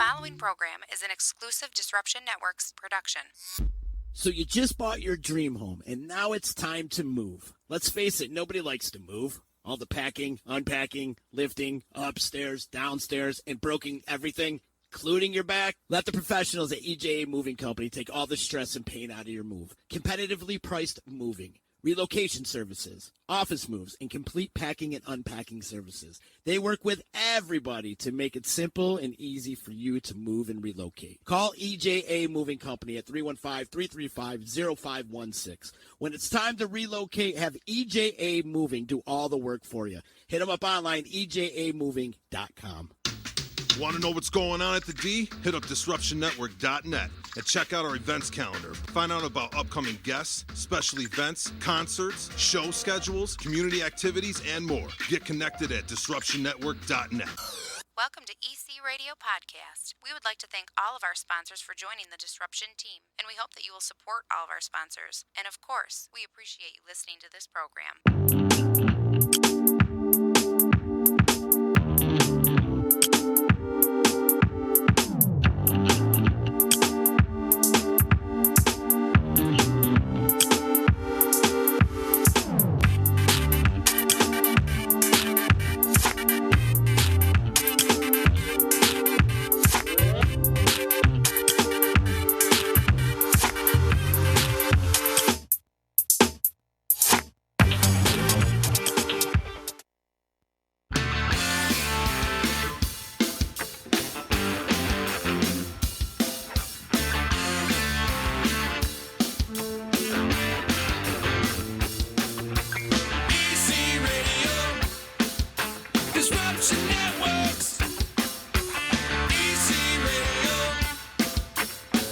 following program is an exclusive Disruption Networks production. So you just bought your dream home, and now it's time to move. Let's face it, nobody likes to move. All the packing, unpacking, lifting, upstairs, downstairs, and broking everything, including your back. Let the professionals at EJA Moving Company take all the stress and pain out of your move. Competitively priced moving, relocation services, office moves, and complete packing and unpacking services. They work with everybody to make it simple and easy for you to move and relocate. Call EJA Moving Company at 315-335-0516. When it's time to relocate, have EJA Moving do all the work for you. Hit them up online, ejamoving.com. Want to know what's going on at the D? Hit up DisruptionNetwork.net and check out our events calendar. Find out about upcoming guests, special events, concerts, show schedules, community activities, and more. Get connected at DisruptionNetwork.net. Welcome to EC Radio Podcast. We would like to thank all of our sponsors for joining the Disruption team, and we hope that you will support all of our sponsors. And of course, we appreciate you listening to this program.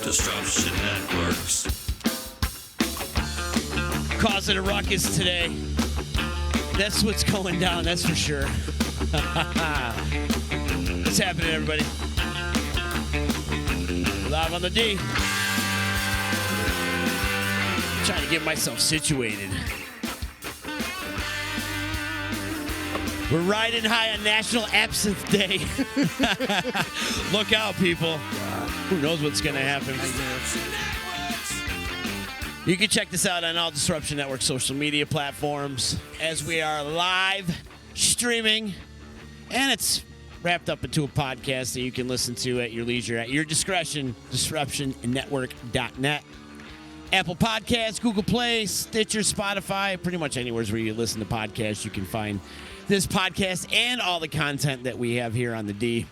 Disruption Networks. Causing a ruckus today. That's what's going down, that's for sure. What's happening, everybody? Live on the D. Trying to get myself situated. We're riding high on National Absinthe Day. Look out, people. Who knows what's going to happen? You can check this out on all Disruption Network social media platforms as we are live streaming. And it's wrapped up into a podcast that you can listen to at your leisure, at your discretion, disruptionnetwork.net. Apple Podcasts, Google Play, Stitcher, Spotify, pretty much anywhere where you listen to podcasts, you can find this podcast and all the content that we have here on the D.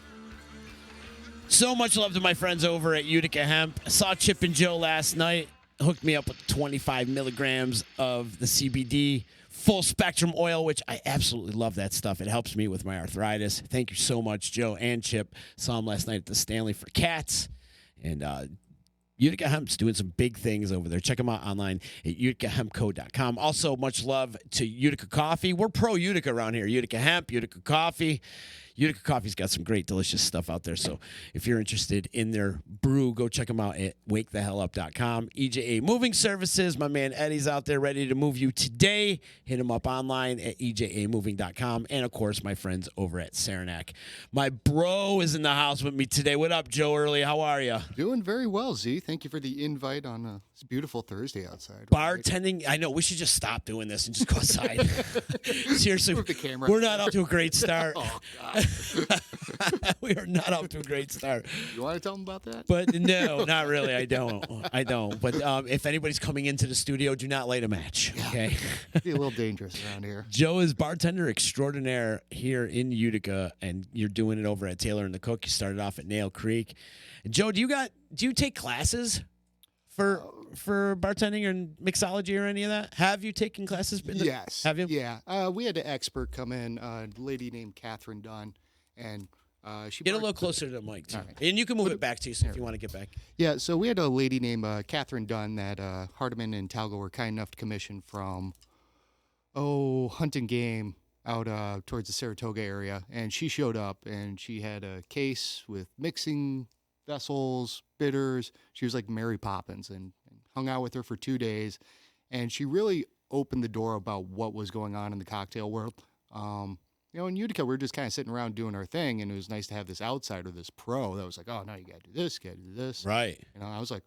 So much love to my friends over at Utica Hemp. I saw Chip and Joe last night. Hooked me up with 25 milligrams of the CBD full spectrum oil, which I absolutely love that stuff. It helps me with my arthritis. Thank you so much, Joe and Chip. Saw them last night at the Stanley for Cats. And Utica Hemp's doing some big things over there. Check them out online at uticahempco.com. Also, much love to Utica Coffee. We're pro Utica around here. Utica Hemp, Utica Coffee. Utica Coffee's got some great, delicious stuff out there. So if you're interested in their brew, go check them out at wakethehellup.com. EJA Moving Services. My man Eddie's out there ready to move you today. Hit him up online at ejamoving.com. And, of course, my friends over at Saranac. My bro is in the house with me today. What up, Joe Early? How are you? Doing very well, Z. Thank you for the invite on this beautiful Thursday outside. Bartending. I know. We should just stop doing this and just go outside. Seriously. Move the camera. We're not up to a great start. Oh, God. We are not off to a great start. You want to tell them about that? But no, not really. I don't. But if anybody's coming into the studio, do not light a match. Okay. Be a little dangerous around here. Joe is bartender extraordinaire here in Utica, and you're doing it over at Taylor and the Cook. You started off at Nail Creek. And Joe, do you take classes for bartending or mixology or any of that? Have you taken classes? Yes. Have you? Yeah. We had an expert come in, a lady named Catherine Dunn, and she get a little closer to the mic too, right. And you can move it back to you if you want to get back. Yeah. So we had a lady named Catherine Dunn that Hardiman and Talgo were kind enough to commission from Hunt and Game out towards the Saratoga area, and she showed up and she had a case with mixing vessels, bitters. She was like Mary Poppins, and hung out with her for 2 days, and she really opened the door about what was going on in the cocktail world. You know, in Utica, we were just kind of sitting around doing our thing, and it was nice to have this outsider, this pro, that was like, oh, no, you got to do this, you got to do this. Right. You know, I was like,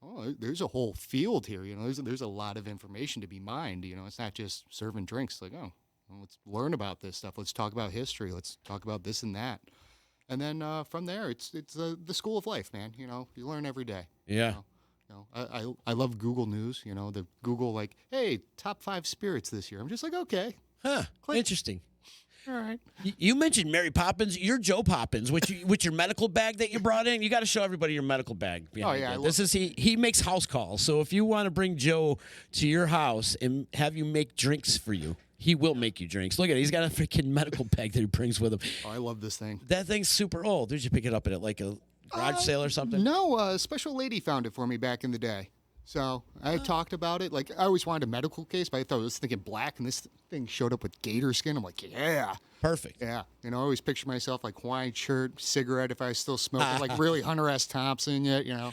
oh, there's a whole field here. You know, there's a lot of information to be mined. You know, it's not just serving drinks. It's like, oh, well, let's learn about this stuff. Let's talk about history. Let's talk about this and that. And then from there, it's the school of life, man. You know, you learn every day. Yeah. You know, I love Google News. You know, the Google like, hey, top 5 spirits this year. I'm just like, okay, Huh. Click. Interesting. all right. You mentioned Mary Poppins. You're Joe Poppins, with your medical bag that you brought in. You got to show everybody your medical bag. behind yeah, you. I This is he makes house calls. So if you want to bring Joe to your house and have you make drinks for you, he will make you drinks. Look at it. He's got a freaking medical bag that he brings with him. Oh, I love this thing. That thing's super old. Did you pick it up at like a garage sale or something? No, a special lady found it for me back in the day. So I talked about it. Like, I always wanted a medical case, but I was thinking black, and this thing showed up with gator skin. I'm like, yeah. Perfect. Yeah. You know, I always picture myself like Hawaiian shirt, cigarette if I was still smoking, like really Hunter S. Thompson yet, you know.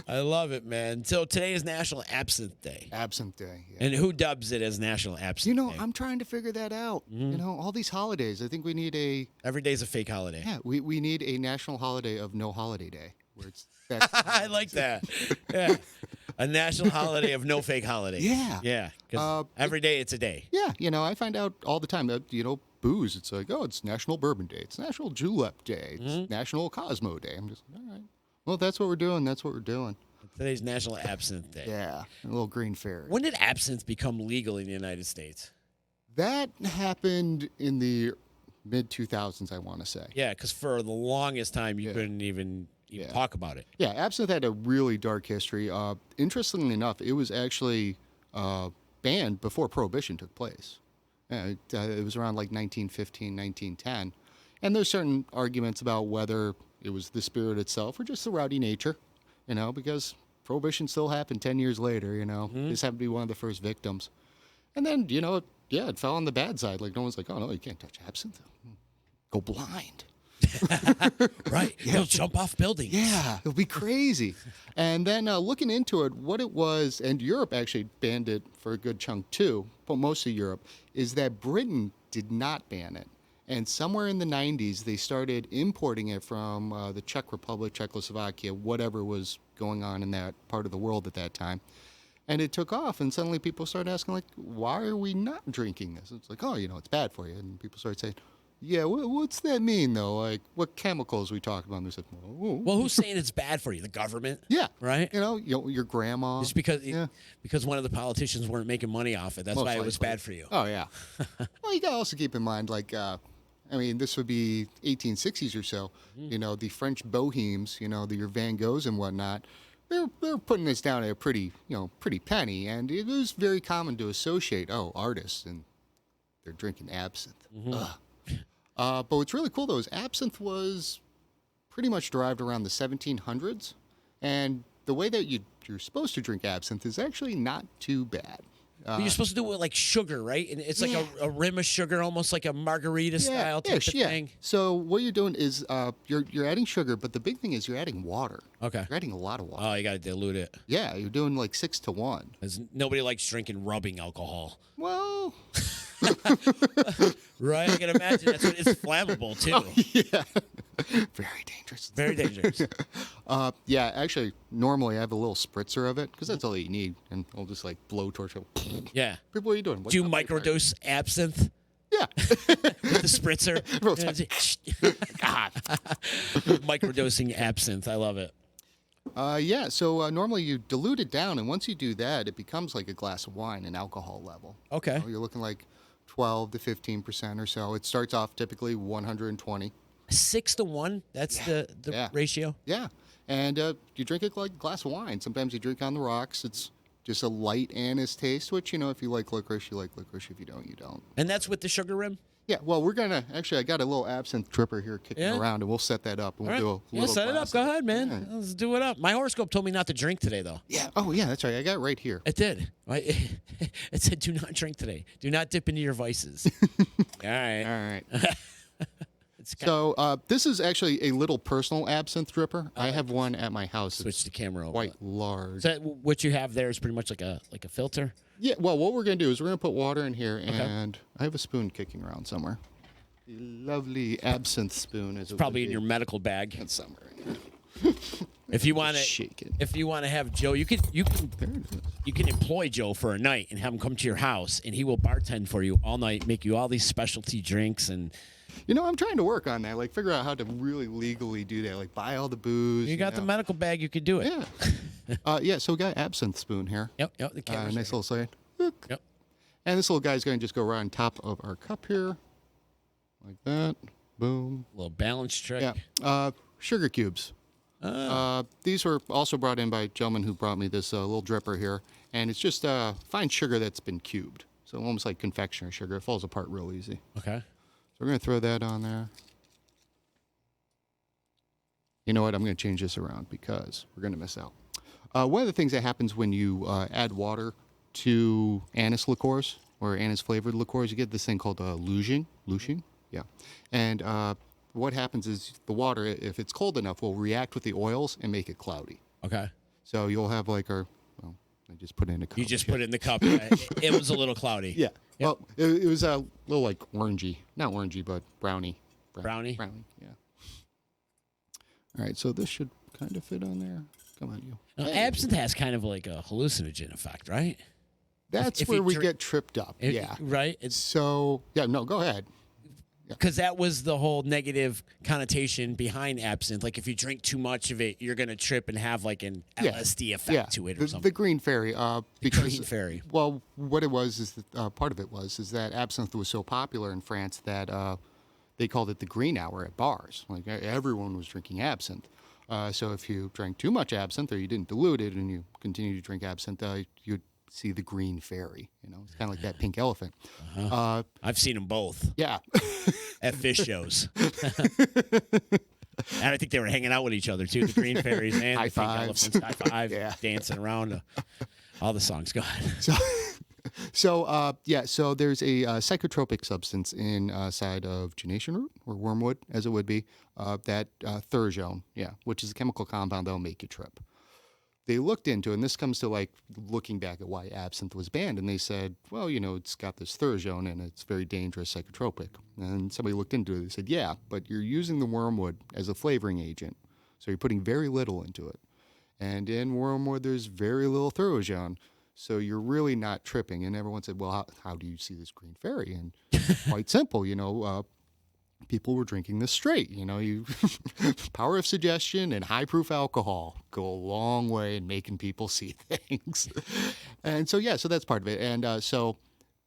I love it, man. So today is National Absinthe Day. Absinthe Day. Yeah. And who dubs it as National Absinthe You know, Day? I'm trying to figure that out. You know, all these holidays, I think we need Every day's a fake holiday. we need a national holiday of no holiday day. Where it's that's I like that. Yeah. A national holiday of no fake holidays. Yeah. Yeah. 'Cause every day it's a day. Yeah, you know, I find out all the time that, you know, booze, it's like, oh, it's National Bourbon Day. It's National Julep Day. It's National Cosmo Day. I'm just, all right. Well, if that's what we're doing. That's what we're doing. Today's National Absinthe Day. Yeah, a little green fairy. When did absinthe become legal in the United States? That happened in the mid-2000s, I want to say. Yeah, because for the longest time you couldn't even talk about it. Yeah, absinthe had a really dark history. Interestingly enough, it was actually banned before Prohibition took place. Yeah, it was around like 1915, 1910. And there's certain arguments about whether it was the spirit itself or just the rowdy nature, you know, because Prohibition still happened 10 years later, you know. This happened to be one of the first victims. And then, you know, it fell on the bad side. Like, no one's like, oh, no, you can't touch absinthe. Go blind. Right. You'll jump off buildings. Yeah, it'll be crazy. And then looking into it, what it was, and Europe actually banned it for a good chunk too, but mostly Europe, is that Britain did not ban it. And somewhere in the 90s, they started importing it from the Czech Republic, Czechoslovakia, whatever was going on in that part of the world at that time. And it took off, and suddenly people started asking, like, why are we not drinking this? It's like, oh, you know, it's bad for you. And people started saying, yeah, what's that mean, though? Like, what chemicals we talking about? And they said, Well, who's saying it's bad for you? The government? yeah. Right? You know, your grandma. Just because one of the politicians weren't making money off it. That's Most why it was likely. bad for you. Oh, yeah. Well, you got to also keep in mind, like, I mean, this would be 1860s or so. You know, the French bohemes, you know, your Van Goghs and whatnot, they're putting this down at a pretty penny. And it was very common to associate, artists, and they're drinking absinthe. Ugh. But what's really cool, though, is absinthe was pretty much derived around the 1700s. And the way that you're supposed to drink absinthe is actually not too bad. But you're supposed to do it with like sugar, right? And it's like a rim of sugar, almost like a margarita style type of thing. So what you're doing is you're adding sugar, but the big thing is you're adding water. Okay. You're adding a lot of water. Oh, you got to dilute it. Yeah, you're doing like 6 to 1. Because nobody likes drinking rubbing alcohol. Well, Right? I can imagine it's flammable, too. yeah. Very dangerous. Very dangerous. Yeah, actually, normally I have a little spritzer of it because that's all you need. And I'll just like blow torch it. Yeah. People, what are you doing? Do you microdose absinthe Yeah. with the spritzer? God. Microdosing absinthe. I love it. Yeah, so normally you dilute it down, and once you do that, it becomes like a glass of wine in alcohol level. Okay. You know, you're looking like 12 to 15% or so. It starts off typically 120. 6 to 1. That's the ratio. Yeah, and you drink it like a glass of wine. Sometimes you drink on the rocks. It's just a light anise taste, which, you know, if you like licorice, you like licorice. If you don't, you don't. And that's with the sugar rim? Yeah, well, we're going to, actually, I got a little absinthe tripper here kicking around, and we'll set that up. And we'll do a little set it up. glass Go of ahead, man. Yeah. Let's do it up. My horoscope told me not to drink today, though. Yeah, oh, yeah, that's right. I got it right here. It did. It said, do not drink today. Do not dip into your vices. All right. All right. So this is actually a little personal absinthe dripper. I have one at my house. Switch It's the camera over. quite large. So what you have there is pretty much like a filter. Yeah, well, what we're going to do is we're going to put water in here, and I have a spoon kicking around somewhere. The lovely absinthe spoon is Probably in your medical bag. It's somewhere in here. If you want to Shake it. If you want to have Joe, you can There it is. you can employ Joe for a night and have him come to your house, and he will bartend for you all night, make you all these specialty drinks, and You know, I'm trying to work on that. Like, figure out how to really legally do that. Like, buy all the booze. you got the medical bag, you could do it. Yeah. Yeah, so we got absinthe spoon here. Yep. The camera's Nice right little side. Look. Yep. And this little guy's going to just go right on top of our cup here. Like that. Boom. here. Little balance trick. Yeah. Sugar cubes. These were also brought in by a gentleman who brought me this little dripper here. And it's just fine sugar that's been cubed. So almost like confectionery sugar. It falls apart real easy. Okay. So we're going to throw that on there. You know what? I'm going to change this around because we're going to miss out. One of the things that happens when you add water to anise liqueurs or anise flavored liqueurs, you get this thing called lugeing. Yeah. And what happens is the water, if it's cold enough, will react with the oils and make it cloudy. Okay. So you'll have like I just put it in a cup. You just put it in the cup. It was a little cloudy. Yeah. Yep. Well, it was a little like orangey. Not orangey, but brownie. Brownie? Brownie, yeah. All right, so this should kind of fit on there. Come on, you. Now, absinthe has kind of like a hallucinogen effect, right? That's if where you we drink- get tripped up. Yeah. Right? It's So, yeah, no, go ahead. because that was the whole negative connotation behind absinthe. Like if you drink too much of it, you're going to trip and have like an Yeah. LSD effect to it or something. The Green Fairy. Because, Green Fairy. Well, what it was is that part of it is that absinthe was so popular in France that they called it the green hour at bars. Like everyone was drinking absinthe. So if you drank too much absinthe or you didn't dilute it and you continued to drink absinthe, you'd see the Green Fairy. You know, it's kind of like that pink elephant. I've seen them both Yeah. at fish shows. And I think they were hanging out with each other too, the green fairies and High the pink fives. elephants. High five, Yeah. dancing around. All the songs. Go ahead. So there's a psychotropic substance inside of genation root or wormwood, as it would be, that thurjone, which is a chemical compound that'll make you trip. They looked into it, and this comes to like looking back at why absinthe was banned, and they said, well, you know, it's got this thurjone and it's very dangerous psychotropic. And somebody looked into it. They said, yeah, but you're using the wormwood as a flavoring agent, so you're putting very little into it. And in wormwood, there's very little thurjone. So you're really not tripping. And everyone said, well, how do you see this green fairy? And quite simple, you know, people were drinking this straight. You know, power of suggestion and high proof alcohol go a long way in making people see things. And so, so that's part of it. And so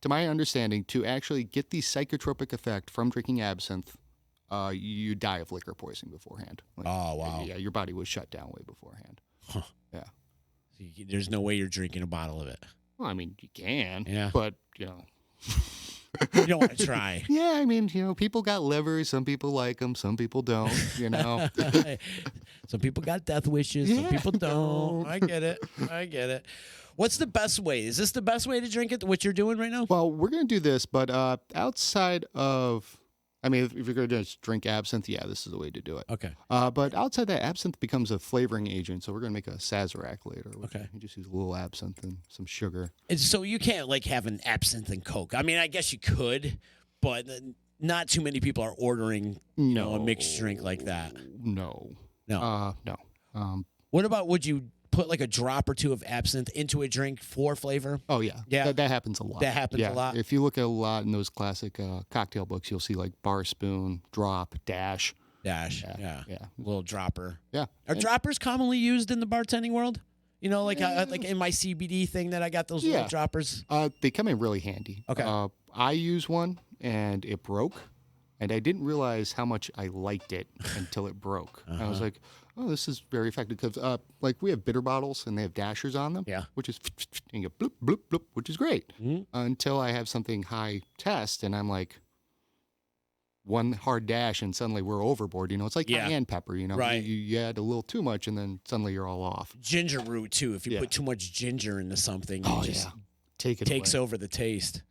to my understanding, to actually get the psychotropic effect from drinking absinthe, you die of liquor poisoning beforehand. Like, Oh, wow. Yeah, your body was shut down way beforehand. Huh. Yeah. There's no way you're drinking a bottle of it. Well, I mean, you can. Yeah. But, you know. You don't want to try. Yeah, I mean, you know, people got livers. Some people like them. Some people don't, you know. Some people got death wishes. Some people don't. I get it. What's the best way? Is this the best way to drink it, what you're doing right now? Well, we're going to do this, but outside of, I mean, if you're going to just drink absinthe, this is the way to do it. Okay. But outside that, absinthe becomes a flavoring agent, so we're going to make a Sazerac later. Okay. You just use a little absinthe and some sugar. And so you can't like have an absinthe and Coke. I mean, I guess you could, but not too many people are ordering a mixed drink like that. No. No. No. What about, would you put like a drop or two of absinthe into a drink for flavor? Oh, yeah. Yeah. That happens a lot. That happens a lot? If you look at a lot in those classic cocktail books, you'll see like bar spoon, drop, dash. Dash. Yeah. Little dropper. Yeah. Are droppers commonly used in the bartending world? You know, like like in my CBD thing that I got those little droppers. They come in really handy. Okay. I use one and it broke, and I didn't realize how much I liked it until it broke. I was like, oh, this is very effective because like we have bitter bottles and they have dashers on them. Yeah. Which is and you go bloop bloop bloop, which is great until I have something high test and I'm like. One hard dash and suddenly we're overboard. You know, it's like cayenne pepper. You know, Right. You add a little too much and then suddenly you're all off. Ginger root too. If you put too much ginger into something, it just Take it takes away. over the taste.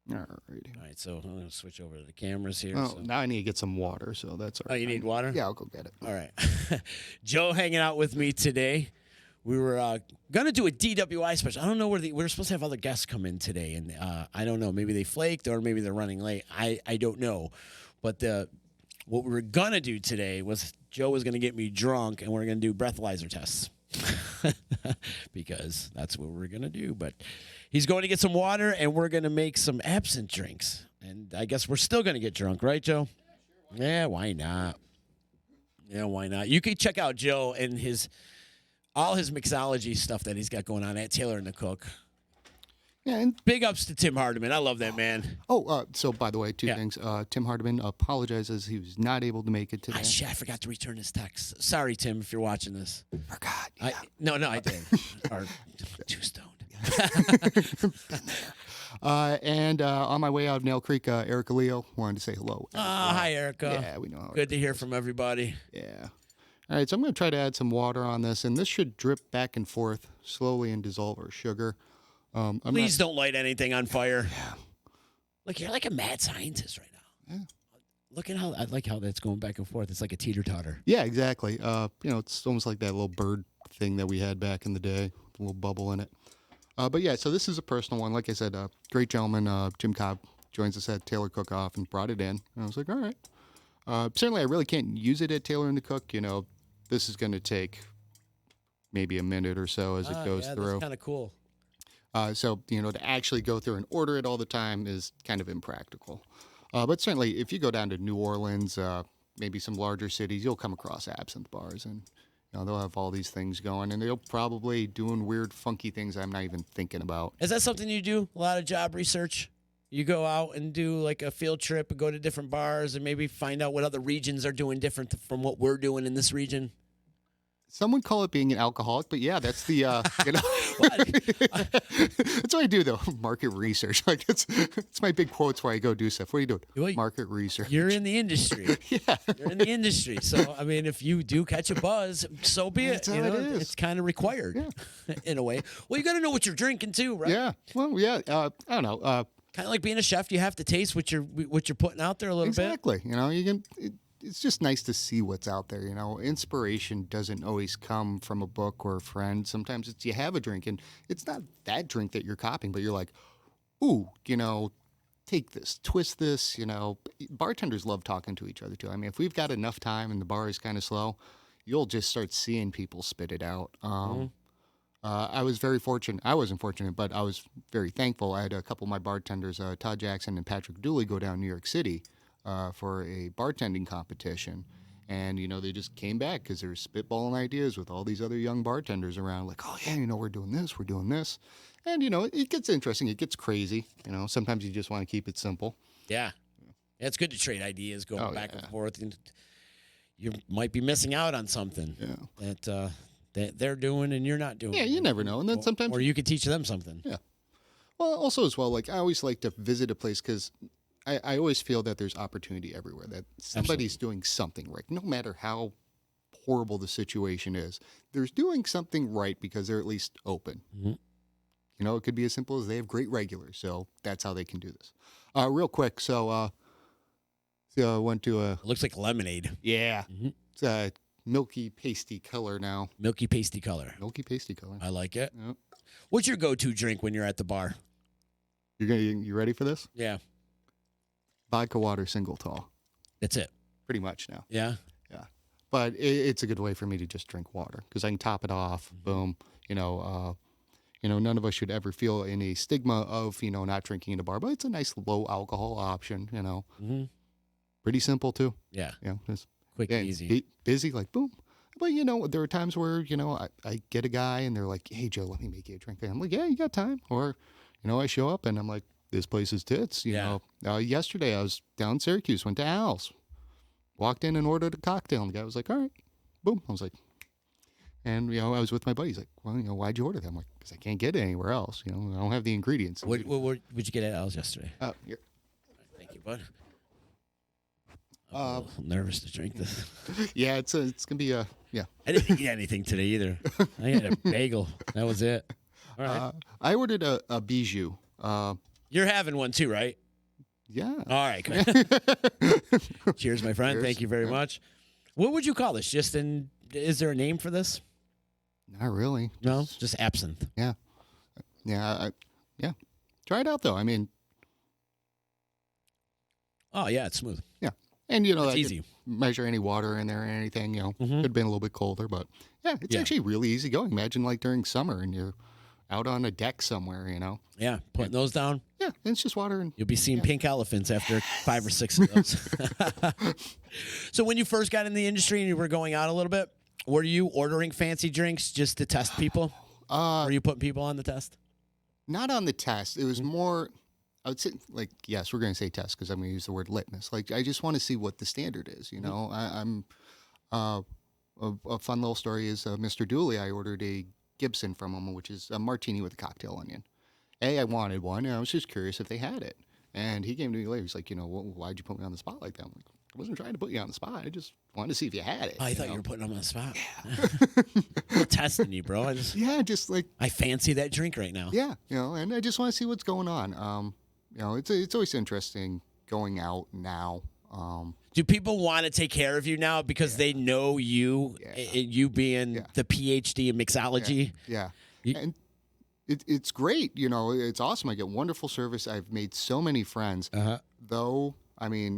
Alrighty. All right, so I'm going to switch over to the cameras here. Oh, so. now I need to get some water, so that's all Oh, right. you need water? Yeah, I'll go get it. All right. Joe hanging out with me today. We were going to do a DWI special. I don't know where we were supposed to have other guests come in today, and I don't know. Maybe they flaked or maybe they're running late. I don't know. But what we were going to do today was Joe was going to get me drunk, and we are going to do breathalyzer tests because that's what we're going to do. But he's going to get some water, and we're going to make some absinthe drinks. And I guess we're still going to get drunk, right, Joe? Yeah, why not? Yeah, why not? You can check out Joe and all his mixology stuff that he's got going on at Taylor and the Cook. Yeah, and Big ups to Tim Hardiman. I love that man. so by the way, two things. Tim Hardiman apologizes he was not able to make it today. I forgot to return his text. Sorry, Tim, if you're watching this. Forgot. No, I did. Or too stoned. And on my way out of Nail Creek, Erica Leo wanted to say hello. Hi, Erica. Yeah, we know how Good to hear from everybody. Yeah. All right, so I'm going to try to add some water on this, and this should drip back and forth slowly and dissolve our sugar. Please don't light anything on fire. Yeah. Look, you're like a mad scientist right now. Yeah. Look at I like how that's going back and forth. It's like a teeter-totter. Yeah, exactly. It's almost like that little bird thing that we had back in the day, a little bubble in it. But yeah, so this is a personal one. Like I said, great gentleman, Jim Cobb, joins us at Taylor Cook-Off and brought it in. And I was like, all right. Certainly, I really can't use it at Taylor and the Cook. This is going to take maybe a minute or so as it goes through. That's kind of cool. So, to actually go through and order it all the time is kind of impractical. But certainly, if you go down to New Orleans, maybe some larger cities, you'll come across absinthe bars. And, they'll have all these things going. And they'll probably doing weird, funky things I'm not even thinking about. Is that something you do? A lot of job research? You go out and do like a field trip and go to different bars and maybe find out what other regions are doing different from what we're doing in this region? Some would call it being an alcoholic, but yeah, that's the that's what I do though. Market research, like it's my big quotes where I go do stuff. What are you doing? Well, market research. You're in the industry. Yeah, you're in the industry. So I mean, if you do catch a buzz, so be it. That's how it is. It's kind of required, in a way. Well, you got to know what you're drinking too, right? Yeah. Well, yeah. I don't know. Kind of like being a chef, you have to taste what you're putting out there a little bit. Exactly. You can. It's just nice to see what's out there. Inspiration doesn't always come from a book or a friend. Sometimes it's you have a drink and it's not that drink that you're copying, but you're like, ooh, take this, twist this. Bartenders love talking to each other too. I mean, if we've got enough time and the bar is kind of slow, you'll just start seeing people spit it out. I was very fortunate. I wasn't fortunate, but I was very thankful. I had a couple of my bartenders, Todd Jackson and Patrick Dooley, go down to New York City for a bartending competition. And, they just came back because they were spitballing ideas with all these other young bartenders around. Like, oh, yeah, we're doing this. And, it gets interesting. It gets crazy. Sometimes you just want to keep it simple. Yeah. It's good to trade ideas going back and forth. And you might be missing out on something that they're doing and you're not doing. Yeah, you never know. And then sometimes... Or you could teach them something. Yeah. Well, also as well, like I always like to visit a place because I always feel that there's opportunity everywhere, that somebody's doing something right. No matter how horrible the situation is, they're doing something right because they're at least open. Mm-hmm. It could be as simple as they have great regulars, so that's how they can do this. Real quick, so I went to a... It looks like lemonade. Yeah. Mm-hmm. It's a milky, pasty color now. Milky, pasty color. Milky, pasty color. I like it. Yep. What's your go-to drink when you're at the bar? You ready for this? Yeah. Vodka water single tall. That's it. Pretty much now. Yeah. Yeah. But it's a good way for me to just drink water because I can top it off. Boom. None of us should ever feel any stigma of, not drinking at a bar, but it's a nice low alcohol option, Mm-hmm. Pretty simple too. Yeah. Just quick and easy. Busy, like boom. But, there are times where, I get a guy and they're like, hey, Joe, let me make you a drink. I'm like, yeah, you got time. Or, I show up and I'm like, this place is tits. Yesterday I was down in Syracuse, went to Al's, walked in and ordered a cocktail. And the guy was like, all right, boom. I was like, and, I was with my buddy. He's like, well, why'd you order that? I'm like, because I can't get it anywhere else. I don't have the ingredients. What would you get at Al's yesterday? Here. Thank you, bud. I'm a little nervous to drink this. Yeah, it's going to be yeah. I didn't eat anything today either. I had a bagel. That was it. All right. I ordered a bijou. You're having one too, right? Yeah. All right. Good. Cheers, my friend. Cheers. Thank you very much. What would you call this? Is there a name for this? Not really. No, just absinthe. Yeah. Yeah. Try it out though. I mean, Oh yeah, it's smooth. yeah. And It's I could easy. measure any water in there or anything, could have been a little bit colder, but yeah, it's Yeah. actually really easy going. Imagine like during summer and you're out on a deck somewhere, Yeah, putting those down. Yeah, and it's just water and You'll be seeing pink elephants after 5 or 6 of those. So when you first got in the industry and you were going out a little bit, were you ordering fancy drinks just to test people? Were you putting people on the test? not on the test. It was more, I would say, like, yes, we're going to say test because I'm going to use the word litmus. Like, I just want to see what the standard is, I'm, a fun little story is Mr. Dooley, I ordered a Gibson from him, which is a martini with a cocktail onion. I wanted one, and I was just curious if they had it. And he came to me later. He's like, why'd you put me on the spot like that? I'm like, I wasn't trying to put you on the spot. I just wanted to see if you had it. Oh, I thought you were putting them on the spot. I'm testing you, bro. Just like, I fancy that drink right now. yeah, and I just want to see what's going on. It's always interesting going out now. Do people want to take care of you now because they know you, you being the PhD in mixology? Yeah. You- And it's great. It's awesome. I get wonderful service. I've made so many friends. Though, I mean,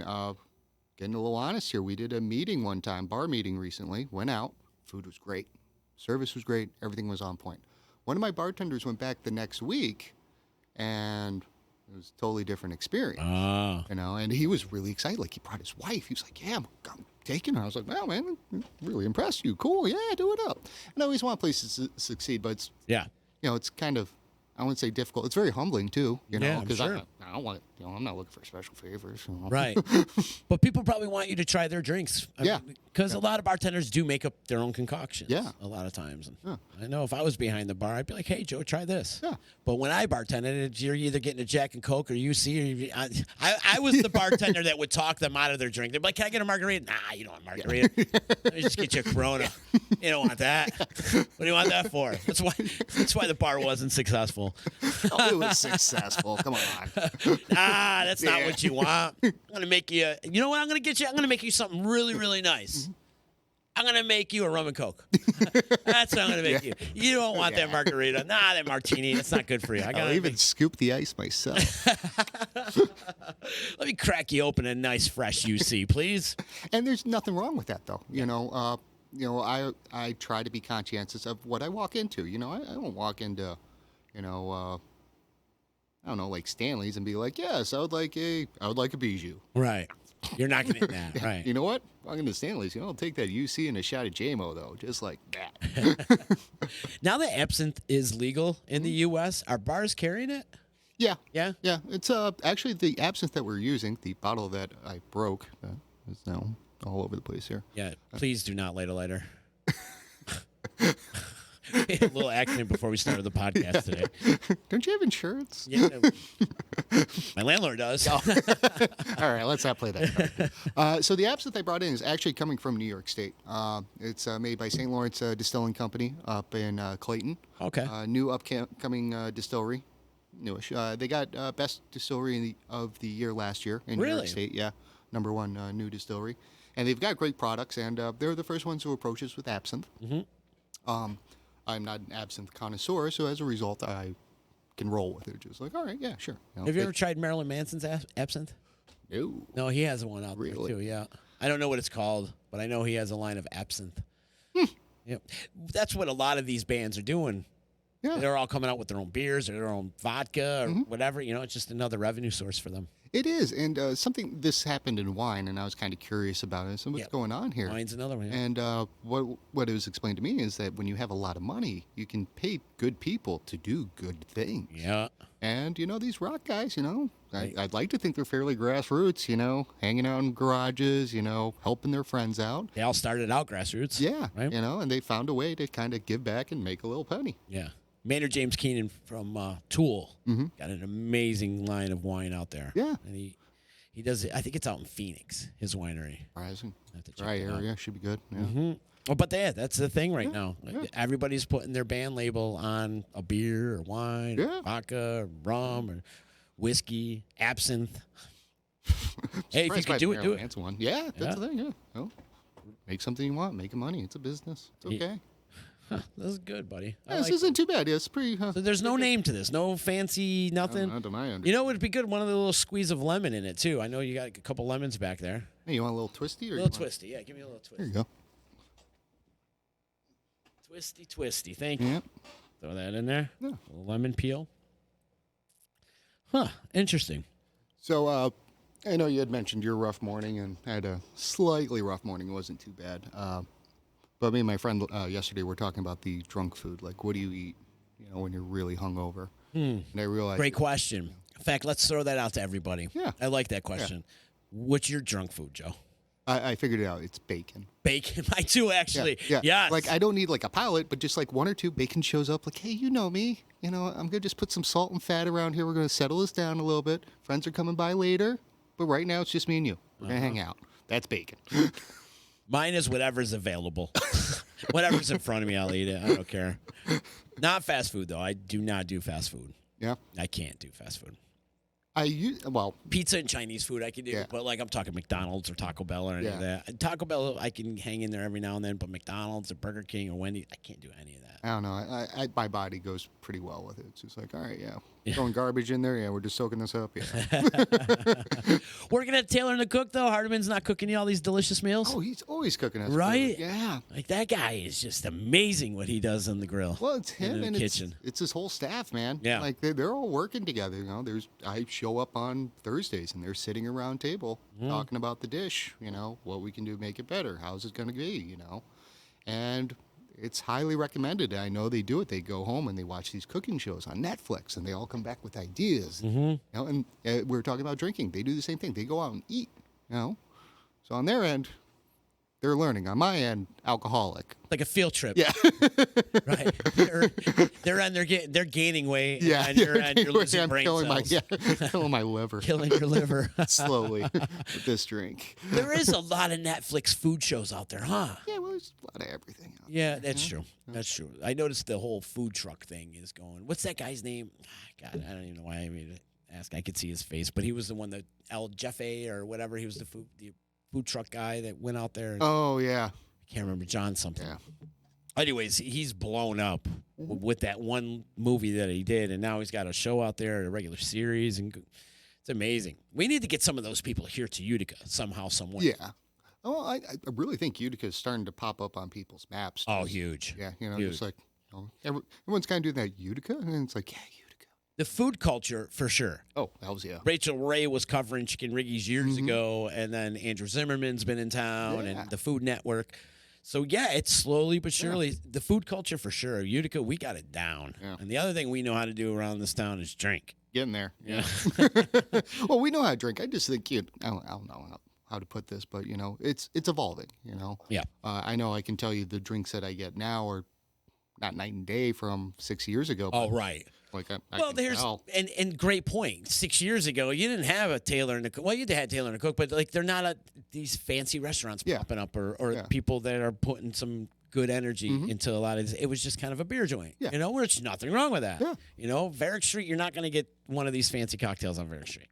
getting a little honest here, we did a meeting one time, bar meeting recently, went out. Food was great. Service was great. Everything was on point. One of my bartenders went back the next week, and it was a totally different experience. And he was really excited. Like, he brought his wife. He was like, yeah, I'm taking her. I was like, wow, man, really impressed you. Cool. Yeah, do it up. And I always want places to succeed, but it's, it's kind of, I wouldn't say difficult. It's very humbling too, I'm because sure. I don't want, I'm not looking for special favors. Right. But people probably want you to try their drinks. Because a lot of bartenders do make up their own concoctions. Yeah. A lot of times. And I know if I was behind the bar, I'd be like, hey, Joe, try this. Yeah. But when I bartended, you're either getting a Jack and Coke or UC. I was the bartender that would talk them out of their drink. They'd be like, can I get a margarita? Nah, you don't want a margarita. Let me just get you a Corona. You don't want that. What do you want that for? That's why the bar wasn't successful. Oh, it was successful. Come on. That's not what you want. I'm gonna make you. You know what I'm gonna get you? I'm gonna make you something really, really nice. I'm gonna make you a rum and Coke. That's what I'm gonna make you. You don't want that margarita. Nah, that martini. It's not good for you. I'll even scoop the ice myself. Let me crack you open a nice fresh UC, please. And there's nothing wrong with that, though. I try to be conscientious of what I walk into. I don't walk into, I don't know, like Stanley's and be like, yes, I would like a bijou. Right. You're not getting that. Right. You know what? Walking to Stanley's, I'll take that UC and a shot of JMO, though, just like that. Now that absinthe is legal in the U.S., are bars carrying it? Yeah. Yeah? Yeah. It's actually the absinthe that we're using, the bottle that I broke, is now all over the place here. Yeah. Please do not light a lighter. We had a little accident before we started the podcast today. Don't you have insurance? Yeah, my landlord does. All right, let's not play that. So the absinthe I brought in is actually coming from New York State. It's made by St. Lawrence Distilling Company up in Clayton. Okay. New upcoming distillery, newish. They got best distillery of the year last year in New York State. Yeah, #1 new distillery, and they've got great products. And they're the first ones who approach us with absinthe. I'm not an absinthe connoisseur, so as a result, I can roll with it. Just like, all right, yeah, sure. Have you ever tried Marilyn Manson's absinthe? No. No, he has one out there too. Yeah, I don't know what it's called, but I know he has a line of absinthe. Yep, that's what a lot of these bands are doing. Yeah. They're all coming out with their own beers or their own vodka or whatever. It's just another revenue source for them. It is, and this happened in wine, and I was kind of curious about it. So what's going on here? Wine's another one. Yeah. And what it was explained to me is that when you have a lot of money, you can pay good people to do good things. Yeah. And these rock guys, I'd like to think they're fairly grassroots. Hanging out in garages, helping their friends out. They all started out grassroots. Yeah. Right? And they found a way to kind of give back and make a little penny. Yeah. Maynard James Keenan from Tool got an amazing line of wine out there. Yeah. And he does it. I think it's out in Phoenix, his winery. Rising. Have to check Dry it out. area should be good. Yeah. Oh, but that's the thing right now. Everybody's putting their band label on a beer or wine, or vodka, or rum, or whiskey, absinthe. Hey, if you Surprised by could do the it, do Marilyn it. Manson one. Yeah, that's Yeah. the thing. Yeah. Oh, make something you want, making money. It's a business. It's okay. This is good, buddy. I Yeah, this like isn't too bad. Yeah, it's pretty. So there's no name to this, no fancy nothing. Not to my understanding. You know, it'd be good one of the little squeeze of lemon in it too. I know you got a couple lemons back there. Hey, you want a little twisty or A little twisty, yeah. Give me a little There twist. you go. Twisty. Thank you. Yeah. Throw that in there. Yeah. A little lemon peel. Huh. Interesting. So I know you had mentioned your rough morning and had a slightly rough morning. It wasn't too bad. But me and my friend yesterday were talking about the drunk food. Like, what do you eat, when you're really hungover? And I realized. Great question. In fact, let's throw that out to everybody. Yeah. I like that question. What's your drunk food, Joe? I figured it out. It's bacon. Bacon. I do, actually. Yeah. Yes. Like, I don't need like a pallet, but just like one or two bacon shows up. Like, hey, you know me. I'm going to just put some salt and fat around here. We're going to settle this down a little bit. Friends are coming by later. But right now, it's just me and you. We're going to hang out. That's bacon. Mine is whatever's available. Whatever's in front of me, I'll eat it. I don't care. Not fast food, though. I do not do fast food. Yeah. I can't do fast food. Well, Pizza and Chinese food I can do, Yeah. but like I'm talking McDonald's or Taco Bell or any of that. Taco Bell I can hang in there every now and then, but McDonald's or Burger King or Wendy's, I can't do any of that. I don't know. My body goes pretty well with it. It's just like, all right, throwing garbage in there. Yeah, we're just soaking this up. Yeah. Working at Taylor and the Cook, though, Hardiman's not cooking you all these delicious meals. Oh, he's always cooking us. Right? Food. Yeah. Like that guy is just amazing what he does on the grill. Well, it's him in the and kitchen. it's his whole staff, man. Yeah. Like they're all working together. I show up on Thursdays and they're sitting around table talking about the dish. What we can do to make it better. How's it going to be? And it's highly recommended. I know they do it. They go home and they watch these cooking shows on Netflix, and they all come back with ideas. And we were talking about drinking. They do the same thing. They go out and eat. So on their end, they're learning. On my end, alcoholic. Like a field trip. Yeah. Right. They're gaining weight. Yeah. And you're losing I'm brain killing cells. killing my liver Killing your liver. slowly with this drink. There is a lot of Netflix food shows out there, huh? Yeah, well, there's a lot of everything out Yeah, that's true. That's true. I noticed the whole food truck thing is going. What's that guy's name? God, I don't even know why I made it ask. I could see his face, but he was the one that El Jefe or whatever. He was the food truck guy that went out there. Oh, yeah. I can't remember John something. Yeah. Anyways, he's blown up with that one movie that he did, and now he's got a show out there, a regular series, and it's amazing. We need to get some of those people here to Utica somehow, some way. Yeah. Oh, I really think Utica is starting to pop up on people's maps. Oh, huge. Yeah, Huge. just like everyone's kind of doing that Utica, and it's like, yeah, Utica. The food culture, for sure. Oh, hells yeah. Rachel Ray was covering Chicken Riggies years ago, and then Andrew Zimmerman's been in town, Yeah. and the Food Network. So, yeah, it's slowly but surely. The food culture, for sure. Utica, we got it down. Yeah. And the other thing we know how to do around this town is drink. Getting there. Yeah. Well, we know how to drink. I just think I don't know how to put this, but it's evolving. Yeah. I know I can tell you the drinks that I get now are not night and day from 6 years ago. Oh, but, right. Like I Well, can there's tell. and great point. 6 years ago, you didn't have a Taylor and a Cook. Well, you had Taylor and a Cook, but like they're not these fancy restaurants Yeah. popping up or Yeah. people that are putting some good energy into a lot of this. It was just kind of a beer joint. Yeah. There's nothing wrong with that. Yeah. Varick Street, you're not going to get one of these fancy cocktails on Varick Street.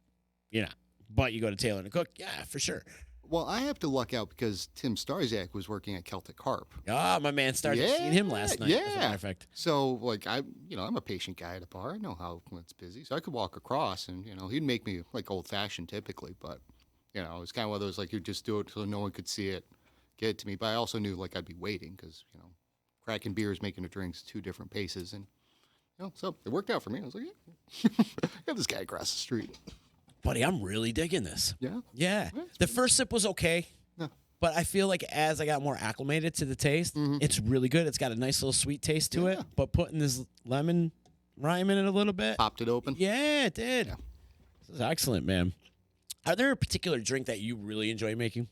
You're not. But you go to Taylor and a Cook, yeah, for sure. Well, I have to luck out because Tim Starzak was working at Celtic Carp. Ah, my man started seeing him last night. As a matter of fact. So, like, I'm a patient guy at a bar. I know how when it's busy. So I could walk across and, he'd make me like old fashioned typically. But, it's kind of one of those, like, you just do it so no one could see it, get it to me. But I also knew, like, I'd be waiting because, cracking beers, making the drinks, 2 different paces. And, so it worked out for me. I was like, yeah, got this guy across the street. Buddy, I'm really digging this. Yeah. Yeah. The first sip was okay. Yeah. But I feel like as I got more acclimated to the taste, it's really good. It's got a nice little sweet taste to it. But putting this lemon rime in it a little bit. Popped it open. Yeah, it did. Yeah. This is excellent, man. Are there a particular drink that you really enjoy making?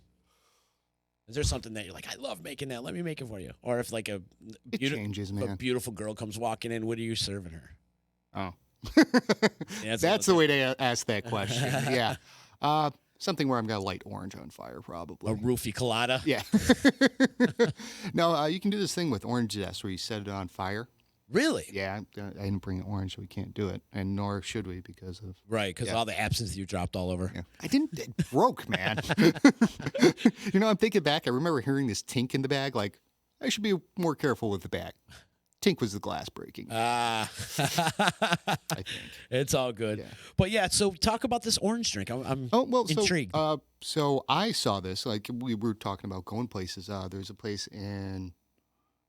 Is there something that you're like, I love making that. Let me make it for you. Or if like It changes, a man. beautiful girl comes walking in, what are you serving her? Oh. Yeah, That's the way to ask that question. Yeah. Something where I'm going to light orange on fire, probably. A roofie colada. Yeah. No, you can do this thing with orange zest where you set it on fire Really? Yeah, I didn't bring an orange, so we can't do it, and nor should we because of Right, because Yeah. all the absinthe you dropped all over. Yeah. I didn't. It broke, man. I'm thinking back. I remember hearing this tink in the bag. Like, I should be more careful with the bag. Tink was the glass breaking. I think it's all good. Yeah. But yeah, so talk about this orange drink. I'm intrigued. So I saw this. Like we were talking about going places. There's a place in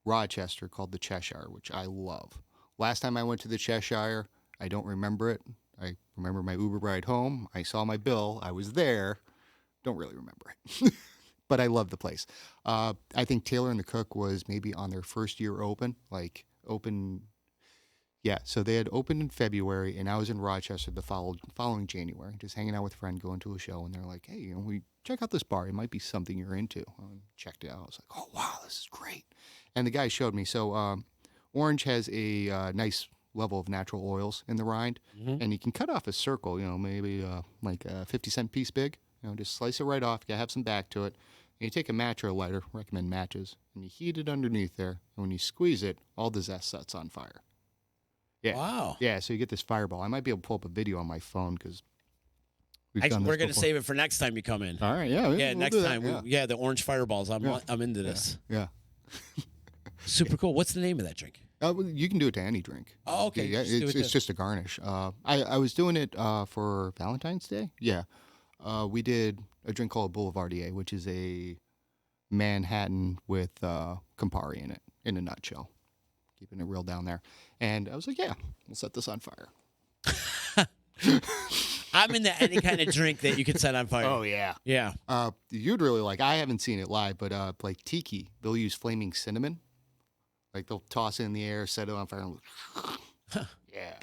Rochester called the Cheshire, which I love. Last time I went to the Cheshire, I don't remember it. I remember my Uber ride home. I saw my bill. I was there. Don't really remember it. But I love the place. I think Taylor and the Cook was maybe on their first year open. Yeah, so they had opened in February, and I was in Rochester the following January, just hanging out with a friend, going to a show, and they're like, hey, we check out this bar. It might be something you're into. I checked it out. I was like, oh, wow, this is great. And the guy showed me. So Orange has a nice level of natural oils in the rind, and you can cut off a circle, maybe like a 50-cent piece big. Just slice it right off. You have some back to it. And you take a match or a lighter, recommend matches, and you heat it underneath there. And when you squeeze it, all the zest sets on fire. Yeah. Wow. Yeah, so you get this fireball. I might be able to pull up a video on my phone because We're going to save it for next time you come in. All right, yeah. Yeah, we'll next do that, time. yeah. The orange fireballs. I'm into this. Yeah. Super cool. What's the name of that drink? Well, you can do it to any drink. Oh, okay. Yeah, it's just a garnish. I was doing it for Valentine's Day. Yeah. We did a drink called Boulevardier, which is a Manhattan with Campari in it, in a nutshell. Keeping it real down there. And I was like, yeah, we'll set this on fire. I'm into any kind of drink that you can set on fire. Oh, yeah. Yeah. You'd really like, I haven't seen it live, but like tiki, they'll use flaming cinnamon. Like they'll toss it in the air, set it on fire. Yeah.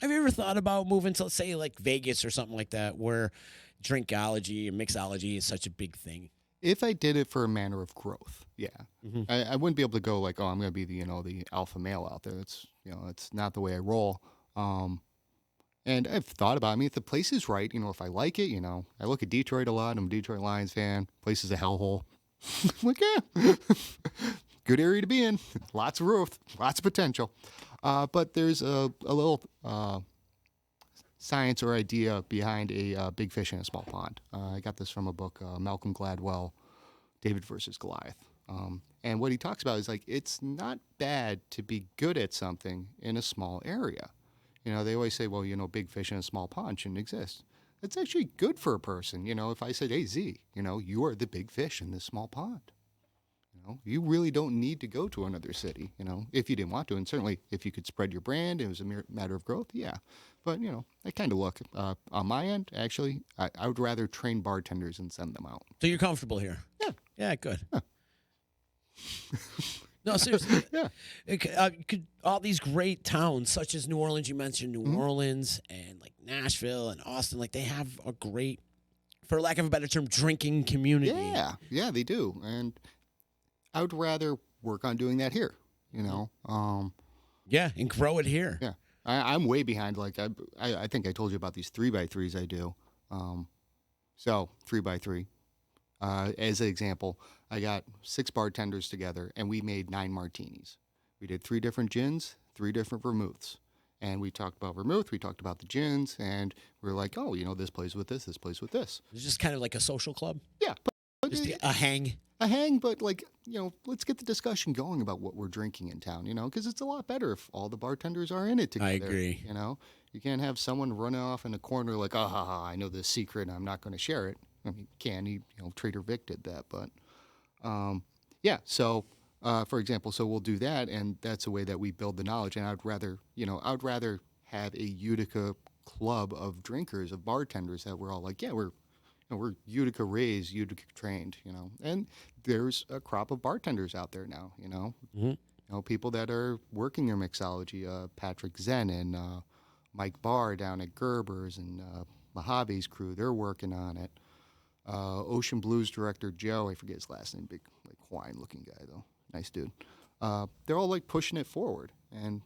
Have you ever thought about moving to, say, like Vegas or something like that, where drinkology and mixology is such a big thing? If I did it for a manner of growth, yeah. Mm-hmm. I wouldn't be able to go like, oh, I'm going to be the alpha male out there. It's not the way I roll. And I've thought about it. I mean, if the place is right, if I like it, I look at Detroit a lot. I'm a Detroit Lions fan. Place is a hellhole. I'm like, yeah, good area to be in. Lots of growth, lots of potential. But there's a little science or idea behind a big fish in a small pond. I got this from a book, Malcolm Gladwell, David versus Goliath. And what he talks about is like, it's not bad to be good at something in a small area. They always say, well, big fish in a small pond shouldn't exist. It's actually good for a person. If I said, hey, Z, you are the big fish in this small pond. You really don't need to go to another city, if you didn't want to. And certainly if you could spread your brand, it was a matter of growth, yeah. But, I kind of look. On my end, actually, I would rather train bartenders and send them out. So you're comfortable here? Yeah. Yeah, good. Yeah. No, seriously. Yeah. All these great towns, such as New Orleans, you mentioned New Orleans and like Nashville and Austin, like they have a great, for lack of a better term, drinking community. Yeah, they do. And I would rather work on doing that here, Yeah, and grow it here. Yeah. I'm way behind. Like, I think I told you about these 3x3s I do. So 3x3. As an example, I got 6 bartenders together, and we made 9 martinis. We did 3 different gins, 3 different vermouths. And we talked about vermouth, we talked about the gins, and we were like, oh, this plays with this plays with this. It's just kind of like a social club? Yeah. But Just a hang? A hang, but like, let's get the discussion going about what we're drinking in town, because it's a lot better if all the bartenders are in it together. I agree. You can't have someone running off in a corner like, I know the secret and I'm not going to share it. I mean, Trader Vic did that, but yeah. So, for example, we'll do that, and that's a way that we build the knowledge. And I'd rather have a Utica club of drinkers, of bartenders that we're all like, yeah, we're Utica raised, Utica trained, and there's a crop of bartenders out there now, people that are working their mixology, Patrick Zen and Mike Barr down at Gerber's and Mojave's crew, they're working on it. Ocean Blues director Joe, I forget his last name, big like Hawaiian-looking guy though, nice dude. They're all like pushing it forward, and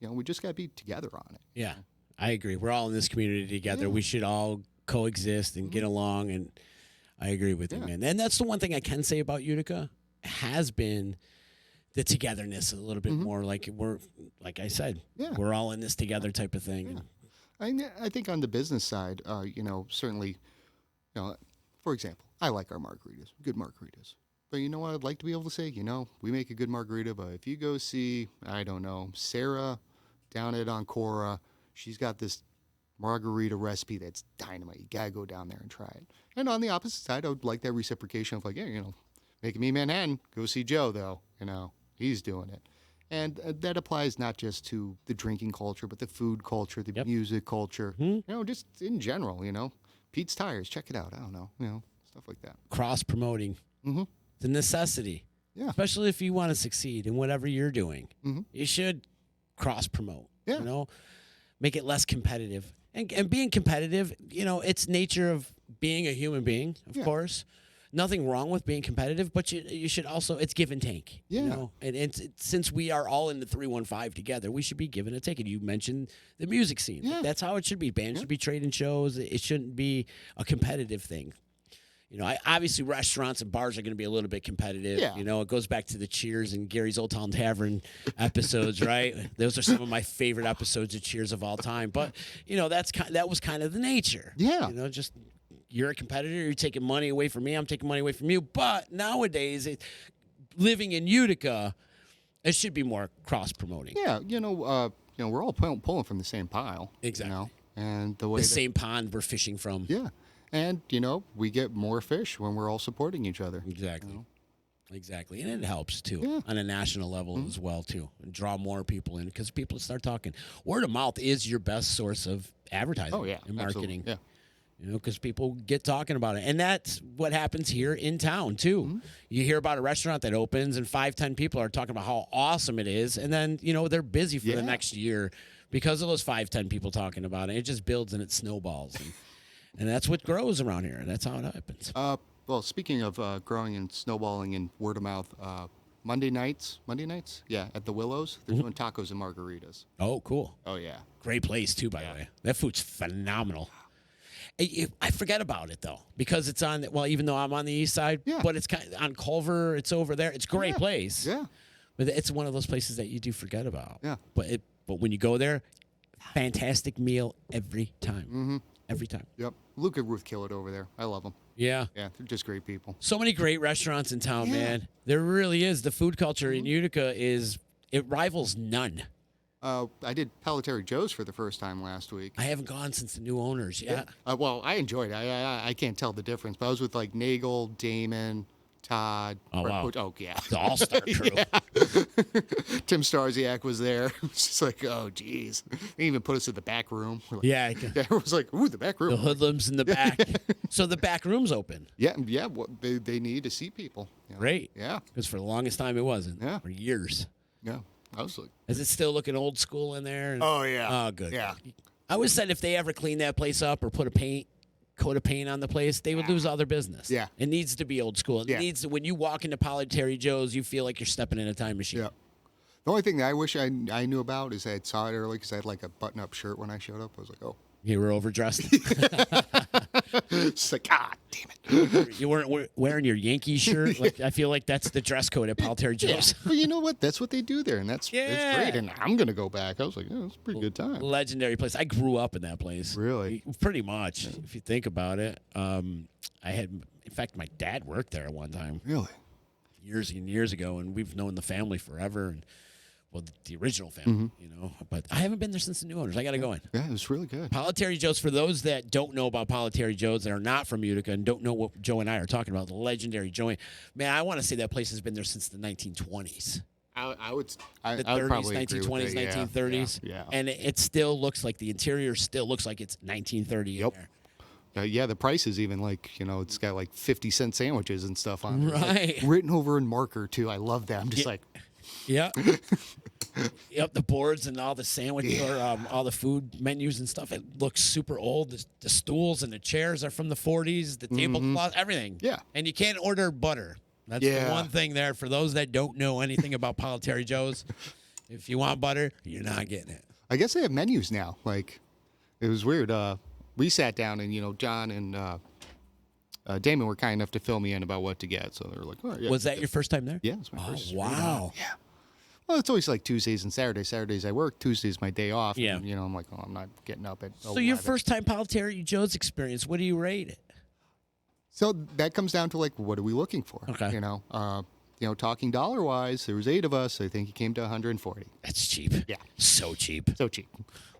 we just gotta be together on it. Yeah, I agree. We're all in this community together. Yeah. We should all coexist and get along, and I agree with you, man. And that's the one thing I can say about Utica has been the togetherness a little bit more. Like like I said, Yeah. we're all in this together type of thing. Yeah. And I think on the business side, certainly, for example, I like our margaritas, good margaritas. But you know what? I'd like to be able to say, we make a good margarita, but if you go see, I don't know, Sarah down at Ancora, she's got this margarita recipe that's dynamite. You got to go down there and try it. And on the opposite side, I would like that reciprocation of like, yeah, making me Manhattan, go see Joe, though. He's doing it. And that applies not just to the drinking culture, but the food culture, the music culture, just in general, Pete's Tires, check it out. I don't know, stuff like that. cross promoting, the necessity. Yeah. Especially if you want to succeed in whatever you're doing, you should cross promote. Yeah. Make it less competitive. And being competitive, it's nature of being a human being, of course. Nothing wrong with being competitive, but you should also, it's give and take. Yeah. And since we are all in the 315 together, we should be giving and taking. You mentioned the music scene. Yeah. That's how it should be. Bands should be trading shows. It shouldn't be a competitive thing. Obviously restaurants and bars are going to be a little bit competitive. Yeah. It goes back to the Cheers and Gary's Old Town Tavern episodes, right? Those are some of my favorite episodes of Cheers of all time. But, that was kind of the nature. Yeah. Just you're a competitor. You're taking money away from me. I'm taking money away from you. But nowadays, living in Utica, it should be more cross-promoting. Yeah, we're all pulling from the same pile. Exactly. And the way The same pond we're fishing from. Yeah. And, we get more fish when we're all supporting each other. Exactly. Exactly. And it helps, too, on a national level as well, too. And draw more people in because people start talking. Word of mouth is your best source of advertising and marketing. Absolutely. Yeah. Because people get talking about it. And that's what happens here in town, too. You hear about a restaurant that opens and 5-10 people are talking about how awesome it is. And then, they're busy for the next year because of those 5-10 people talking about it. It just builds and it snowballs. And that's what grows around here. That's how it happens. Well, speaking of growing and snowballing and word of mouth, Monday nights, at the Willows, they're doing tacos and margaritas. Oh, cool. Oh, yeah. Great place, too, by the way. That food's phenomenal. I forget about it, though, because it's on, even though I'm on the east side, but it's kind of on Culver, it's over there. It's a great place. Yeah. But it's one of those places that you do forget about. Yeah. But when you go there, fantastic meal every time. Every time. Yep. Luke and Ruth kill it over there. I love them. Yeah. Yeah, they're just great people. So many great restaurants in town, man. There really is. The food culture in Utica it rivals none. I did Pelletary Joe's for the first time last week. I haven't gone since the new owners. Yeah. Well, I enjoyed it. I can't tell the difference, but I was with like Nagel, Damon, Todd. Oh, wow. Oh, yeah. The all-star crew. Tim Starziak was there. It's just like, oh, geez. They even put us in the back room. We're like, Yeah. Everyone was like, ooh, the back room. The hoodlums in the back. So the back room's open. Yeah. Well, they need to see people. Great. Yeah. Because for the longest time it wasn't. Yeah. For years. Yeah. I was like, Is it still looking old school in there? oh, yeah. Oh, good. Yeah. I always said if they ever clean that place up or put a coat of paint on the place, they would lose all their business. Yeah. It needs to be old school. It needs to, when you walk into Pelletary Joe's, you feel like you're stepping in a time machine. Yeah. The only thing that I wish I knew about is I saw it early because I had like a button-up shirt when I showed up. I was like, oh. You were overdressed. It's like, ah, damn it. You weren't wearing your Yankees shirt. Like, I feel like that's the dress code at Pelletary Joe's. Well, you know what? That's what they do there, and that's great. And I'm going to go back. I was like, oh, it's a pretty good time. Legendary place. I grew up in that place. Really? Pretty much, if you think about it. In fact, my dad worked there at one time. Really? Years and years ago, and we've known the family forever. And the original family, But I haven't been there since the new owners. I got to go in. Yeah, it was really good. Pelletary Joe's, for those that don't know about Pelletary Joe's that are not from Utica and don't know what Joe and I are talking about, the legendary Joey. Man, I want to say that place has been there since the 1920s. I would The I would 30s, probably agree 1920s, with that. 1930s. Yeah. And it still looks like the interior still looks like it's 1930 Yep. in there. Yeah, the price is even like, it's got like 50-cent sandwiches and stuff on it. Right. Like, written over in marker, too. I love that. I'm just like, Yep. Yep, the boards and all the sandwich or all the food menus and stuff. It looks super old. The stools and the chairs are from the 40s. The tablecloth, everything. Yeah. And you can't order butter. That's the one thing there for those that don't know anything about Pelletary Joe's. If you want butter, you're not getting it. I guess they have menus now. Like, it was weird. We sat down and, John and Damon were kind enough to fill me in about what to get. So they were like, "Oh, yeah." Was that your first time there? Yeah, it was my first. Wow. Yeah. Well, it's always like Tuesdays and Saturdays. Saturdays I work. Tuesdays my day off. Yeah. And, I'm like, oh, I'm not getting up at. So your 11. first time Paul Joe's experience, what do you rate it? So that comes down to like, what are we looking for? Okay. Talking dollar wise, there was 8 of us. I think he came to 140. That's cheap. Yeah. So cheap. So cheap.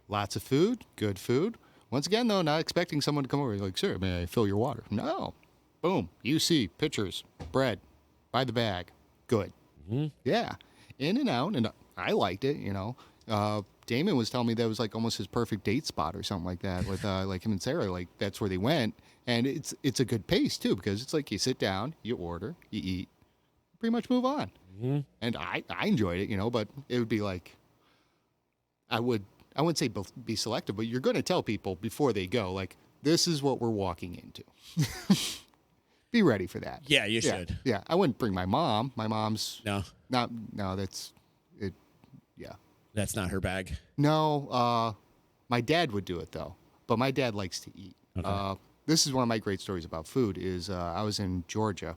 Lots of food, good food. Once again, though, not expecting someone to come over. Like, sir, may I fill your water? No. Boom. UC, pitchers, bread, by the bag. Good. Mm-hmm. Yeah. In and out. And I liked it, Damon was telling me that was like almost his perfect date spot or something like that with like him and Sarah. Like that's where they went. And it's a good pace, too, because it's like you sit down, you order, you eat, pretty much move on. Mm-hmm. And I enjoyed it, but it would be like I wouldn't say be selective, but you're going to tell people before they go, like, this is what we're walking into. Be ready for that. Yeah, you should. Yeah, I wouldn't bring my mom. My mom's No, that's it. Yeah. that's not her bag. No, my dad would do it, though. But my dad likes to eat. Okay. This is one of my great stories about food is I was in Georgia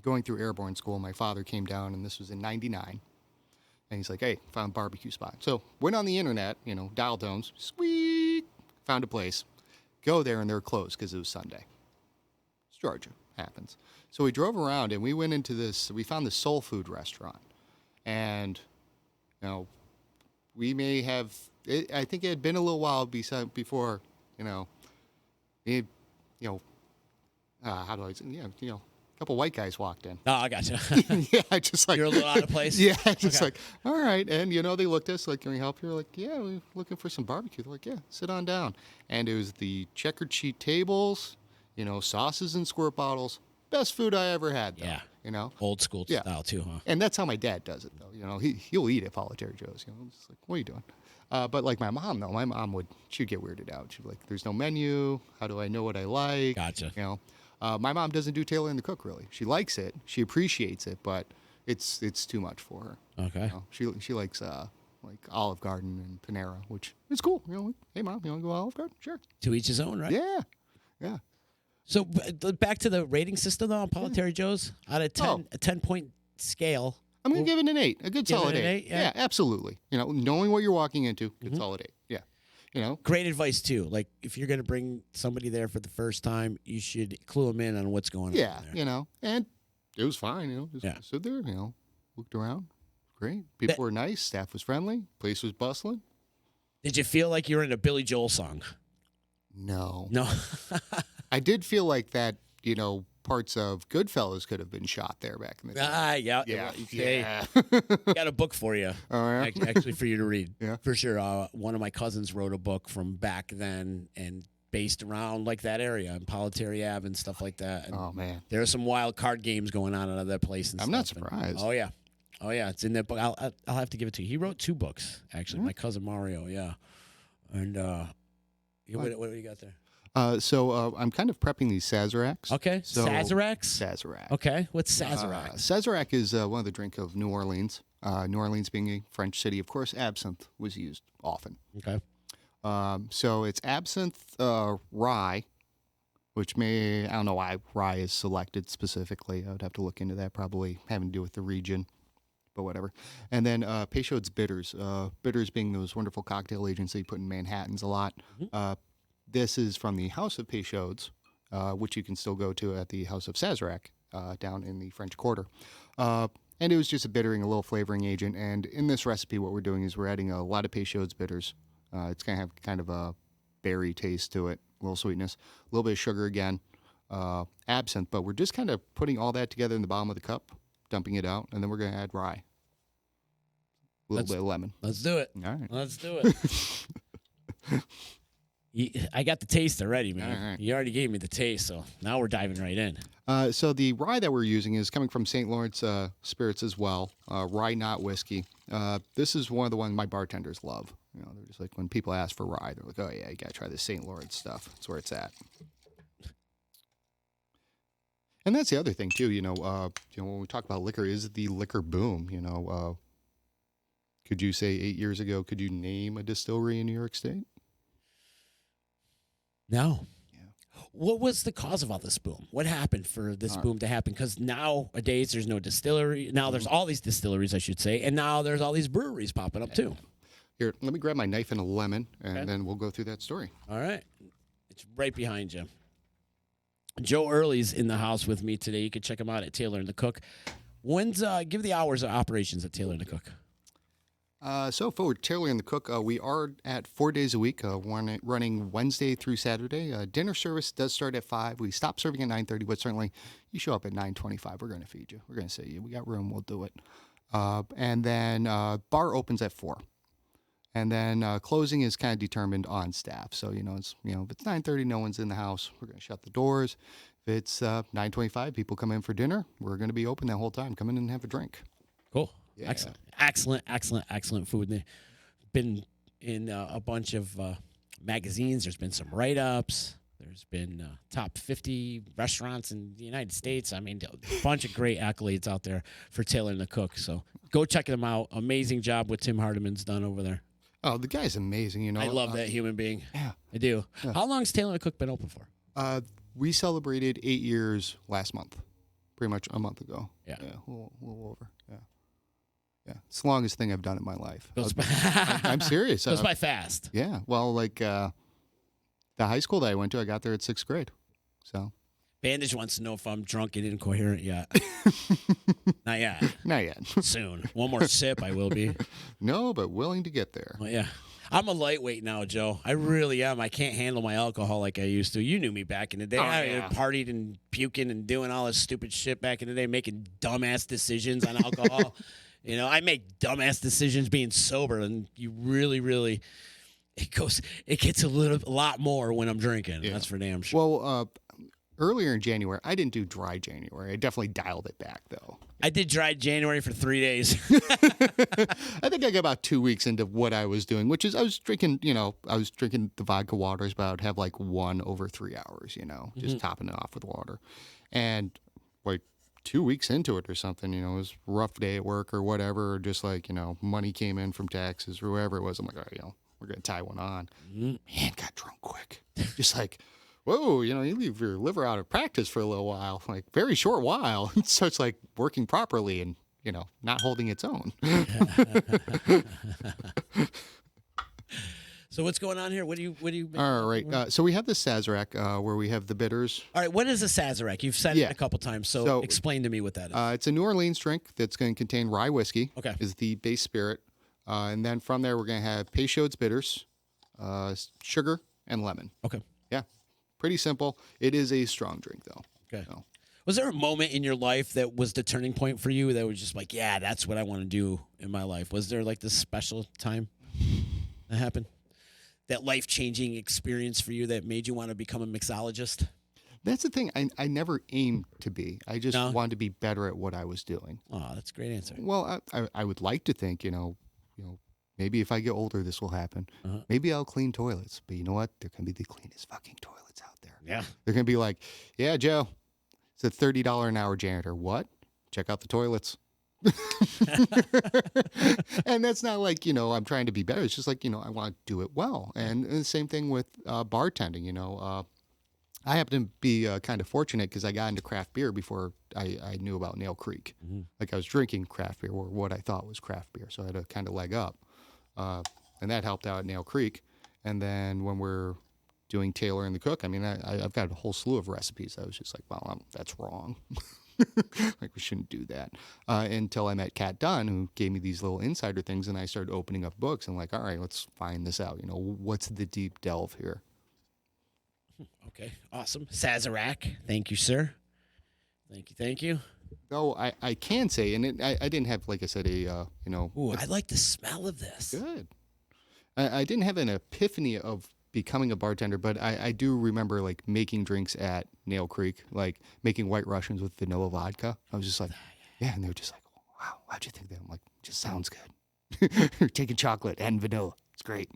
going through airborne school. My father came down, and this was in 99. And he's like, hey, found a barbecue spot. So went on the internet, dial tones, squeak, found a place. Go there, and they're closed because it was Sunday. It's Georgia. Happens. So we drove around, and we went into we found this soul food restaurant. And, we may have, I think it had been a little while before, how do I say, a couple white guys walked in. Oh, I gotcha. Yeah, just like You're a little out of place? Yeah, just Okay. like, all right. And, they looked at us like, can we help you? We're like, yeah, we're looking for some barbecue. They're like, yeah, sit on down. And it was the checkered sheet tables, sauces and squirt bottles. Best food I ever had, though, Yeah. Old school Yeah. style, too, huh? And that's how my dad does it, though. He'll eat at Solitary Joe's. Just like, what are you doing? But like my mom, though, she'd get weirded out. She'd be like, there's no menu. How do I know what I like? Gotcha. My mom doesn't do tailoring the cook, really. She likes it. She appreciates it, but it's too much for her. Okay. She likes like Olive Garden and Panera, which is cool. Hey, Mom, you want to go Olive Garden? Sure. To each his own, right? Yeah. Yeah. So back to the rating system, though, on Paul Joe's. Out of 10, a 10-point scale. I'm going to give it an 8, a good Give it solid an 8. eight, yeah. Absolutely. Knowing what you're walking into, good solid 8. Yeah. Great advice, too. Like, if you're going to bring somebody there for the first time, you should clue them in on what's going Yeah, on there. and it was fine, just stood there, looked around. Great. People were nice, staff was friendly, place was bustling. Did you feel like you were in a Billy Joel song? No. No. I did feel like that, parts of Goodfellas could have been shot there back in the day. Yeah. Yeah. Hey, Yeah. I got a book for you. Oh, yeah? Actually, for you to read. Yeah. For sure. One of my cousins wrote a book from back then and based around like that area and Politary Ave and stuff like that. And Oh, man. there are some wild card games going on out of that place. And I'm not stuff. And- surprised. oh yeah, it's in that book. I'll have to give it to you. He wrote 2 books actually. My cousin Mario, yeah. And what do you got there? So I'm kind of prepping these Sazeracs. Okay, So, Sazeracs. Sazerac. Okay, what's Sazerac? Sazerac is one of the drink of New Orleans. New Orleans being a French city, of course, absinthe was used often. Okay. So it's absinthe rye, which I don't know why rye is selected specifically. I would have to look into that, probably having to do with the region, but whatever. And then Peychaud's bitters. Bitters being those wonderful cocktail agents that you put in Manhattans a lot. This is from the House of Peychaud's, which you can still go to at the House of Sazerac down in the French Quarter. And it was just a bittering, a little flavoring agent. And in this recipe, what we're doing is we're adding a lot of Peychaud's bitters. It's going to have kind of a berry taste to it, a little sweetness, a little bit of sugar again, absinthe. But we're just kind of putting all that together in the bottom of the cup, dumping it out, and then we're going to add rye. A little bit of lemon. Let's do it. All right. Let's do it. I got the taste already, man. All right. You already gave me the taste, so now we're diving right in. So the rye that we're using is coming from St. Lawrence Spirits as well, rye not whiskey. This is one of the ones my bartenders love. They're just like, when people ask for rye, they're like, oh, yeah, you got to try this St. Lawrence stuff. That's where it's at. And that's the other thing, too, when we talk about liquor, is the liquor boom, Could you say 8 years ago, could you name a distillery in New York State? No. Yeah. What was the cause of all this boom? What happened for this boom to happen? Because nowadays there's no distillery. Now there's all these distilleries, I should say, and now there's all these breweries popping up too. Here, let me grab my knife and a lemon, and then we'll go through that story. All right. It's right behind you. Joe Early's in the house with me today. You can check him out at Taylor and the Cook. Give the hours of operations at Taylor and the Cook. So for Taylor and the Cook, we are at 4 days a week, running Wednesday through Saturday. Dinner service does start at 5. We stop serving at 9:30, but certainly you show up at 9:25, we're going to feed you. We're going to say, we got room, we'll do it. And then bar opens at 4. And then closing is kind of determined on staff. So, if it's 9:30, no one's in the house, we're going to shut the doors. If it's 9:25, people come in for dinner, we're going to be open that whole time. Come in and have a drink. Cool. Yeah. Excellent food. They've been in a bunch of magazines. There's been some write-ups. There's been top 50 restaurants in the United States. I mean, a bunch of great accolades out there for Taylor and the Cook. So go check them out. Amazing job what Tim Hardiman's done over there. Oh, the guy's amazing. I love that human being. Yeah. I do. Yeah. How long has Taylor and the Cook been open for? We celebrated 8 years last month, pretty much a month ago. Yeah. A little over. Yeah. Yeah. It's the longest thing I've done in my life. Goes I'm serious. Goes by fast. Yeah. Well, the high school that I went to, I got there at 6th grade. So. Bandage wants to know if I'm drunk and incoherent yet. Not yet. Not yet. Soon. One more sip, I will be. No, but willing to get there. Well, yeah. I'm a lightweight now, Joe. I really am. I can't handle my alcohol like I used to. You knew me back in the day. I partied and puking and doing all this stupid shit back in the day, making dumbass decisions on alcohol. I make dumbass decisions being sober, and you really, it gets a lot more when I'm drinking. Yeah. That's for damn sure. Well, earlier in January, I didn't do dry January. I definitely dialed it back, though. I did dry January for 3 days. I think I got about 2 weeks into what I was doing, which is I was drinking the vodka waters, but I would have like one over 3 hours, just topping it off with water. And like 2 weeks into it or something, it was a rough day at work or whatever, or just like, money came in from taxes or whoever it was. I'm like, all right, we're going to tie one on. Man, got drunk quick. Just like, whoa, you leave your liver out of practice for a little while, like very short while. It starts like working properly and, not holding its own. So what's going on here? What do you? All right. So we have the Sazerac where we have the bitters. All right. What is a Sazerac? You've said it a couple times. So explain to me what that is. It's a New Orleans drink that's going to contain rye whiskey. Okay. Is the base spirit. And then from there, we're going to have Peychaud's bitters, sugar, and lemon. Okay. Yeah. Pretty simple. It is a strong drink, though. Okay. So. Was there a moment in your life that was the turning point for you that was just like, yeah, that's what I want to do in my life? Was there like this special time that happened? That life-changing experience for you that made you want to become a mixologist? That's the thing. I never aimed to be. I just wanted to be better at what I was doing. Oh, that's a great answer. Well, I would like to think, maybe if I get older, this will happen. Maybe I'll clean toilets. But you know what? They're going to be the cleanest fucking toilets out there. Yeah. They're going to be like, yeah, Joe, it's a $30 an hour janitor. What? Check out the toilets. And that's not like, I'm trying to be better. It's just like, I want to do it well. And the same thing with bartending, I happen to be kind of fortunate because I got into craft beer before I knew about Nail Creek. Mm-hmm. Like I was drinking craft beer or what I thought was craft beer. So I had a kind of leg up. And that helped out at Nail Creek. And then when we're doing Taylor and the Cook, I mean, I've got a whole slew of recipes. I was just like, well, that's wrong. Like we shouldn't do that. Until I met Kat Dunn, who gave me these little insider things, and I started opening up books and like, all right, let's find this out. What's the deep delve here? Okay, awesome. Sazerac, thank you, sir. Thank you. No, I can say, and I didn't have, like I said, Ooh, I like the smell of this. Good. I didn't have an epiphany of becoming a bartender, but I do remember like making drinks at Nail Creek, like making White Russians with vanilla vodka. I was just like, yeah, and they were just like, wow, how'd you think that? I'm like, just sounds good. You're taking chocolate and vanilla. It's great.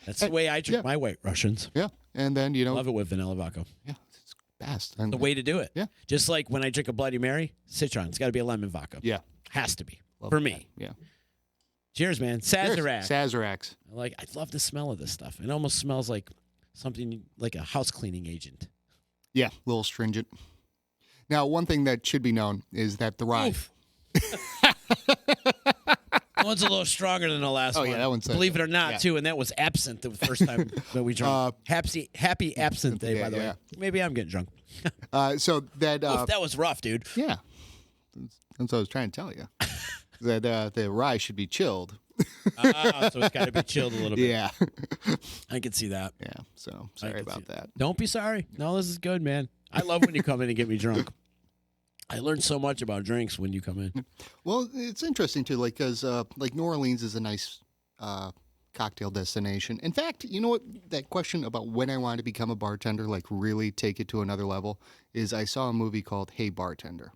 That's the way I drink my White Russians. Yeah, and then love it with vanilla vodka. Yeah, it's best. And the way to do it. Yeah, just like when I drink a Bloody Mary, citron. It's got to be a lemon vodka. Yeah, has to be love for that. me. Yeah. Cheers, man. Sazerac. Sazeracs. I love the smell of this stuff. It almost smells like something like a house cleaning agent. Yeah, a little stringent. Now, one thing that should be known is that the rye. Oof. That one's a little stronger than the last one. Oh, yeah, that one's Believe it or not, yeah. too, and that was absinthe the first time that we drank. Happy absinthe day, by the way. Maybe I'm getting drunk. So that Oof, that was rough, dude. yeah, that's what I was trying to tell you. That the rye should be chilled. So it's got to be chilled a little bit. Yeah, I can see that. yeah. So sorry about that. Don't be sorry. No, this is good, man. I love when you come in and get me drunk. I learned so much about drinks when you come in. Well, it's interesting too, like because like New Orleans is a nice cocktail destination. In fact, you know what? That question about when I want to become a bartender, like really take it to another level, is I saw a movie called Hey Bartender,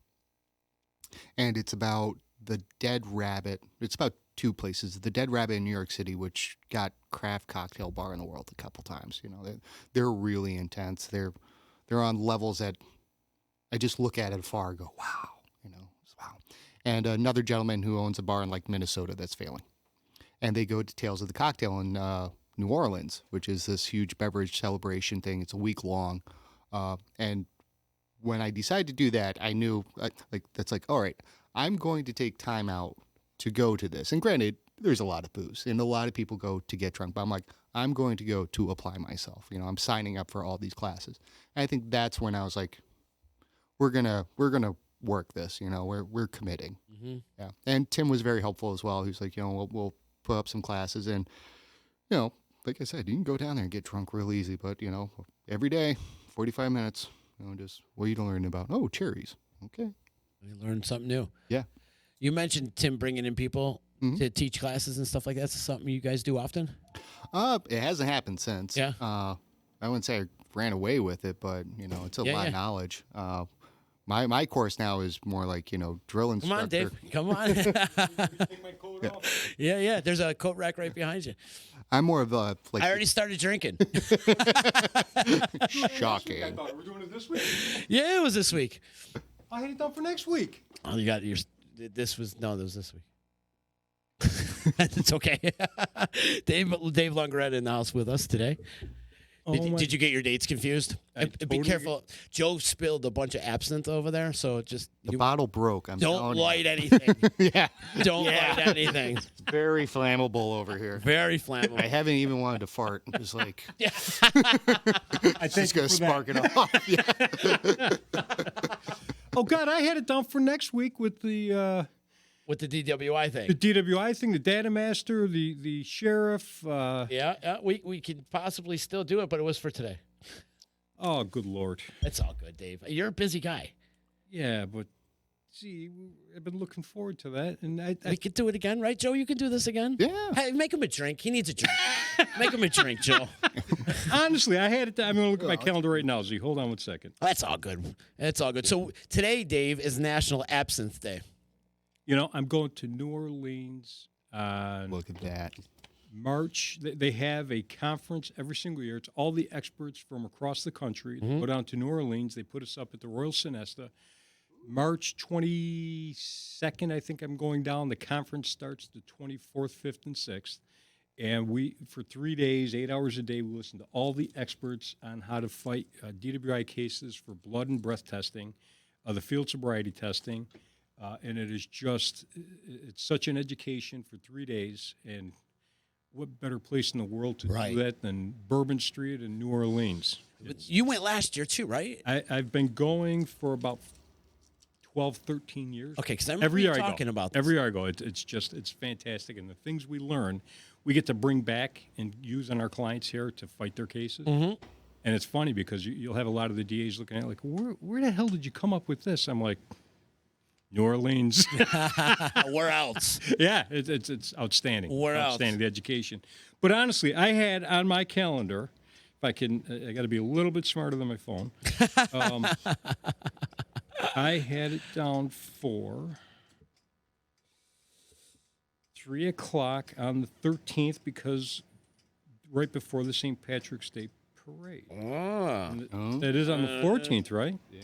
and it's about the Dead Rabbit. It's about two places: the Dead Rabbit in New York City, which got craft cocktail bar in the world a couple times. You know, they're really intense. They're on levels that I just look at it afar and go, wow, you know, wow. And another gentleman who owns a bar in like Minnesota that's failing. And they go to Tales of the Cocktail in New Orleans, which is this huge beverage celebration thing. It's a week long. And when I decided to do that, I knew, all right, I'm going to take time out to go to this. And granted, there's a lot of booze and a lot of people go to get drunk, but I'm like, I'm going to go to apply myself. You know, I'm signing up for all these classes. And I think that's when I was like, we're gonna work this, you know, we're committing. Mm-hmm. Yeah. And Tim was very helpful as well. He was like, you know, we'll put up some classes, and you know, like I said, you can go down there and get drunk real easy, but you know, every day, 45 minutes, you know, just what are you learning about? Oh, cherries. Okay. We learned something new. Yeah. You mentioned Tim bringing in people to teach classes and stuff like that. Is this something you guys do often? It hasn't happened since. Yeah. I wouldn't say I ran away with it, but you know, it's a lot of knowledge. My course now is more like, you know, drill instructor. Come on, Dave. Come on. Take my coat off. Yeah. There's a coat rack right behind you. I'm more of a like. I already started drinking. Shocking. I thought we were doing it this week. Yeah, it was this week. I had it done for next week. Oh, you got your. This was this week. It's okay. Dave Lungaretta in the house with us today. Did you get your dates confused? Be careful. Joe spilled a bunch of absinthe over there, so just The bottle broke. don't light anything. Yeah. Don't light anything. It's very flammable over here. Very flammable. I haven't even wanted to fart. I'm just like, Yeah. I just gonna spark it off. Yeah. Oh God, I had it done for next week with the With the DWI thing. DWI thing, the data master, the sheriff. Yeah, we could possibly still do it, but it was for today. Oh, good Lord. It's all good, Dave. You're a busy guy. Yeah, but see, I've been looking forward to that, and We could do it again, right, Joe? You can do this again? Yeah. Hey, make him a drink. He needs a drink. Make him a drink, Joe. honestly, I had it. I'm going to look at my calendar right now. Z, hold on 1 second. That's all good. That's all good. So today, Dave, is National Absinthe Day. You know, I'm going to New Orleans on Look at that. March. They have a conference every single year. It's all the experts from across the country. They go down to New Orleans. They put us up at the Royal Sonesta. March 22nd, I think I'm going down. The conference starts the 24th, 5th, and 6th. And we, for 3 days, 8 hours a day, we listen to all the experts on how to fight DWI cases for blood and breath testing, the field sobriety testing. And it is just, it's such an education for 3 days. And what better place in the world to do that than Bourbon Street in New Orleans? You went last year, too, right? I've been going for about 12, 13 years. Okay, because I remember Every you year talking I go. about this. Every year I go. It's fantastic. And the things we learn, we get to bring back and use on our clients here to fight their cases. Mm-hmm. And it's funny because you'll have a lot of the DAs looking at it like, where the hell did you come up with this? I'm like, New Orleans. Where else? Yeah, it's outstanding. Where else? Outstanding, the education. But honestly, I had on my calendar, if I can, I got to be a little bit smarter than my phone. I had it down for 3 o'clock on the 13th because right before the St. Patrick's Day parade. And that is on the 14th, right? Yeah.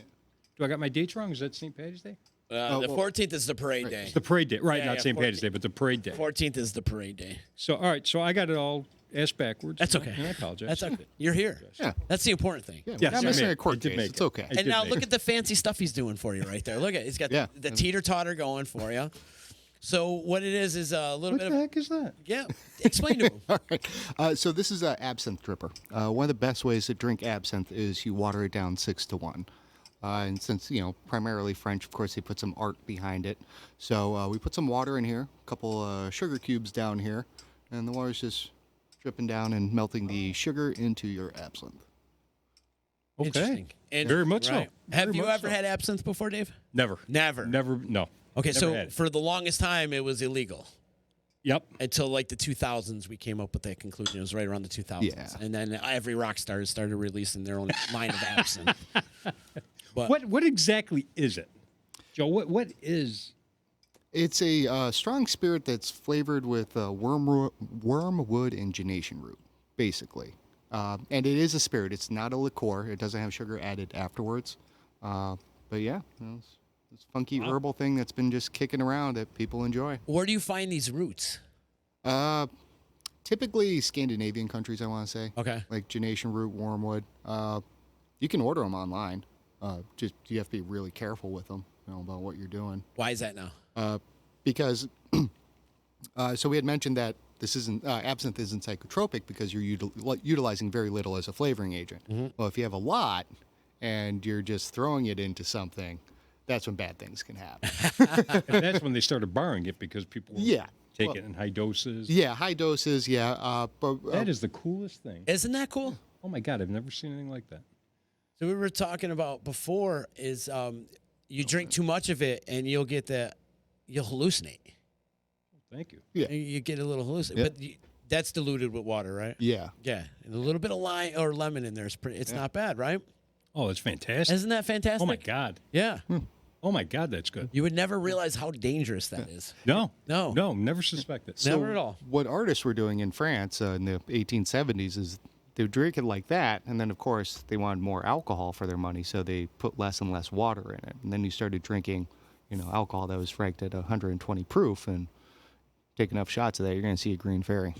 Do I got my dates wrong? Is that St. Patrick's Day? The 14th is the parade day. It's the parade day, right? Yeah, Not yeah, St. Patrick's Day, but the parade day. 14th is the parade day. So, all right. So I got it all asked backwards. That's okay. And I apologize. That's okay. You're here. Yeah. That's the important thing. Yeah, Yes, not I missing made a it. court I did case. make It's it. okay. I And did now make look it. at the fancy stuff he's doing for you right there. Look at he's got Yeah. the teeter-totter going for you. So what it is a little What bit the of heck is that? yeah. Explain to him. All right. So this is an absinthe dripper. One of the best ways to drink absinthe is you water it down 6-1. And since, primarily French, of course, they put some art behind it. So we put some water in here, a couple sugar cubes down here, and the water's just dripping down and melting the sugar into your absinthe. Okay. Interesting. Very much so. Right. Have Very you much ever so. had absinthe before, Dave? Never. Never. No. Okay, Never so had it. for the longest time it was illegal. Yep. Until like the 2000s, we came up with that conclusion. It was right around the 2000s, Yeah. and then every rock star started releasing their own line of absinthe. But What exactly is it, Joe? What is? It's a strong spirit that's flavored with wormwood and gentian root, basically. And it is a spirit. It's not a liqueur. It doesn't have sugar added afterwards. But yeah, it's a funky herbal thing that's been just kicking around that people enjoy. where do you find these roots? Typically Scandinavian countries, I want to say. Okay. Like gentian root, wormwood. You can order them online. Just you have to be really careful with them, about what you're doing. Why is that now? Because so we had mentioned that this isn't absinthe isn't psychotropic because you're utilizing very little as a flavoring agent. Well, if you have a lot and you're just throwing it into something, that's when bad things can happen. And that's when they started borrowing it because people were Yeah. taking it in high doses. Yeah, high doses. Yeah, but That is the coolest thing. Isn't that cool? Oh my God, I've never seen anything like that. So we were talking about before is you drink too much of it and you'll hallucinate. Thank you. yeah, You get a little hallucinate, Yeah. but that's diluted with water, right? yeah. Yeah, and a little bit of lime or lemon in there is pretty. It's not bad, right? Oh, it's fantastic. Isn't that fantastic? Oh my God. Yeah. Oh my God, that's good. You would never realize how dangerous that is. No. No. Never suspect it. Never at all. What artists were doing in France in the 1870s is they would drink it like that, and then of course they wanted more alcohol for their money, so they put less and less water in it, and then you started drinking, alcohol that was ranked at 120 proof, and take enough shots of that, you're going to see a green fairy.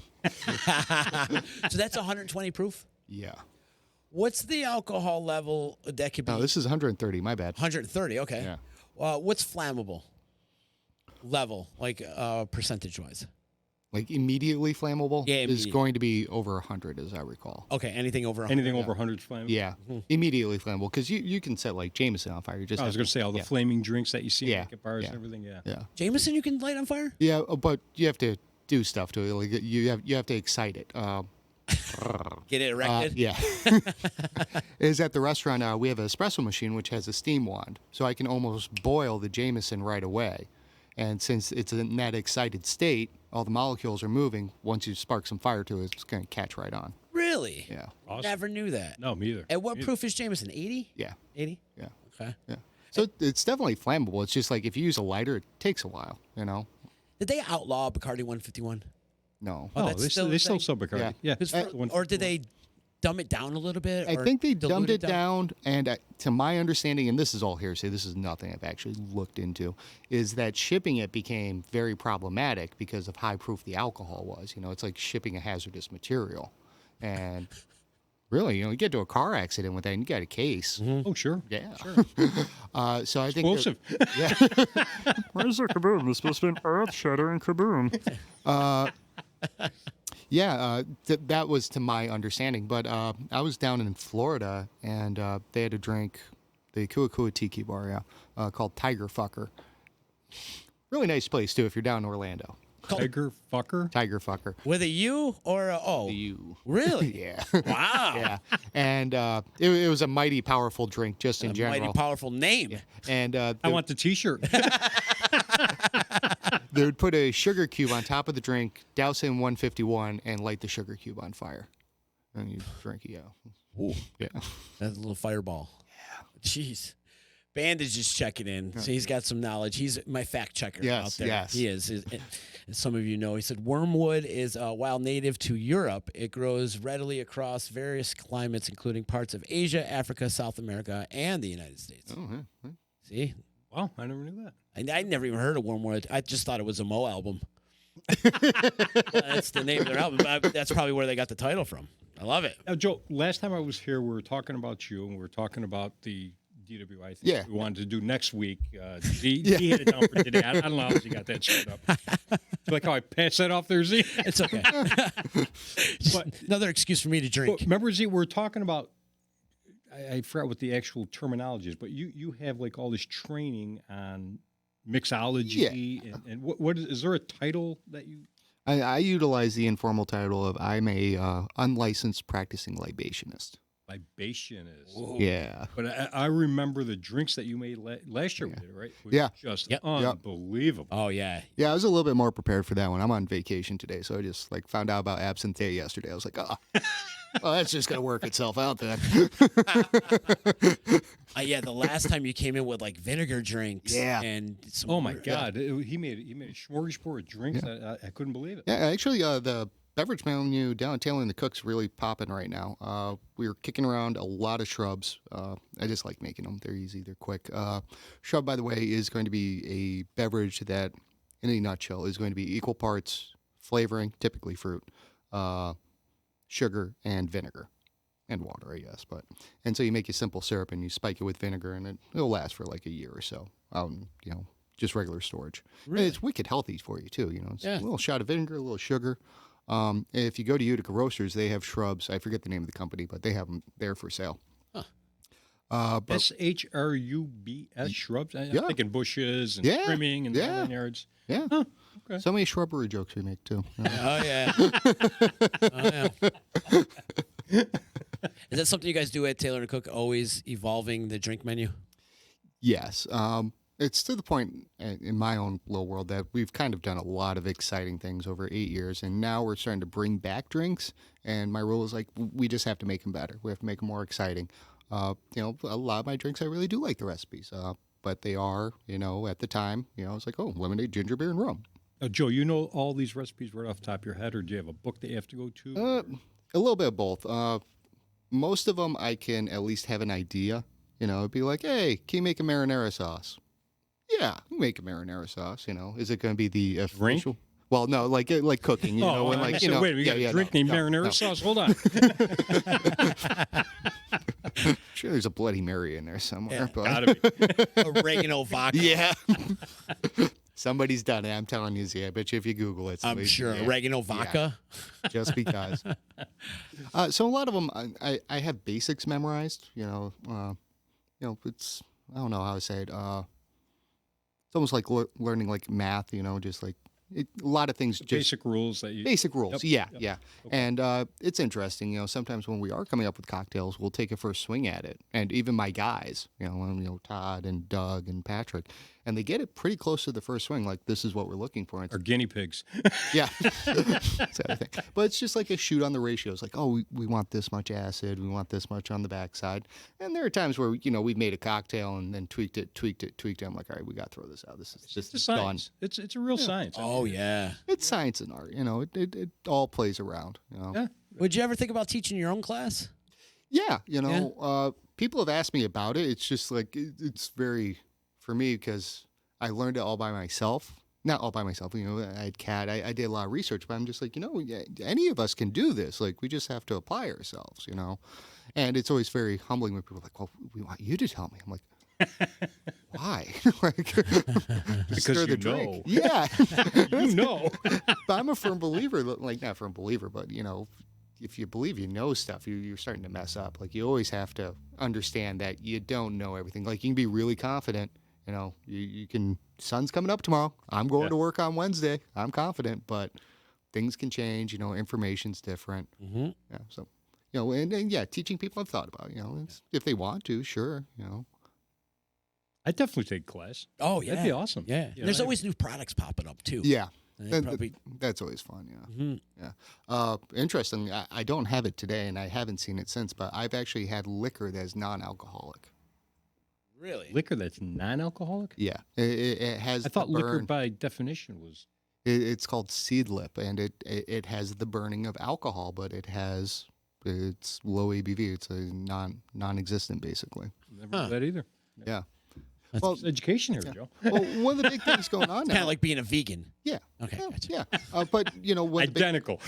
So that's 120 proof. Yeah. What's the alcohol level that could be? No, this is 130. My bad. 130. Okay. Yeah. What's flammable level, like percentage wise? Like immediately flammable Yeah, is immediate. going to be over 100, as I recall. Okay, anything over 100. Anything over 100 is flammable? Yeah, immediately flammable because you can set like Jameson on fire. You just I was have going to say all the yeah. flaming drinks that you see Yeah, at bars yeah. and everything. Yeah. Yeah, Jameson, you can light on fire. yeah, but you have to do stuff to it. Like you have to excite it. Get it erected. Yeah. Is at the restaurant we have an espresso machine which has a steam wand, so I can almost boil the Jameson right away. And since it's in that excited state, all the molecules are moving. Once you spark some fire to it, it's going to catch right on. Really? Yeah. Awesome. Never knew that. No, me either. At what Me either. proof is Jameson? 80? Yeah. 80? Yeah. Okay. Yeah. So it's definitely flammable. It's just like if you use a lighter, it takes a while, Did they outlaw Bacardi 151? No. Oh, Oh, that's they still they a still thing? sell Bacardi. Yeah. Yeah. 'Cause The one- or did they dumb it down a little bit? I or think they dilute dumbed it down, and to my understanding, and this is all hearsay, this is nothing I've actually looked into, is that shipping it became very problematic because of high proof the alcohol was. It's like shipping a hazardous material. And really, you get to a car accident with that and you got a case. Oh, sure. Yeah. Sure. So I think Explosive. Where's the kaboom? It's supposed to be an earth-shattering kaboom. Yeah, that was to my understanding. But I was down in Florida, and they had a drink, the Kua Tiki bar, called Tiger Fucker. Really nice place, too, if you're down in Orlando. Tiger fucker. Tiger Fucker. With a U or a O? You. Really? Yeah. Wow. Yeah. And it was a mighty powerful drink just in A general. mighty powerful name. And I want the T-shirt. they would put a sugar cube on top of the drink, douse it in 151, and light the sugar cube on fire. And you drink it, yeah. Ooh. Yeah. That's a little fireball. Yeah. Jeez. Bandage is checking in, so he's got some knowledge. He's my fact checker Yes, out there. yes. He is. As some of you know, he said wormwood is while native to Europe, it grows readily across various climates, including parts of Asia, Africa, South America, and the United States. Oh, yeah. See, Wow, I never knew that. I never even heard of wormwood. I just thought it was a Mo album. That's the name of their album. That's probably where they got the title from. I love it. Now, Joe, last time I was here, we were talking about you, and we were talking about the DWI thing Yeah. we wanted to do next week. He had it down for today. I don't know how he got that set up. It's like how I pass that off there, Z. It's okay. But Another excuse for me to drink. remember, Z, we were talking about, I forgot what the actual terminology is, but you have like all this training on mixology. And what is there a title that you... I utilize the informal title of I'm a unlicensed practicing libationist. Libationist. Yeah. But I remember the drinks that you made last year with it, right? It was Yeah. just Yep. unbelievable. Oh, yeah. Yeah, I was a little bit more prepared for that one. I'm on vacation today, so I just like found out about absinthe yesterday. I was like, oh, well, that's just gonna work itself out then. Yeah, the last time you came in with like vinegar drinks. Yeah. And some Oh my God! He made a smorgasbord of drinks. I couldn't believe it. Yeah, actually, the beverage menu down at Taylor and the Cook's really popping right now. We're kicking around a lot of shrubs. I just like making them. They're easy. They're quick. Shrub, by the way, is going to be a beverage that, in a nutshell, is going to be equal parts flavoring, typically fruit, sugar, and vinegar. And water, I guess, and so you make a simple syrup and you spike it with vinegar, and it'll last for like a year or so. Just regular storage. Really? And it's wicked healthy for you too. It's Yeah. a little shot of vinegar, a little sugar. If you go to Utica Roasters, they have shrubs. I forget the name of the company, but they have them there for sale. But SHRUBS shrubs. I'm Yeah. thinking bushes and Yeah. trimming and Yeah. yards. yeah, Okay. so many shrubbery jokes we make too. Oh, yeah. Oh, yeah. Is that something you guys do at Taylor and Cook, always evolving the drink menu? Yes. It's to the point in my own little world that we've kind of done a lot of exciting things over 8 years, and now we're starting to bring back drinks. And my rule is like, we just have to make them better. We have to make them more exciting. A lot of my drinks, I really do like the recipes, but they are, at the time, it's like, oh, lemonade, ginger beer, and rum. Joe, you know all these recipes right off the top of your head, or do you have a book that you have to go to? A little bit of both. Most of them I can at least have an idea. It'd be like, hey, can you make a marinara sauce? Yeah, we make a marinara sauce. Is it going to be the official? Well, no, like cooking. When I said, wait, we got a drink named marinara sauce. Hold on. Sure, there's a Bloody Mary in there somewhere. But Gotta be. Oregano vodka. yeah, somebody's done it. I'm telling you, Z. I bet you if you Google it, I'm somebody's- sure. yeah, Oregano vodka. just because. So a lot of them, I have basics memorized. It's I don't know how to say it. It's almost like learning like math. Just like a lot of things. Just Basic rules that you. basic rules. Yep, Yeah, yep. yeah. Okay. And it's interesting. Sometimes when we are coming up with cocktails, we'll take a first swing at it, and even my guys, Todd and Doug and Patrick, and they get it pretty close to the first swing. Like, this is what we're looking for. Or guinea pigs. Yeah. That's the other thing. But it's just like a shoot on the ratios. Like, oh, we want this much acid. We want this much on the backside. And there are times where, we've made a cocktail and then tweaked it. I'm like, all right, we got to throw this out. This It's is a done. science. It's a real science. Oh, yeah. It's science and art. It all plays around. Yeah. Would you ever think about teaching your own class? Yeah. People have asked me about it. It's just like, it's very, for me, because I learned it all by myself. Not all by myself. I had Kat. I did a lot of research, but I'm just like, any of us can do this. Like, we just have to apply ourselves, And it's always very humbling when people are like, well, we want you to tell me. I'm like, why? Like, Because stir the you drink. know. Yeah. You know. But I'm a firm believer, like, not a firm believer, but, if you believe you know stuff, you're starting to mess up. Like, you always have to understand that you don't know everything. Like, you can be really confident. You can, sun's coming up tomorrow. I'm going to work on Wednesday. I'm confident, but things can change. Information's different. Mm-hmm. Yeah. So, and yeah, teaching people I've thought about, if they want to, sure, I'd definitely take a class. Oh, yeah. That'd be awesome. Yeah. There's always new products popping up, too. Yeah. And That- probably, that's always fun, yeah. Mhm. Yeah. Interesting. I don't have it today, and I haven't seen it since, but I've actually had liquor that's non-alcoholic. Really? Liquor that's non-alcoholic? Yeah. It has I thought the liquor burn. by definition was. It's called seed lip, and it has the burning of alcohol, but it's low ABV. It's a non-existent, basically. Never heard that either. Yeah. Well, education here, Joe. Well, one of the big things going on It's now. kind of like being a vegan. Yeah. Okay, gotcha. Yeah, but what Identical.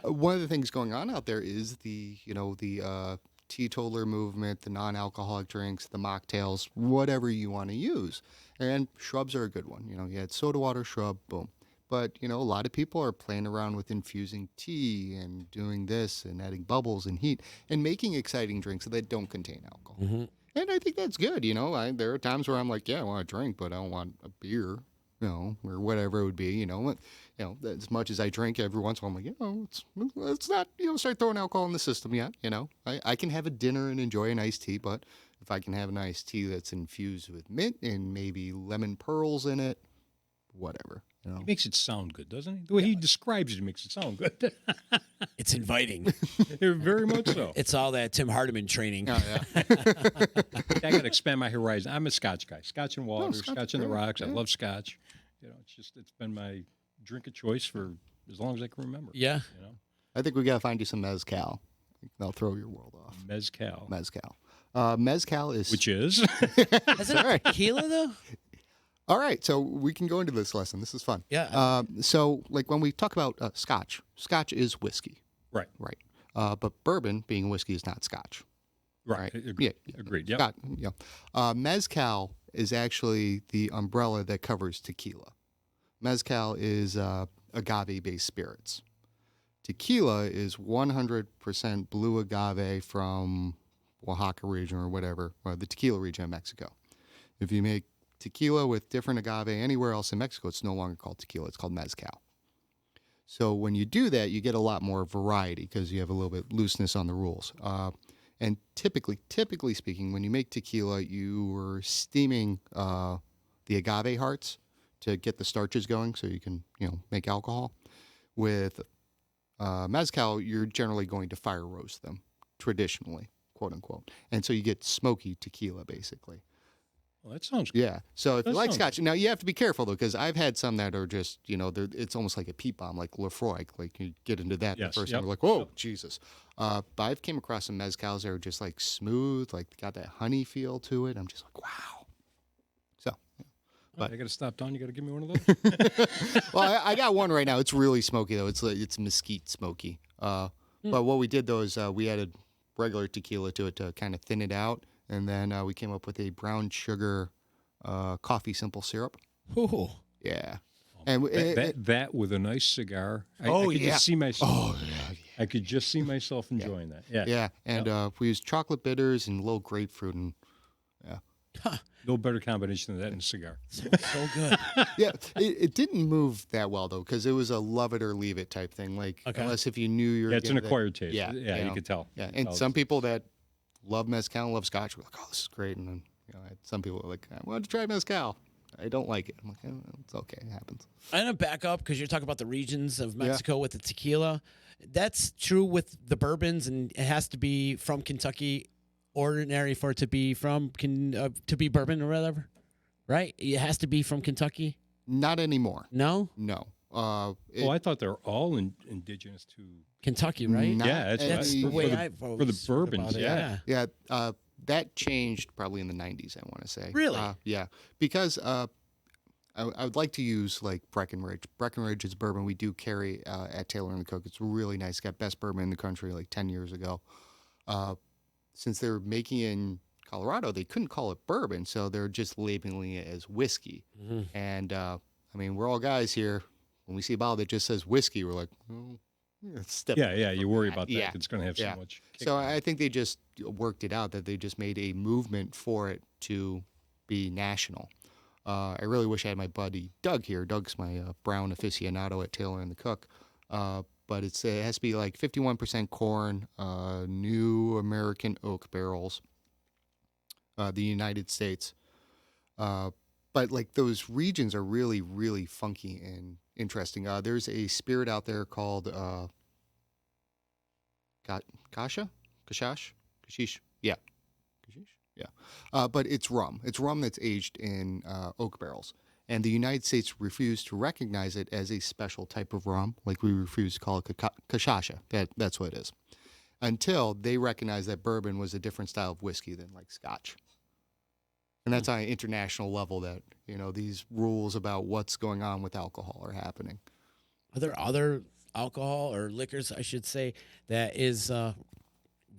one of the things going on out there is the teetotaler movement, the non-alcoholic drinks, the mocktails, whatever you want to use. And shrubs are a good one. You had soda water, shrub, boom. But a lot of people are playing around with infusing tea and doing this and adding bubbles and heat and making exciting drinks that don't contain alcohol. Mm-hmm. And I think that's good. There are times where I'm like, yeah, I want a drink, but I don't want a beer. Or whatever it would be, as much as I drink every once in a while, I'm like, let's not, start throwing alcohol in the system yet, I can have a dinner and enjoy an iced tea, but if I can have an iced tea that's infused with mint and maybe lemon pearls in it, whatever, He makes it sound good, doesn't he? The way he describes it makes it sound good. It's inviting. Very much so. It's all that Tim Hardiman training. Oh, yeah. I got to expand my horizon. I'm a Scotch guy. Scotch and water, Scotch Scotch is and the great. rocks. I Yeah. love Scotch. It's been my drink of choice for as long as I can remember. Yeah. I think we got to find you some mezcal. That'll throw your world off. Mezcal. Mezcal is... Which is? Isn't it tequila, though? All right, so we can go into this lesson. This is fun. Yeah. So, like when we talk about Scotch is whiskey. Right. Right. But bourbon, being whiskey, is not Scotch. Right. Yeah. Agreed. Yep. Scott, mezcal is actually the umbrella that covers tequila. Mezcal is agave-based spirits. Tequila is 100% blue agave from Oaxaca region or whatever, or the tequila region of Mexico. If you make tequila with different agave anywhere else in Mexico, it's no longer called tequila. It's called mezcal. So when you do that, you get a lot more variety because you have a little bit looseness on the rules. And typically speaking, when you make tequila, you are steaming the agave hearts to get the starches going so you can, make alcohol. With mezcal, you're generally going to fire roast them, traditionally, quote unquote. And so you get smoky tequila, basically. Well, that sounds good. Yeah. So if That you like sounds Scotch, now you have to be careful though, because I've had some that are just, it's almost like a peat bomb, like Lefroy. Like you get into that Yes, the first yep, time, you're like, whoa, yep. Jesus. But I've came across some mezcals that are just like smooth, like got that honey feel to it. I'm just like, wow. So, But I got to stop down. You got to give me one of those. well, I got one right now. It's really smoky though. It's mesquite smoky. But what we did though is we added regular tequila to it to kind of thin it out, and then we came up with a brown sugar coffee simple syrup. Ooh. Yeah. And that with a nice cigar. I could just see myself. I could just see myself enjoying that. Yeah. Yeah. And we used chocolate bitters and a little grapefruit and No better combination than that in a cigar. So good. yeah, it didn't move that well though, because it was a love it or leave it type thing. Like unless if you knew you're Yeah, it's an getting acquired taste. Yeah, Yeah, you could tell. Yeah, You and could some tell. people that love mezcal and love Scotch were like, "Oh, this is great," and then some people were like, "I wanted to try mezcal. I don't like it." I'm like, "It's okay, it happens." I'm going to back up because you're talking about the regions of Mexico with the tequila. That's true with the bourbons, and it has to be from Kentucky, ordinary for it to be from to be bourbon or whatever, right? It has to be from Kentucky. Not anymore. No, No. I thought they were all indigenous to. Kentucky, right? Not Yeah, That's any- the way for I've the always heard bourbons. about it, Yeah. Yeah, that changed probably in the 90s, I want to say. Really? Yeah, because I would like to use like Breckenridge. Breckenridge is bourbon we do carry at Taylor and the Cook. It's really nice. Got best bourbon in the country like 10 years ago. Since they're making it in Colorado, they couldn't call it bourbon, so they're just labeling it as whiskey. Mm-hmm. And I mean, we're all guys here. When we see a bottle that just says whiskey, we're like, oh, step Yeah, back you from worry that. about that. Yeah. It's going to have Yeah. so much. So I think they just worked it out that they just made a movement for it to be national. I really wish I had my buddy Doug here. Doug's my brown aficionado at Taylor and the Cook. But it has to be like 51% corn, new American oak barrels, the United States. But like those regions are really, really funky and interesting. There's a spirit out there called Kashish? Yeah. Kashish? Yeah. But it's rum. It's rum that's aged in oak barrels. And the United States refused to recognize it as a special type of rum, like we refuse to call it Kashish. That's what it is. Until they recognized that bourbon was a different style of whiskey than like Scotch. And that's on an international level that, these rules about what's going on with alcohol are happening. Are there other alcohol or liquors, I should say, that is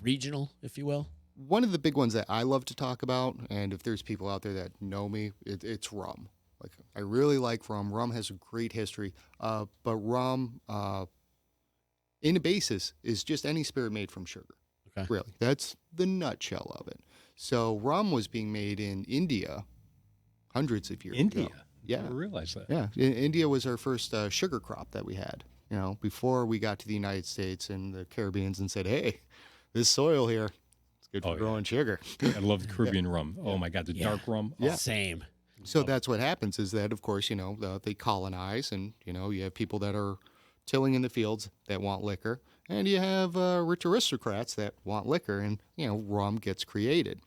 regional, if you will? One of the big ones that I love to talk about, and if there's people out there that know me, it's rum. Like, I really like rum. Rum has a great history, but rum, in a basis, is just any spirit made from sugar. Okay. Really, that's the nutshell of it. So rum was being made in India hundreds of years ago. Yeah, I never realized that. Yeah, India was our first sugar crop that we had. Before we got to the United States and the Caribbeans and said, "Hey, this soil here, it's good for growing sugar." I love the Caribbean rum. Oh my God, the dark rum. Yeah. Same. So that's what happens is that, of course, they colonize, and, you have people that are tilling in the fields that want liquor, and you have rich aristocrats that want liquor, and, rum gets created.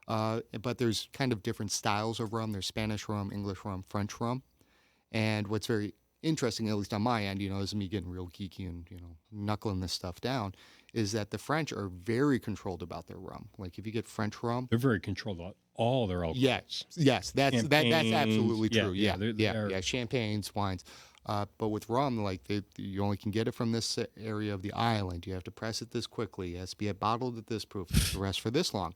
But there's kind of different styles of rum. There's Spanish rum, English rum, French rum. And what's very interesting, at least on my end, is me getting real geeky and, knuckling this stuff down, is that the French are very controlled about their rum. Like, if you get French rum, They're very controlled about all their alcohols. yes, that's absolutely Yeah, true. yeah, they are- Champagnes, wines. But with rum, like, you only can get it from this area of the island. You have to press it this quickly. It has to be bottled at this proof. The rest for this long.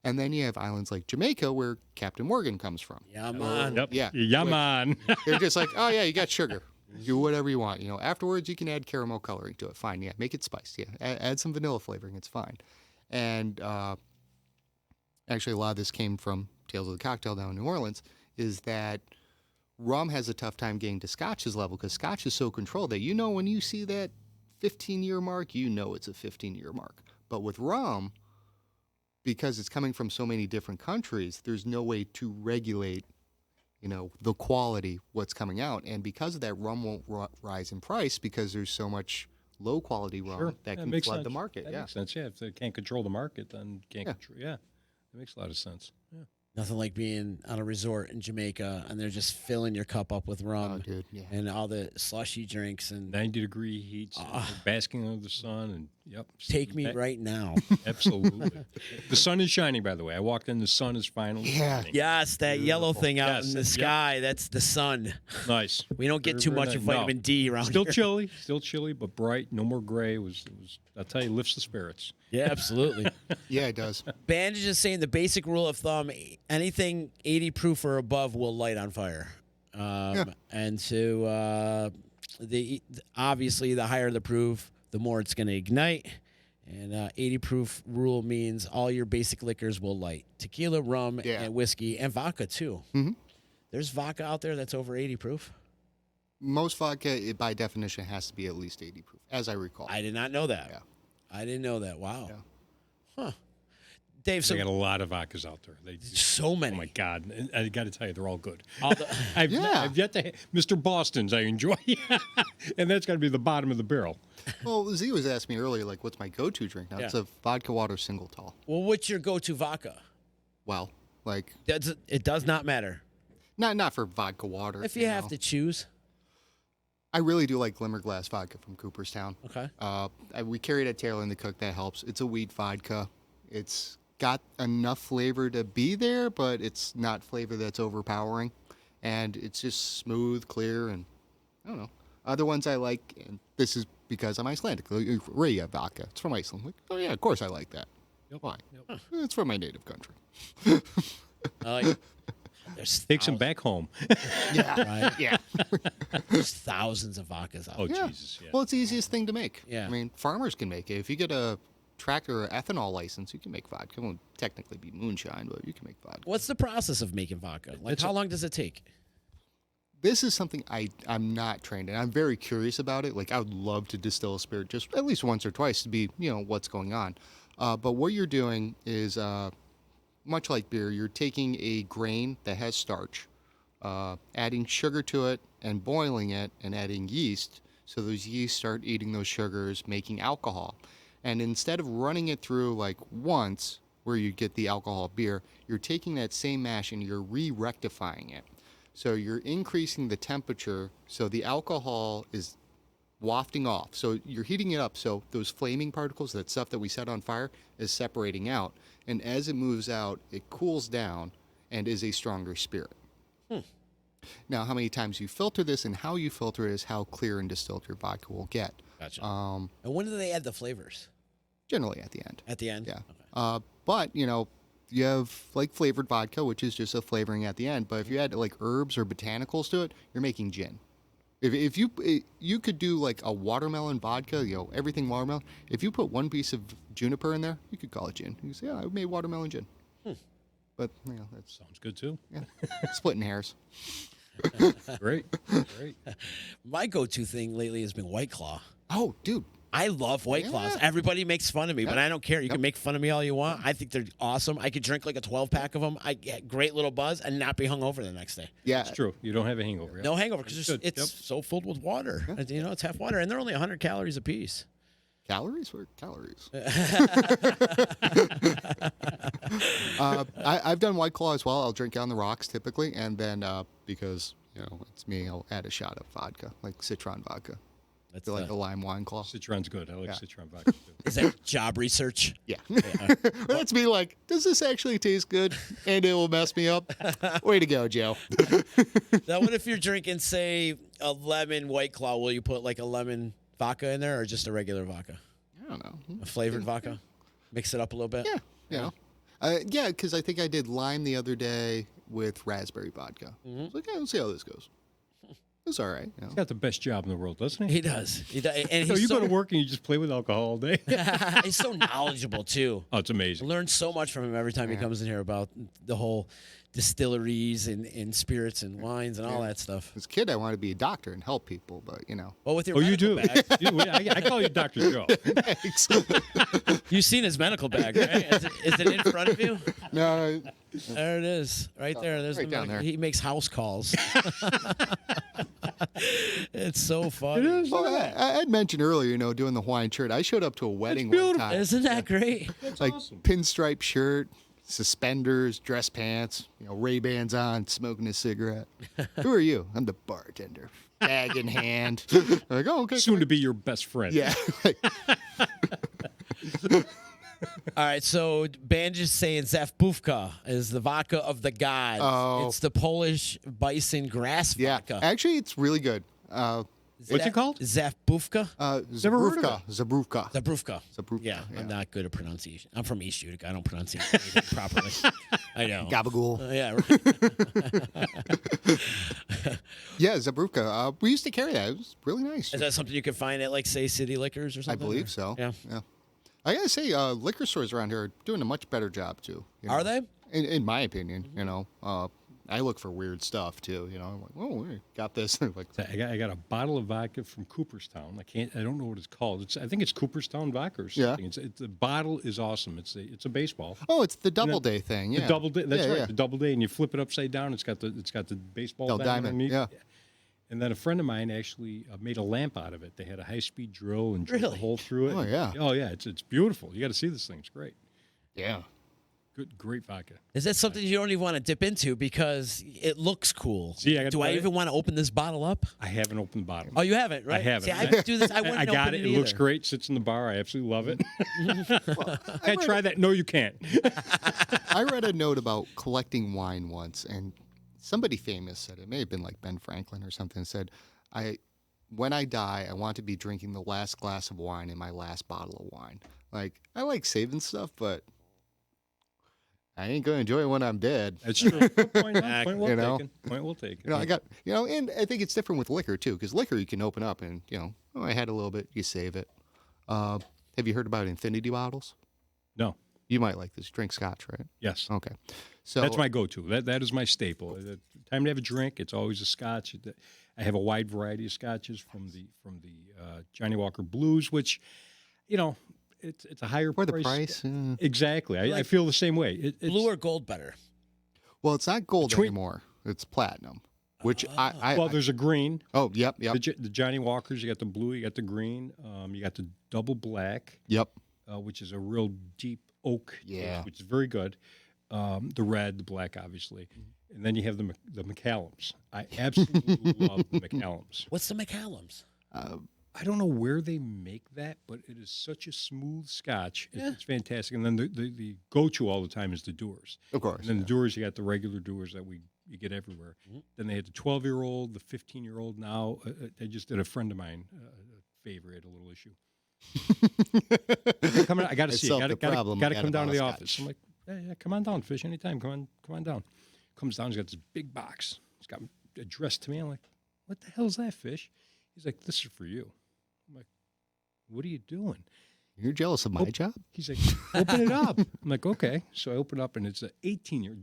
And then you have islands like Jamaica, where Captain Morgan comes from. Yeah, man. Yep. Yeah. Yeah, man. They're just like, oh yeah, you got sugar. Do whatever you want. Afterwards you can add caramel coloring to it. Fine. Yeah, make it spiced. Yeah, add some vanilla flavoring. It's fine. And actually, a lot of this came from Tales of the Cocktail down in New Orleans. Is that rum has a tough time getting to Scotch's level because Scotch is so controlled that when you see that 15-year mark, it's a 15-year mark. But with rum, because it's coming from so many different countries, there's no way to regulate, the quality, what's coming out. And because of that, rum won't rise in price because there's so much low-quality rum that can makes flood sense. the market. That Yeah. makes sense. Yeah, if they can't control the market, then can't Yeah. control. Yeah, that makes a lot of sense. Yeah. Nothing like being on a resort in Jamaica and they're just filling your cup up with rum Oh, dude, yeah. and all the slushy drinks and 90-degree heat, basking under the sun, and take me right now. Absolutely. The sun is shining, by the way. I walked in, the sun is finally shining. Yes, that yellow thing out Yes, in the yep. sky, that's the sun. Nice. We don't get Very, too very much of nice. vitamin D around Still here. chilly, but bright. No more gray. It was. I'll tell you, lifts the spirits. Yeah, absolutely. Yeah, it does. Bandage is saying the basic rule of thumb: anything 80 proof or above will light on fire. And so obviously the higher the proof, the more it's going to ignite. And 80 proof rule means all your basic liquors will light: tequila, rum, and whiskey, and vodka too. Mhm. There's vodka out there that's over 80 proof. Most vodka, by definition, has to be at least 80 proof, as I recall. I did not know that. Yeah. I didn't know that. Wow. Yeah. Huh. Dave, so They got a lot of vodkas out there. so many. Oh my God! And I got to tell you, they're all good. All the- I've yet to Mr. Boston's. I enjoy, and that's got to be the bottom of the barrel. Well, Z was asking me earlier, like, what's my go-to drink? Now, it's a vodka water single tall. Well, what's your go-to vodka? Well, like, It does not matter. not for vodka water. If you have to choose. I really do like Glimmerglass vodka from Cooperstown. Okay. We carry it at Taylor in the Cook. That helps. It's a wheat vodka. It's got enough flavor to be there, but it's not flavor that's overpowering. And it's just smooth, clear, and I don't know. Other ones I like, and this is because I'm Icelandic. Rhea vodka. It's from Iceland. Like, oh, yeah, of course I like that. Why? It's from my native country. Take some back home. Yeah. Right? Yeah. There's thousands of vodkas out Oh, there. Jesus. Yeah. Well, it's the easiest thing to make. Yeah. I mean, farmers can make it. If you get a tractor or ethanol license, you can make vodka. It won't technically be moonshine, but you can make vodka. What's the process of making vodka? Like, how long does it take? This is something I'm not trained in. I'm very curious about it. Like, I would love to distill a spirit just at least once or twice to be, what's going on. But what you're doing is, much like beer, you're taking a grain that has starch, adding sugar to it and boiling it and adding yeast. So those yeast start eating those sugars, making alcohol. And instead of running it through like once where you get the alcohol beer, you're taking that same mash and you're re-rectifying it. So you're increasing the temperature so the alcohol is wafting off. So you're heating it up so those flaming particles, that stuff that we set on fire, is separating out. And as it moves out, it cools down and is a stronger spirit. Now, how many times you filter this and how you filter it is how clear and distilled your vodka will get. Gotcha. And when do they add the flavors? Generally at the end. At the end? Yeah. Okay. But, you have like flavored vodka, which is just a flavoring at the end. But if you add like herbs or botanicals to it, you're making gin. If you could do like a watermelon vodka, everything watermelon. If you put one piece of juniper in there, you could call it gin. You say, I made watermelon gin. But that Sounds good too. splitting hairs. Great. My go-to thing lately has been White Claw. Oh, dude. I love White Claws. Everybody makes fun of me, but I don't care. You can make fun of me all you want. I think they're awesome. I could drink like a 12-pack of them. I get great little buzz and not be hungover the next day. Yeah. It's true. You don't have a hangover. Yeah. No hangover because Good. it's so filled with water. It's half water, and they're only 100 calories a piece. Calories or calories? I've done White Claw as well. I'll drink on the rocks typically, and then because it's me, I'll add a shot of vodka, like citron vodka. That's like a lime wine claw. Citron's good. I like citron vodka too. Is that job research? Yeah. That's me like, does this actually taste good? And it will mess me up. Way to go, Joe. Now, what if you're drinking, say, a lemon White Claw? Will you put like a lemon vodka in there or just a regular vodka? I don't know. A flavored vodka? Mix it up a little bit? Yeah. Yeah, because I think I did lime the other day with raspberry vodka. I was like, let's see how this goes. It's all right. He's got the best job in the world, doesn't he? He does. And So he's you go to work and you just play with alcohol all day? he's so knowledgeable, too. Oh, it's I amazing. learn so much from him every time he comes in here about the whole distilleries and spirits and wines and all that stuff. As a kid, I wanted to be a doctor and help people, but Well, with your You do. medical bag, I call you Dr. Joe. Thanks. you've seen his medical bag, right? Is it in front of you? No, There it is, right there. There's right the down there. He makes house calls. It's so funny. well, I had mentioned earlier, doing the Hawaiian shirt. I showed up to a wedding one time. Isn't that great? Like pinstripe shirt, suspenders, dress pants, Ray-Bans on, smoking a cigarette. Who are you? I'm the bartender. Bag in hand. Like, oh, okay. Soon to be your best friend. Yeah. All right, so Banj is saying Zafbufka is the vodka of the gods. Oh. It's the Polish bison grass Yeah. vodka. Actually, it's really good. What's it called? Zafbufka? Never heard of Zabruvka. Zabruvka. Zabruvka, Yeah, yeah. I'm not good at pronunciation. I'm from East Utica. I don't pronounce anything properly. I know. Gabagool. Yeah, right. Yeah, Zabruvka. We used to carry that. It was really nice. Is that something you can find at, like, say, City Liquors or I something? believe so. Yeah. I gotta say, liquor stores around here are doing a much better job too. Are they? In my opinion, I look for weird stuff too. I'm like, oh, we got this. Like, I got a bottle of vodka from Cooperstown. I don't know what it's called. I think it's Cooperstown vodka or something. Yeah. The bottle is awesome. It's a baseball. oh, it's the Doubleday thing. Yeah, The double day. That's Yeah, right. yeah. The double day, and you flip it upside down. It's got the baseball Oh, diamond, underneath. yeah. And then a friend of mine actually made a lamp out of it. They had a high-speed drill and drilled a Really? hole through it. Oh, yeah. Oh yeah. It's beautiful. You got to see this thing. It's great. Yeah. Great vodka. Is that something you don't even want to dip into because it looks cool? See, I got- Do I even want to open this bottle up? I haven't opened the bottle. Oh, you haven't, right? I haven't. See, I would do this. I wouldn't I got open it. It looks either. great. Sits in the bar. I absolutely love it. Can I try that? No, you can't. I read a note about collecting wine once, and somebody famous said it may have been like Ben Franklin or something. Said, when I die, I want to be drinking the last glass of wine in my last bottle of wine. Like, I like saving stuff, but I ain't gonna enjoy it when I'm dead. That's true. Point well You know? taken. Point well taken. I got, and I think it's different with liquor too, because liquor you can open up and, I had a little bit, you save it. Have you heard about infinity bottles? No. You might like this. Drink scotch, right? Yes. Okay. So That's my go-to. That is my staple. Time to have a drink. It's always a scotch. I have a wide variety of scotches from the Johnny Walker Blues, which, it's a higher or price. the price. Exactly. I feel the same way. It's Blue or gold better? Well, it's not gold Between- anymore. It's platinum, which I well, there's a green. oh, yep. The Johnny Walkers. You got the blue. You got the green. You got the double black, Yep. which is a real deep oak. Yeah. Which is very good. The red, the black, obviously, and then you have the McCallums. I absolutely love the McCallums. What's the McCallums? I don't know where they make that, but it is such a smooth Scotch. It's fantastic. And then the go-to all the time is the Doers. Of course. And then the Doers, you got the regular Doers that you get everywhere. Then they had the 12-year-old, the 15-year-old. Now I just did a friend of mine a favor. He had a little issue. I got to see. Got to come down to the office. I'm like, yeah, come on down, Fish. Anytime. Come on down. Comes down. He's got this big box. He's got addressed to me. I'm like, what the hell is that, Fish? He's like, this is for you. I'm like, what are you doing? You're jealous of my job? He's like, open it up. I'm like, okay. So I open it up, and it's a 18-year,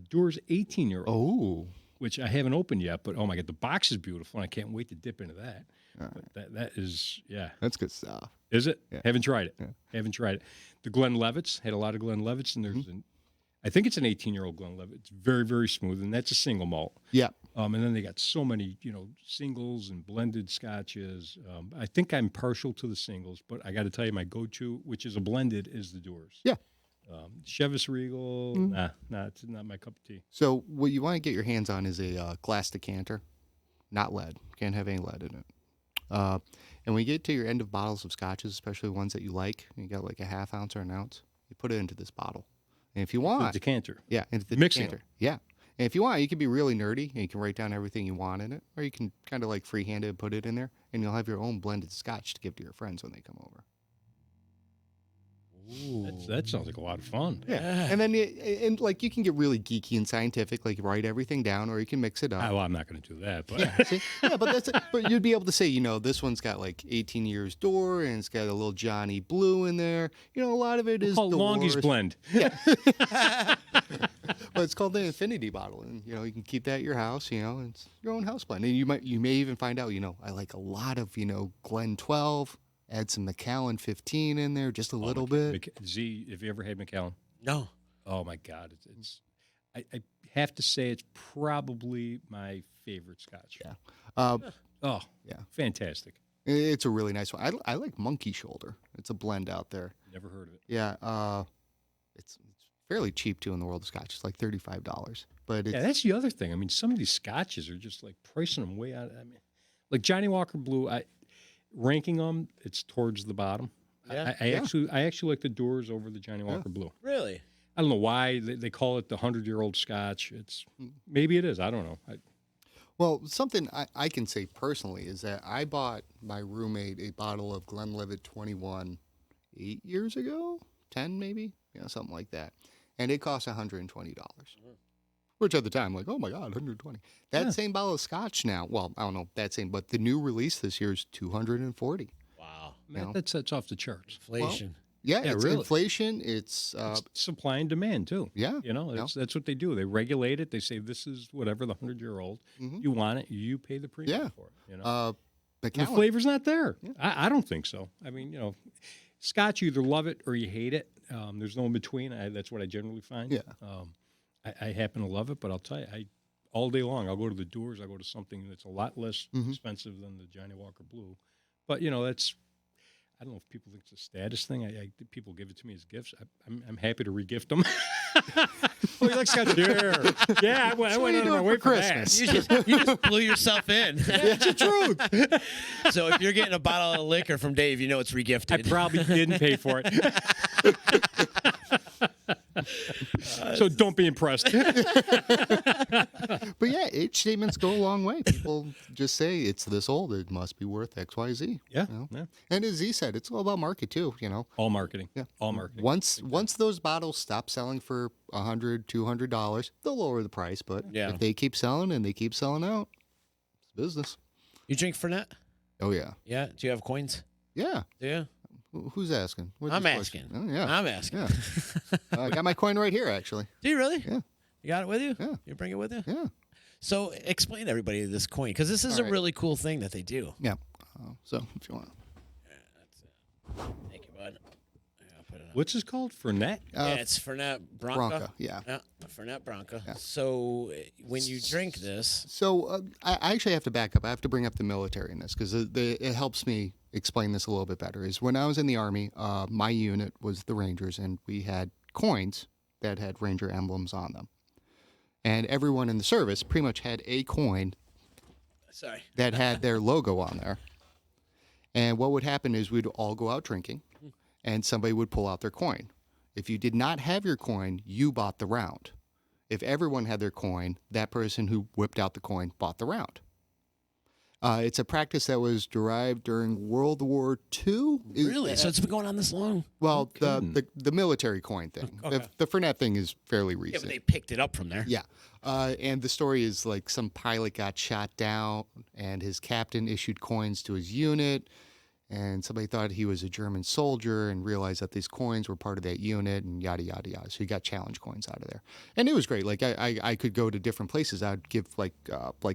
Doors 18-year-old. Oh. Which I haven't opened yet, but oh my God, the box is beautiful, and I can't wait to dip into that. Right. That is, yeah. That's good stuff. Is it? Yeah. Haven't tried it. Yeah. Haven't tried it. The Glenlivets, had a lot of Glenlivets, and there's I think it's an 18-year-old Glenlivet. It's very, very smooth, and that's a single malt. Yeah. And then they got so many, singles and blended scotches. I think I'm partial to the singles, but I got to tell you, my go-to, which is a blended, is the Doers. Yeah. Chivas Regal, it's not my cup of tea. So what you want to get your hands on is a glass decanter, not lead. Can't have any lead in it. And when you get to your end of bottles of scotches, especially ones that you like, you got like a half ounce or an ounce, you put it into this bottle. And if you want... The decanter. Yeah, into the Mixing decanter. Yeah. And if you want, you can be really nerdy, and you can write down everything you want in it, or you can kind of like freehand it and put it in there, and you'll have your own blended scotch to give to your friends when they come over. That sounds like a lot of fun. Yeah. And then you can get really geeky and scientific, like write everything down, or you can mix it up. Well, I'm not going to do that. But yeah, but you'd be able to say, this one's got like 18 years door, and it's got a little Johnny Blue in there. A lot of it is called Longie's blend. Yeah. But it's called the Infinity bottle, and you can keep that at your house. It's your own house blend, and you may even find out. I like a lot of Glen 12. Add some Macallan 15 in there, just a little bit. Z, have you ever had Macallan? No. Oh my God, I have to say it's probably my favorite Scotch. Yeah. Yeah, fantastic. It's a really nice one. I like Monkey Shoulder. It's a blend out there. Never heard of it. Yeah. It's fairly cheap too in the world of Scotch. It's like $35, but that's the other thing. I mean, some of these Scotches are just like pricing them way out. I mean, like Johnny Walker Blue. Ranking them, it's towards the bottom. Yeah. I actually like the Doers over the Johnny Walker Blue. Really? I don't know why they call it the 100-year-old Scotch. Maybe it is. I don't know. Well, something I can say personally is that I bought my roommate a bottle of Glenlivet 21 8 years ago, 10 maybe, something like that, and it cost $120. Which at the time, like, oh my God, 120. That same bottle of Scotch now, well, I don't know that same, but the new release this year is 240. Wow. Man, that's off the charts. Inflation. It's really. Inflation. It's supply and demand too. Yeah. That's what they do. They regulate it. They say this is whatever the 100-year-old. You want it, you pay the premium for it. The flavor's not there. Yeah. I don't think so. I mean, Scotch, you either love it or you hate it. There's no in between. That's what I generally find. Yeah. I happen to love it, but I'll tell you, all day long, I'll go to the Doers. I'll go to something that's a lot less expensive than the Johnny Walker Blue. But, that's, I don't know if people think it's a status thing. People give it to me as gifts. I'm happy to regift them. Oh, you like Scotch? Yeah, I went out of my way for Christmas. You just blew yourself in. That's the truth. So if you're getting a bottle of liquor from Dave, it's regifted. I probably didn't pay for it. So don't be impressed. But yeah, age statements go a long way. People just say it's this old, it must be worth XYZ. Yeah. And as Z said, it's all about market too, All marketing. Yeah. All marketing. Once those bottles stop selling for $100, $200, they'll lower the price. But if they keep selling and they keep selling out, it's business. You drink Fernet? Oh yeah. Yeah. Do you have coins? Yeah. Do you? Who's asking? I'm asking. Oh, yeah. I'm asking. Yeah. I got my coin right here, actually. Do you really? Yeah. You got it with you? Yeah. You bring it with you? Yeah. So explain to everybody this coin, because this is a really cool thing that they do. Yeah. So if you want. That's it. Thank you, bud. I'll put it on. What's this called? Fernet? It's Fernet Branca. Yeah. Fernet Branca. Yeah. So when you drink this... So I actually have to back up. I have to bring up the military in this, because it helps me explain this a little bit better. Is when I was in the Army, my unit was the Rangers, and we had coins that had Ranger emblems on them. And everyone in the service pretty much had a coin that had their logo on there. And what would happen is we'd all go out drinking, and somebody would pull out their coin. If you did not have your coin, you bought the round. If everyone had their coin, that person who whipped out the coin bought the round. It's a practice that was derived during World War II. Really? So it's been going on this long? Well, the military coin thing. Okay. The Fernet thing is fairly Yeah, recent. but they picked it up from there. Yeah. And the story is like some pilot got shot down and his captain issued coins to his unit. And somebody thought he was a German soldier and realized that these coins were part of that unit and yada, yada, yada. So he got challenge coins out of there. And it was great. Like I could go to different places. I'd give like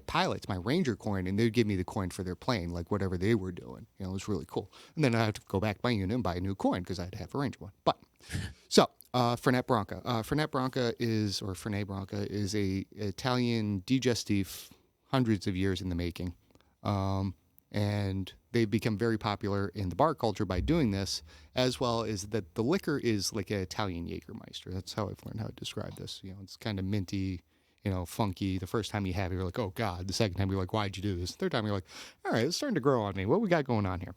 pilots my Ranger coin and they'd give me the coin for their plane, like whatever they were doing. You know, it was really cool. And then I had to go back to my unit and buy a new coin because I had to have a Ranger one. But so Fernet Branca. Fernet Branca is a Italian digestif, hundreds of years in the making. And they've become very popular in the bar culture by doing this, as well as that the liquor is like an Italian Jägermeister. That's how I've learned how to describe this. You know, it's kind of minty, you know, funky. The first time you have it, you're like, oh, God. The second time, you're like, why'd you do this? The third time, you're like, all right, it's starting to grow on me. What we got going on here?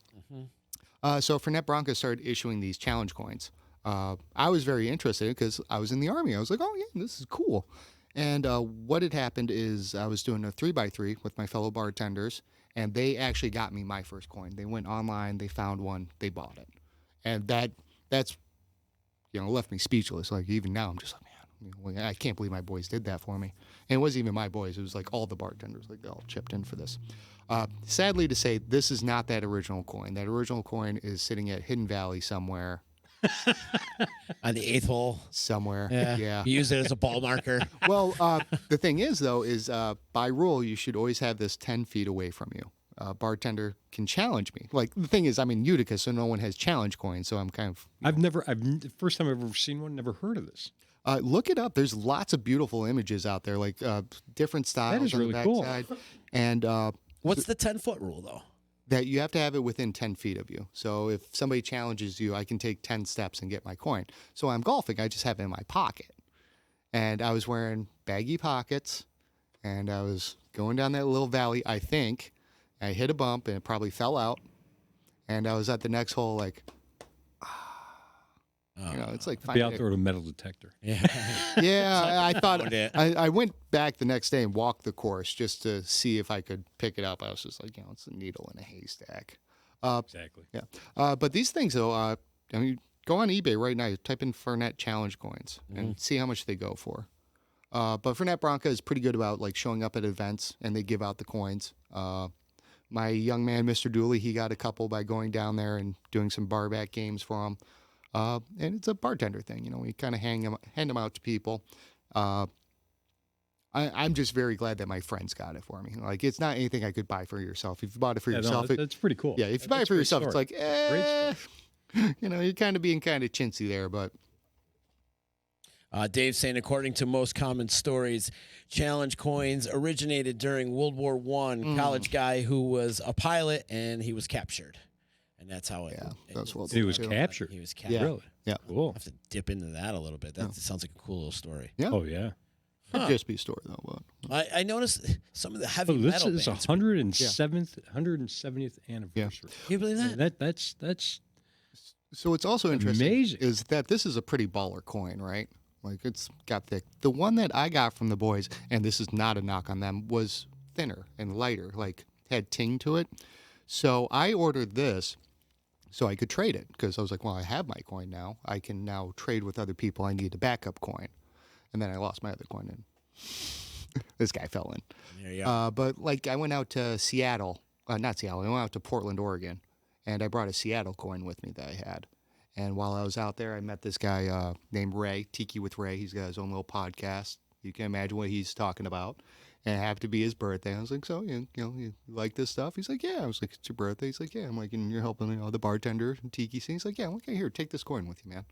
So Fernet Branca started issuing these challenge coins. I was very interested because I was in the Army. I was like, oh, yeah, this is cool. And what had happened is I was doing a 3x3 with my fellow bartenders, and they actually got me my first coin. They went online, they found one, they bought it. And that's, you know, left me speechless. Like, even now, I'm just like, man, you know, I can't believe my boys did that for me. And it wasn't even my boys. It was like all the bartenders, like they all chipped in for this. Sadly to say, this is not that original coin. That original coin is sitting at Hidden Valley somewhere. On the 8th hole. Somewhere. Yeah. You use it as a ball marker. Well, the thing is, though, is by rule, you should always have this 10 feet away from you. Bartender can challenge me. Like, the thing is, I'm in Utica, so no one has challenge coins, so I'm kind of... The first time I've ever seen one, never heard of this. Look it up. There's lots of beautiful images out there, like different styles. That is on really the cool. backside. And What's the 10-foot rule, though? that you have to have it within 10 feet of you. So if somebody challenges you, I can take 10 steps and get my coin. So when I'm golfing, I just have it in my pocket. And I was wearing baggy pockets, and I was going down that little valley, I think. I hit a bump, and it probably fell out. And I was at the next hole like, you know, it's like Be out there with a metal detector. Yeah, I thought I went back the next day and walked the course just to see if I could pick it up. I was just like, you know, it's a needle in a haystack. Exactly. Yeah. But these things, though, I mean, go on eBay right now. Type in Fernet challenge coins and see how much they go for. But Fernet Branca is pretty good about like showing up at events and they give out the coins. My young man, Mr. Dooley, he got a couple by going down there and doing some barback games for him. And it's a bartender thing, you know. We kind of hand them out to people. I'm just very glad that my friends got it for me. Like, it's not anything I could buy for yourself. If you bought it for yourself, that's pretty cool. Yeah, if you buy it for yourself, it's like, Great story. you know, you're kind of being kind of chintzy there. But Dave saying, according to most common stories, challenge coins originated during World War I. College guy who was a pilot and he was captured. And that's how it. Yeah, that's what He was captured. He was captured. Yeah. Really? Yeah. Cool. I have to dip into that a little bit. That sounds like a cool little story. Yeah. Oh, yeah. Could just be a story though. But I noticed some of the heavy Oh, this metal is bands. 170th anniversary. Can you believe that? That's so what's also interesting amazing. is that this is a pretty baller coin, right? Like, it's got thick. The one that I got from the boys, and this is not a knock on them, was thinner and lighter, like had ting to it. So I ordered this so I could trade it because I was like, well, I have my coin now. I can now trade with other people. I need a backup coin. And then I lost my other coin, and this guy fell in. There you go. But, like, I went out to Seattle. Not Seattle. I went out to Portland, Oregon, and I brought a Seattle coin with me that I had. And while I was out there, I met this guy named Ray, Tiki with Ray. He's got his own little podcast. You can imagine what he's talking about. And it happened to be his birthday. I was like, so, you like this stuff? He's like, yeah. I was like, it's your birthday? He's like, yeah. I'm like, and you're helping, the bartender, Tiki. He's like, yeah. I'm like, okay, here, take this coin with you, man.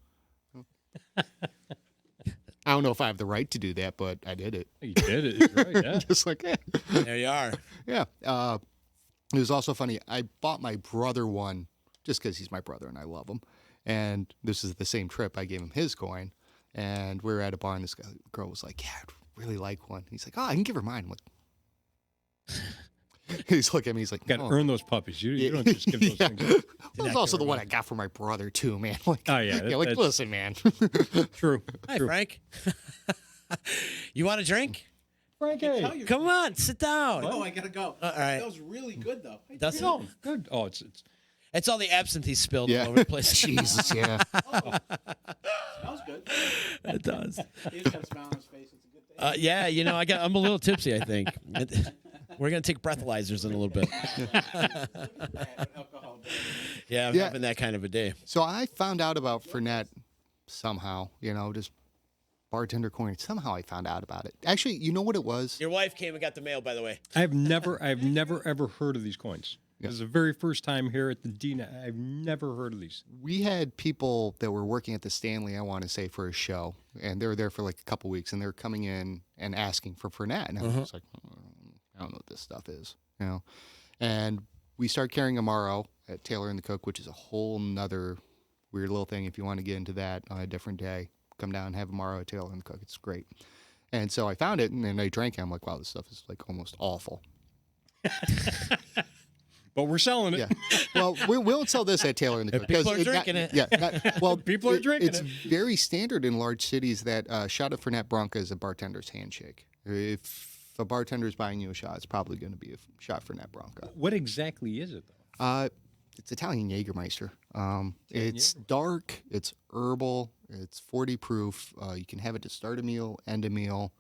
I don't know if I have the right to do that, but I did it. You did it. Right, yeah. Just like, yeah. There you are. Yeah. It was also funny. I bought my brother one just because he's my brother and I love him. And this is the same trip. I gave him his coin. And we were at a bar, and this girl was like, yeah, I'd really like one. He's like, oh, I can give her mine. I'm like, He's looking at me. He's like, Got to "Oh." earn those puppies. You don't just give those Yeah. things up. Well, it's also the one I got for my brother too, man. Like, Oh, yeah, like that's- listen, man. True. Hi, True. Frank. You want a drink? Frank, hey. Come on, sit down. Oh, I gotta go. All right. That was really good, though. That's Oh, good. Oh, it's It's all the absinthe he spilled Yeah. all over the place. Jesus, yeah. Smells good. It does. He's got a smile on his face. It's a good thing. Yeah, I'm a little tipsy, I think. We're going to take breathalyzers in a little bit. Alcohol. Yeah, I'm Yeah. having that kind of a day. So I found out about Fernet somehow, just bartender coin. Somehow I found out about it. Actually, you know what it was? Your wife came and got the mail, by the way. I've never ever heard of these coins. Yeah. This is the very first time here at the Dina. I've never heard of these. We had people that were working at the Stanley, I want to say, for a show, and they were there for like a couple weeks, and they were coming in and asking for Fernet, and I was like, I don't know what this stuff is, And we started carrying Amaro at Taylor and the Cook, which is a whole nother weird little thing. If you want to get into that on a different day, come down and have Amaro at Taylor and the Cook. It's great. And so I found it, and then I drank it. I'm like, wow, this stuff is like almost awful. But we're selling it. Yeah. Well, we won't sell this at Taylor and the Cook. People are 'cause drinking it. Yeah. Well, People are drinking it's it. very standard in large cities that a shot of Fernet Branca is a bartender's handshake. If a bartender is buying you a shot, it's probably going to be a shot Fernet Branca. What exactly is it, though? It's Italian Jägermeister. It's dark. It's herbal. It's 40 proof. You can have it to start a meal, end a meal.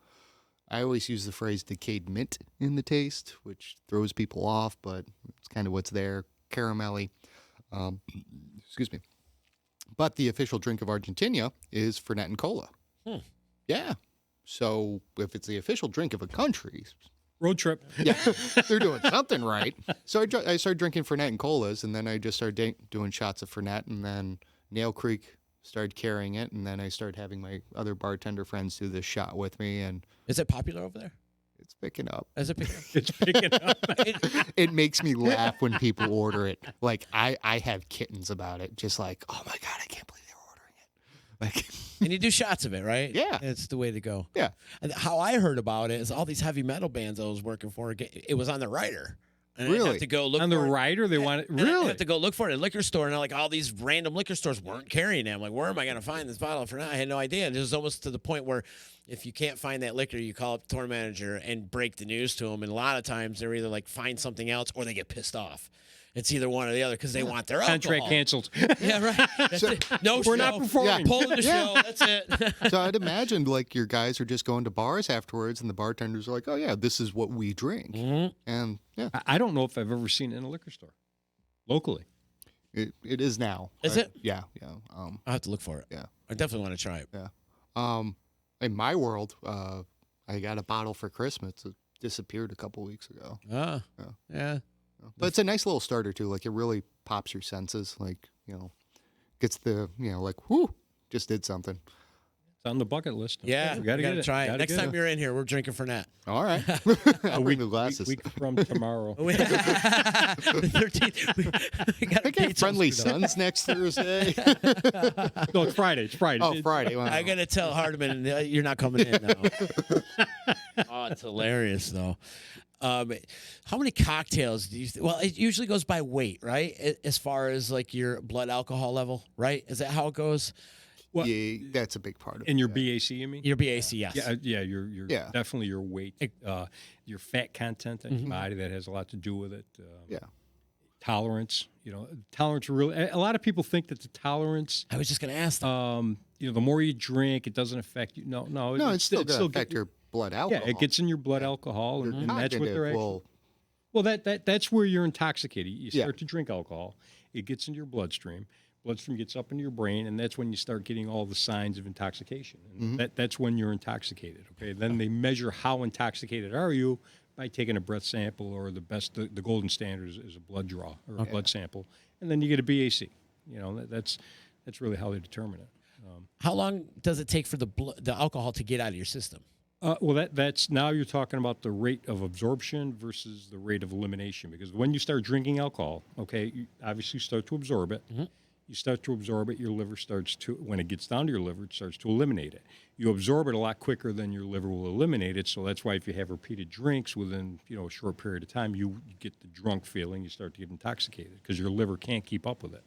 I always use the phrase decayed mint in the taste, which throws people off, but it's kind of what's there. Caramelly. Excuse me. But the official drink of Argentina is Fernet and Cola. Yeah. So if it's the official drink of a country, Road trip. yeah, they're doing something right. So I started drinking Fernet and Colas, and then I just started doing shots of Fernet, and then Nail Creek started carrying it, and then I started having my other bartender friends do this shot with me, and Is it popular over there? it's picking up. Is it? It's picking up. It makes me laugh when people order it. Like, I have kittens about it, just like, oh my God, I can't believe they're ordering it. Like, And you do shots of it, right? Yeah. It's the way to go. yeah. And how I heard about it is all these heavy metal bands I was working for, it was on the rider. And I Really? have to go look On the for it. rider, they want it. And I Really? have to go look for it at a liquor store, and like all these random liquor stores weren't carrying it. I'm like, where am I going to find this bottle for now? I had no idea. And it was almost to the point where if you can't find that liquor, you call up the tour manager and break the news to them. And a lot of times they're either like find something else or they get pissed off. It's either one or the other because they want their Contract alcohol. canceled. Yeah, right. That's it. No We're show. not performing. Pulling the show. That's it. So I'd imagine, like, your guys are just going to bars afterwards, and the bartenders are like, oh, yeah, this is what we drink. And, yeah, I don't know if I've ever seen it in a liquor store locally. it is now. Is it? Yeah, yeah. I'll have to look for it. Yeah. I definitely want to try it. Yeah. In my world, I got a bottle for Christmas. It disappeared a couple weeks ago. Ah, yeah. But it's a nice little starter, too. Like, it really pops your senses. Like, gets the, like, whoo, just did something. It's on the bucket list. Yeah, we gotta get it. try it. Gotta Next get time you're in here, we're drinking Fernet. All right. I'll bring the glasses. Week from tomorrow. The 13th. We got I got Friendly Sons next Thursday. No, it's Friday. It's Friday. Oh, Friday. Wow. I gotta tell Hardman you're not coming in now. Oh, it's hilarious though. How many cocktails do you? Well, it usually goes by weight, right? As far as like your blood alcohol level, right? Is that how it goes? Well, Yeah, that's a big part of it. in your yeah. BAC, you mean? Your BAC, yes. Yeah, your Yeah. definitely your weight, your fat content in your body that has a lot to do with it. Yeah. Tolerance, tolerance really. A lot of people think that the tolerance, I was just gonna ask. Them. the more you drink, it doesn't affect you. No, No, it's still going to affect your blood alcohol. Yeah, it gets in your blood alcohol, Your and that's what cognitive they're actually. will- Well, that's where you're intoxicated. You Yeah. start to drink alcohol, it gets into your bloodstream. Bloodstream gets up into your brain, and that's when you start getting all the signs of intoxication. And that's when you're intoxicated. Okay, then they measure how intoxicated are you by taking a breath sample, or the golden standard is a blood draw or a blood sample, and then you get a BAC. That's really how they determine it. How long does it take for the alcohol to get out of your system? Well, that's now you're talking about the rate of absorption versus the rate of elimination. Because when you start drinking alcohol, okay, you obviously start to absorb it. You start to absorb it. Your liver starts to, when it gets down to your liver, it starts to eliminate it. You absorb it a lot quicker than your liver will eliminate it. So that's why if you have repeated drinks within, a short period of time, you get the drunk feeling. You start to get intoxicated because your liver can't keep up with it.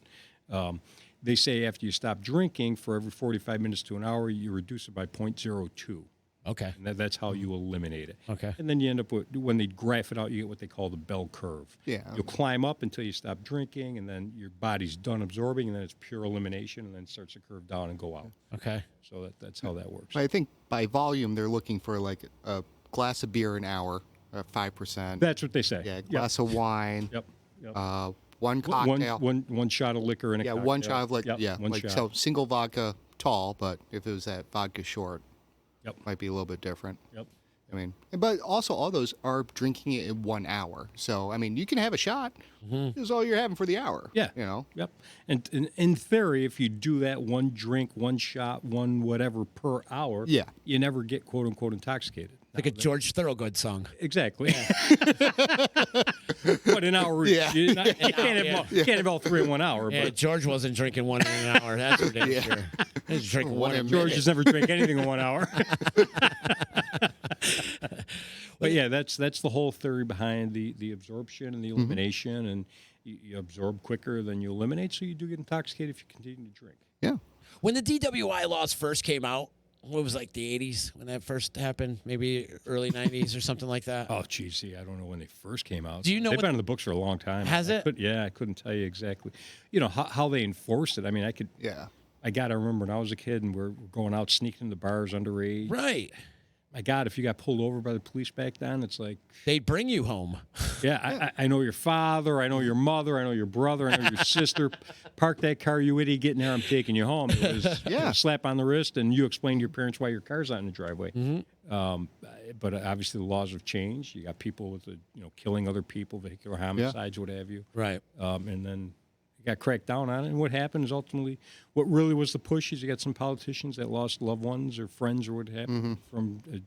They say after you stop drinking, for every 45 minutes to an hour, you reduce it by 0.02. Okay. And that's how you eliminate it. Okay. And then you end up with, when they graph it out, you get what they call the bell curve. Yeah. You'll climb up until you stop drinking, and then your body's done absorbing, and then it's pure elimination, and then it starts to curve down and go out. Okay. So that's how that works. I think by volume, they're looking for like a glass of beer an hour, 5%. That's what they say. Yeah, a glass of wine. Yep. One cocktail. One shot of liquor in a cocktail. one shot of one like shot. so single vodka tall, but if it was that vodka short, Yep. might be a little bit different. Yep. I mean, but also all those are drinking it in 1 hour. So I mean, you can have a shot. This is all you're having for the hour. Yeah. Yep. And in theory, if you do that one drink, one shot, one whatever per hour, Yeah. you never get quote unquote intoxicated. Like a George Thorogood song. Exactly. But an hour, Yeah. you can't have all three in 1 hour. Yeah, But George wasn't drinking one in an hour. That's for damn sure. He was drinking one in a George minute. has never drank anything in 1 hour. But yeah, that's the whole theory behind the absorption and the elimination, and you absorb quicker than you eliminate, so you do get intoxicated if you continue to drink. Yeah. When the DWI laws first came out, what was like the 80s when that first happened? Maybe early 90s or something like that? Oh, geez, see, I don't know when they first came out. Do you know They've what- been in the books for a long time. Has it? I couldn't tell you exactly. How they enforced it. I mean, Yeah. I got to remember when I was a kid and we're going out sneaking into bars underage. Right. My God, if you got pulled over by the police back then, it's like, They'd bring you home. yeah, I know your father, I know your mother, I know your brother, I know your sister. Park that car, you idiot, get in there, I'm taking you home. It was a slap on the wrist, and you explain to your parents why your car's not in the driveway. But obviously the laws have changed. You got people with, killing other people, vehicular homicides, what have you. Right. And then it got cracked down on it. And what happened is ultimately, what really was the push is you got some politicians that lost loved ones or friends or what happened from a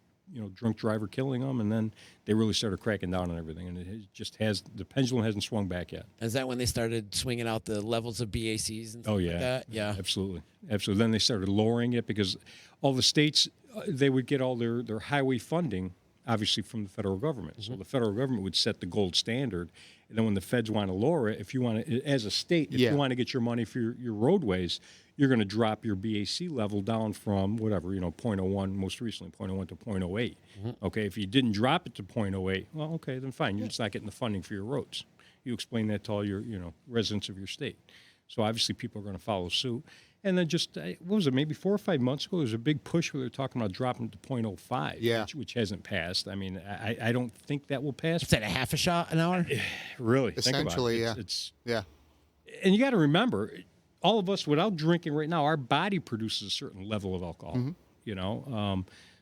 drunk driver killing them, and then they really started cracking down on everything. And it just the pendulum hasn't swung back yet. Is that when they started swinging out the levels of BACs and stuff like that? Yeah. Absolutely. Then they started lowering it because all the states, they would get all their highway funding, obviously, from the federal government. So the federal government would set the gold standard. And then when the feds want to lower it, if you want to, as a state, if you want to get your money for your roadways, you're going to drop your BAC level down from whatever, 0.01, most recently 0.01 to 0.08. Okay, if you didn't drop it to 0.08, well, okay, then fine. You're just not getting the funding for your roads. You explain that to all your, residents of your state. So obviously people are going to follow suit. And then just, what was it, maybe 4 or 5 months ago, there was a big push where they were talking about dropping it to 0.05, which hasn't passed. I mean, I don't think that will pass. Is that a half a shot an hour? Really? Essentially, think about it. yeah. And you got to remember, all of us without drinking right now, our body produces a certain level of alcohol,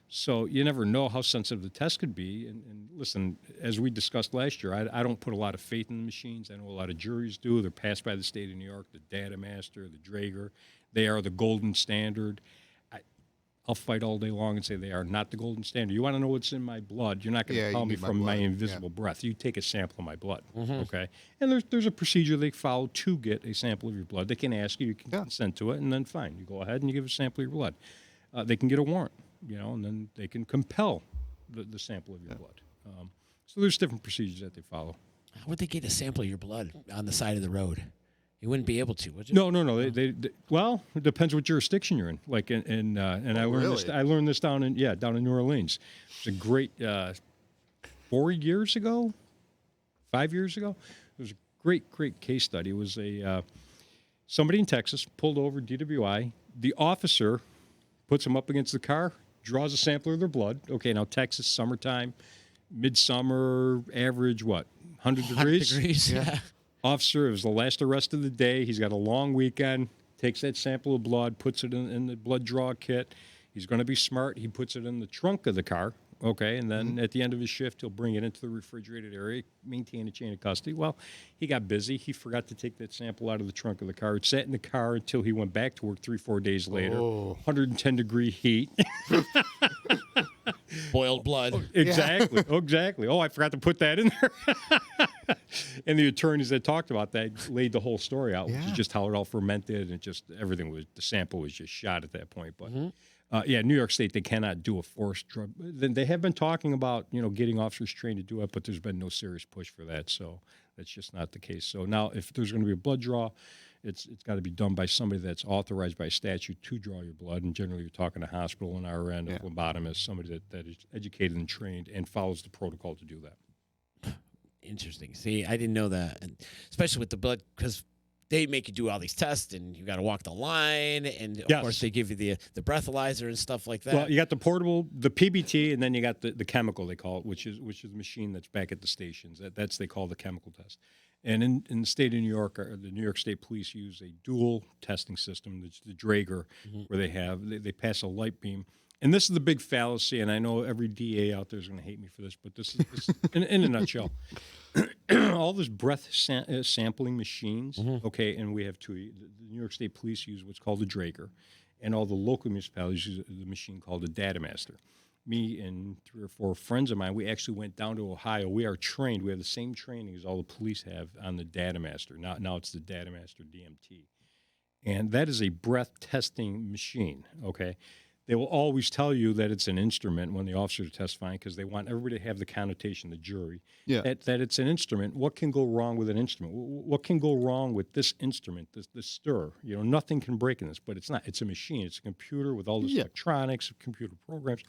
so you never know how sensitive the test could be. And listen, as we discussed last year, I don't put a lot of faith in the machines. I know a lot of juries do. They're passed by the state of New York, the Data Master, the Draeger. They are the golden standard. I'll fight all day long and say they are not the golden standard. You want to know what's in my blood? You're not going to tell me from my invisible breath. You take a sample of my blood, okay? And there's a procedure they follow to get a sample of your blood. They can ask you, you can consent to it, and then fine. You go ahead and you give a sample of your blood. They can get a warrant, and then they can compel the sample of your blood. So there's different procedures that they follow. How would they get a sample of your blood on the side of the road? You wouldn't be able to, would you? No. They well, it depends what jurisdiction you're in. Like and I learned this. I learned this down in New Orleans. It's a great 4 years ago, 5 years ago. It was a great case study. It was somebody in Texas pulled over DWI. The officer puts them up against the car, draws a sample of their blood. Okay, now Texas summertime, midsummer, average 100 degrees. 100 degrees. Yeah. Officer, it was the last arrest of the day. He's got a long weekend, takes that sample of blood, puts it in the blood draw kit. He's going to be smart. He puts it in the trunk of the car, okay, and then at the end of his shift, he'll bring it into the refrigerated area, maintain a chain of custody. Well, he got busy. He forgot to take that sample out of the trunk of the car. It sat in the car until he went back to work 3-4 days later. 110-degree heat. Boiled blood. Exactly. Exactly. Oh, I forgot to put that in there. And the attorneys that talked about that laid the whole story out, which is just how it all fermented and just everything was, the sample was just shot at that point. But New York State, they cannot do a forced drug. They have been talking about, getting officers trained to do it, but there's been no serious push for that. So that's just not the case. So now if there's going to be a blood draw, it's got to be done by somebody that's authorized by statute to draw your blood. And generally, you're talking a hospital, an RN, a phlebotomist, somebody that is educated and trained and follows the protocol to do that. Interesting. See, I didn't know that, and especially with the blood, because they make you do all these tests, and you got to walk the line, and of course they give you the breathalyzer and stuff like that. Well, you got the portable, the PBT, and then you got the chemical they call it, which is the machine that's back at the stations. That's they call the chemical test. And in the state of New York, the New York State Police use a dual testing system, the Draeger, where they pass a light beam. And this is the big fallacy, and I know every DA out there is going to hate me for this, but this is in a nutshell. All this breath sampling machines, okay, and we have two. The New York State Police use what's called the Draeger, and all the local municipalities use the machine called the Datamaster. Me and 3 or 4 friends of mine, we actually went down to Ohio. We are trained. We have the same training as all the police have on the Datamaster. Now it's the Datamaster DMT. And that is a breath testing machine, okay? They will always tell you that it's an instrument when the officers are testifying because they want everybody to have the connotation, the jury, that it's an instrument. What can go wrong with an instrument? What can go wrong with this instrument, this stir? Nothing can break in this, but it's not. It's a machine. It's a computer with all this electronics, computer programs.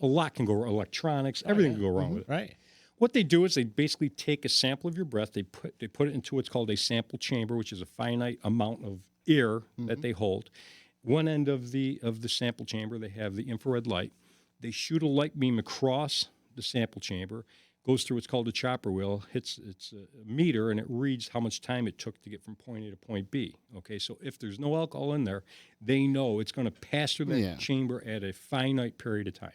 A lot can go wrong. Electronics, everything can go wrong with it. Right. What they do is they basically take a sample of your breath. They put it into what's called a sample chamber, which is a finite amount of air that they hold. One end of the sample chamber, they have the infrared light. They shoot a light beam across the sample chamber, goes through what's called a chopper wheel, hits its a meter, and it reads how much time it took to get from point A to point B. Okay, so if there's no alcohol in there, they know it's going to pass through that chamber at a finite period of time.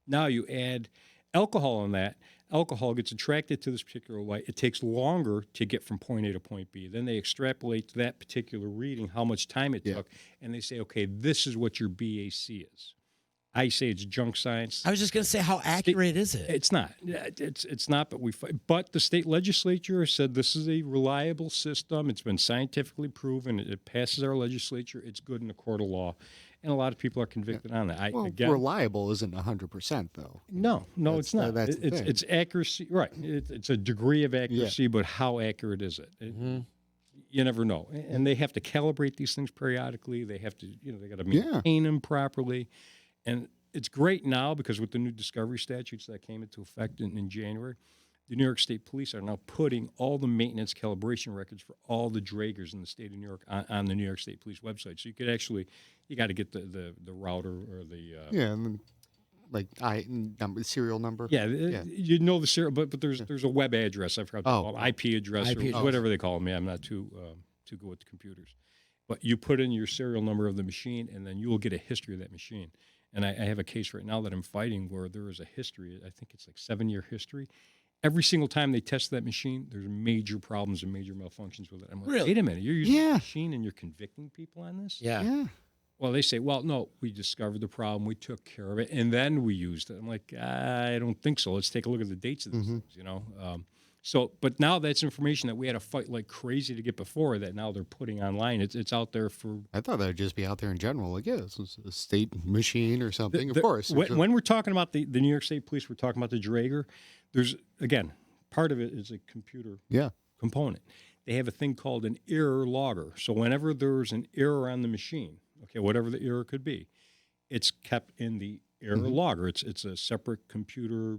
Now you add alcohol in that. Alcohol gets attracted to this particular light. It takes longer to get from point A to point B. Then they extrapolate to that particular reading how much time it took, and they say, okay, this is what your BAC is. I say it's junk science. I was just going to say, how accurate is it? It's not. It's not, but the state legislature said this is a reliable system. It's been scientifically proven. It passes our legislature. It's good in the court of law. And a lot of people are convicted on that. Reliable isn't 100%, though. No, it's not. It's accuracy, right? It's a degree of accuracy, but how accurate is it? You never know. And they have to calibrate these things periodically. They have to, they got to maintain them properly. And it's great now because with the new discovery statutes that came into effect in January, the New York State Police are now putting all the maintenance calibration records for all the Draegers in the state of New York on the New York State Police website. So you could actually, you got to get the router or the and serial number. You know the serial, but there's a web address. I forgot to call it, IP address or whatever they call them. I'm not too good with the computers, but you put in your serial number of the machine, and then you will get a history of that machine. And I have a case right now that I'm fighting where there is a history. I think it's like 7-year history. Every single time they test that machine, there's major problems and major malfunctions with it. I'm like, really? Wait a minute, you're using a machine and you're convicting people on this? Yeah. Well, they say, well, no, we discovered the problem, we took care of it, and then we used it. I'm like, I don't think so. Let's take a look at the dates of these things, But now that's information that we had to fight like crazy to get before that now they're putting online. It's out there for... I thought that would just be out there in general. Like, this is a state machine or something, of course. When we're talking about the New York State Police, we're talking about the Draeger. There's, again, part of it is a computer component. They have a thing called an error logger. So whenever there's an error on the machine, okay, whatever the error could be, it's kept in the error logger. It's a separate computer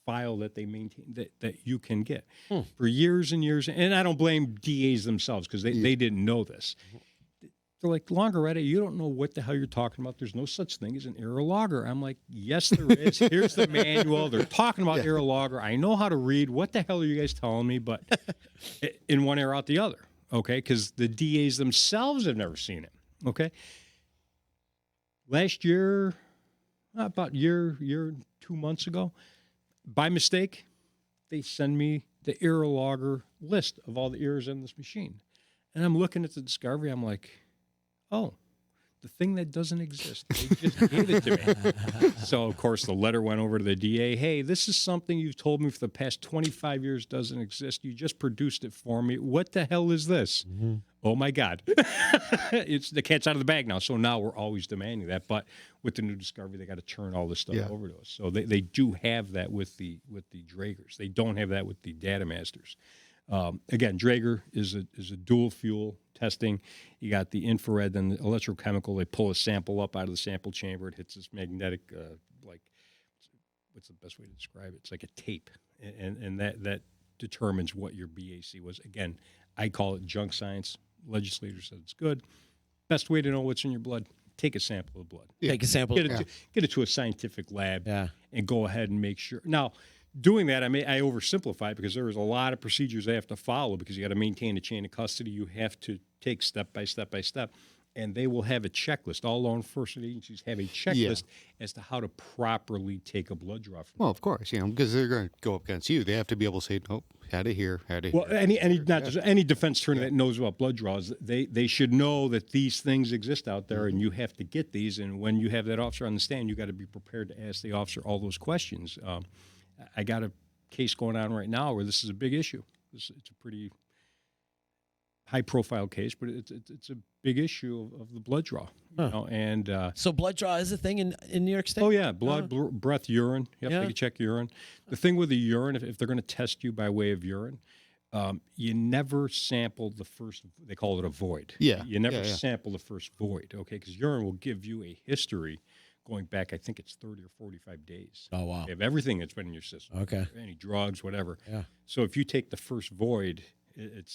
file that they maintain that you can get for years and years. And I don't blame DAs themselves because they didn't know this. They're like, Longaretta, you don't know what the hell you're talking about. There's no such thing as an error logger. I'm like, yes, there is. Here's the manual. They're talking about error logger. I know how to read. What the hell are you guys telling me? But in one ear, out the other, okay? Because the DAs themselves have never seen it, okay? Last year, about year 2 months ago, by mistake, they send me the error logger list of all the errors in this machine. And I'm looking at the discovery. I'm like, oh, the thing that doesn't exist. They just gave it to me. So, of course, the letter went over to the DA. Hey, this is something you've told me for the past 25 years doesn't exist. You just produced it for me. What the hell is this? Mm-hmm. Oh, my God. It's the cat's out of the bag now. So now we're always demanding that. But with the new discovery, they got to turn all this stuff over to us. So they do have that with the Dragers. They don't have that with the Data Masters. Again, Draeger is a dual fuel testing. You got the infrared and the electrochemical. They pull a sample up out of the sample chamber. It hits this magnetic, what's the best way to describe it? It's like a tape, and that determines what your BAC was. Again, I call it junk science. Legislators said it's good. Best way to know what's in your blood: take a sample of blood. Take a sample. Get it to a scientific lab, and go ahead and make sure. Now, doing that, I oversimplify it because there is a lot of procedures they have to follow because you got to maintain a chain of custody. You have to take step by step by step, and they will have a checklist. All law enforcement agencies have a checklist as to how to properly take a blood draw. Well, of course, because they're going to go up against you. They have to be able to say, nope, had it here, had it well, here. Any defense attorney that knows about blood draws, they should know that these things exist out there, and you have to get these. And when you have that officer on the stand, you got to be prepared to ask the officer all those questions. I got a case going on right now where this is a big issue. It's a pretty high-profile case, but it's a big issue of the blood draw. You know, and so blood draw is a thing in New York State? Oh, yeah, blood, breath, urine. You have to check urine. The thing with the urine, if they're going to test you by way of urine, you never sample the first, they call it a void. Yeah. You never sample the first void, okay, because urine will give you a history going back, I think it's 30 or 45 days. Oh, wow. You have everything that's been in your system. Okay. Any drugs, whatever. Yeah. So if you take the first void, it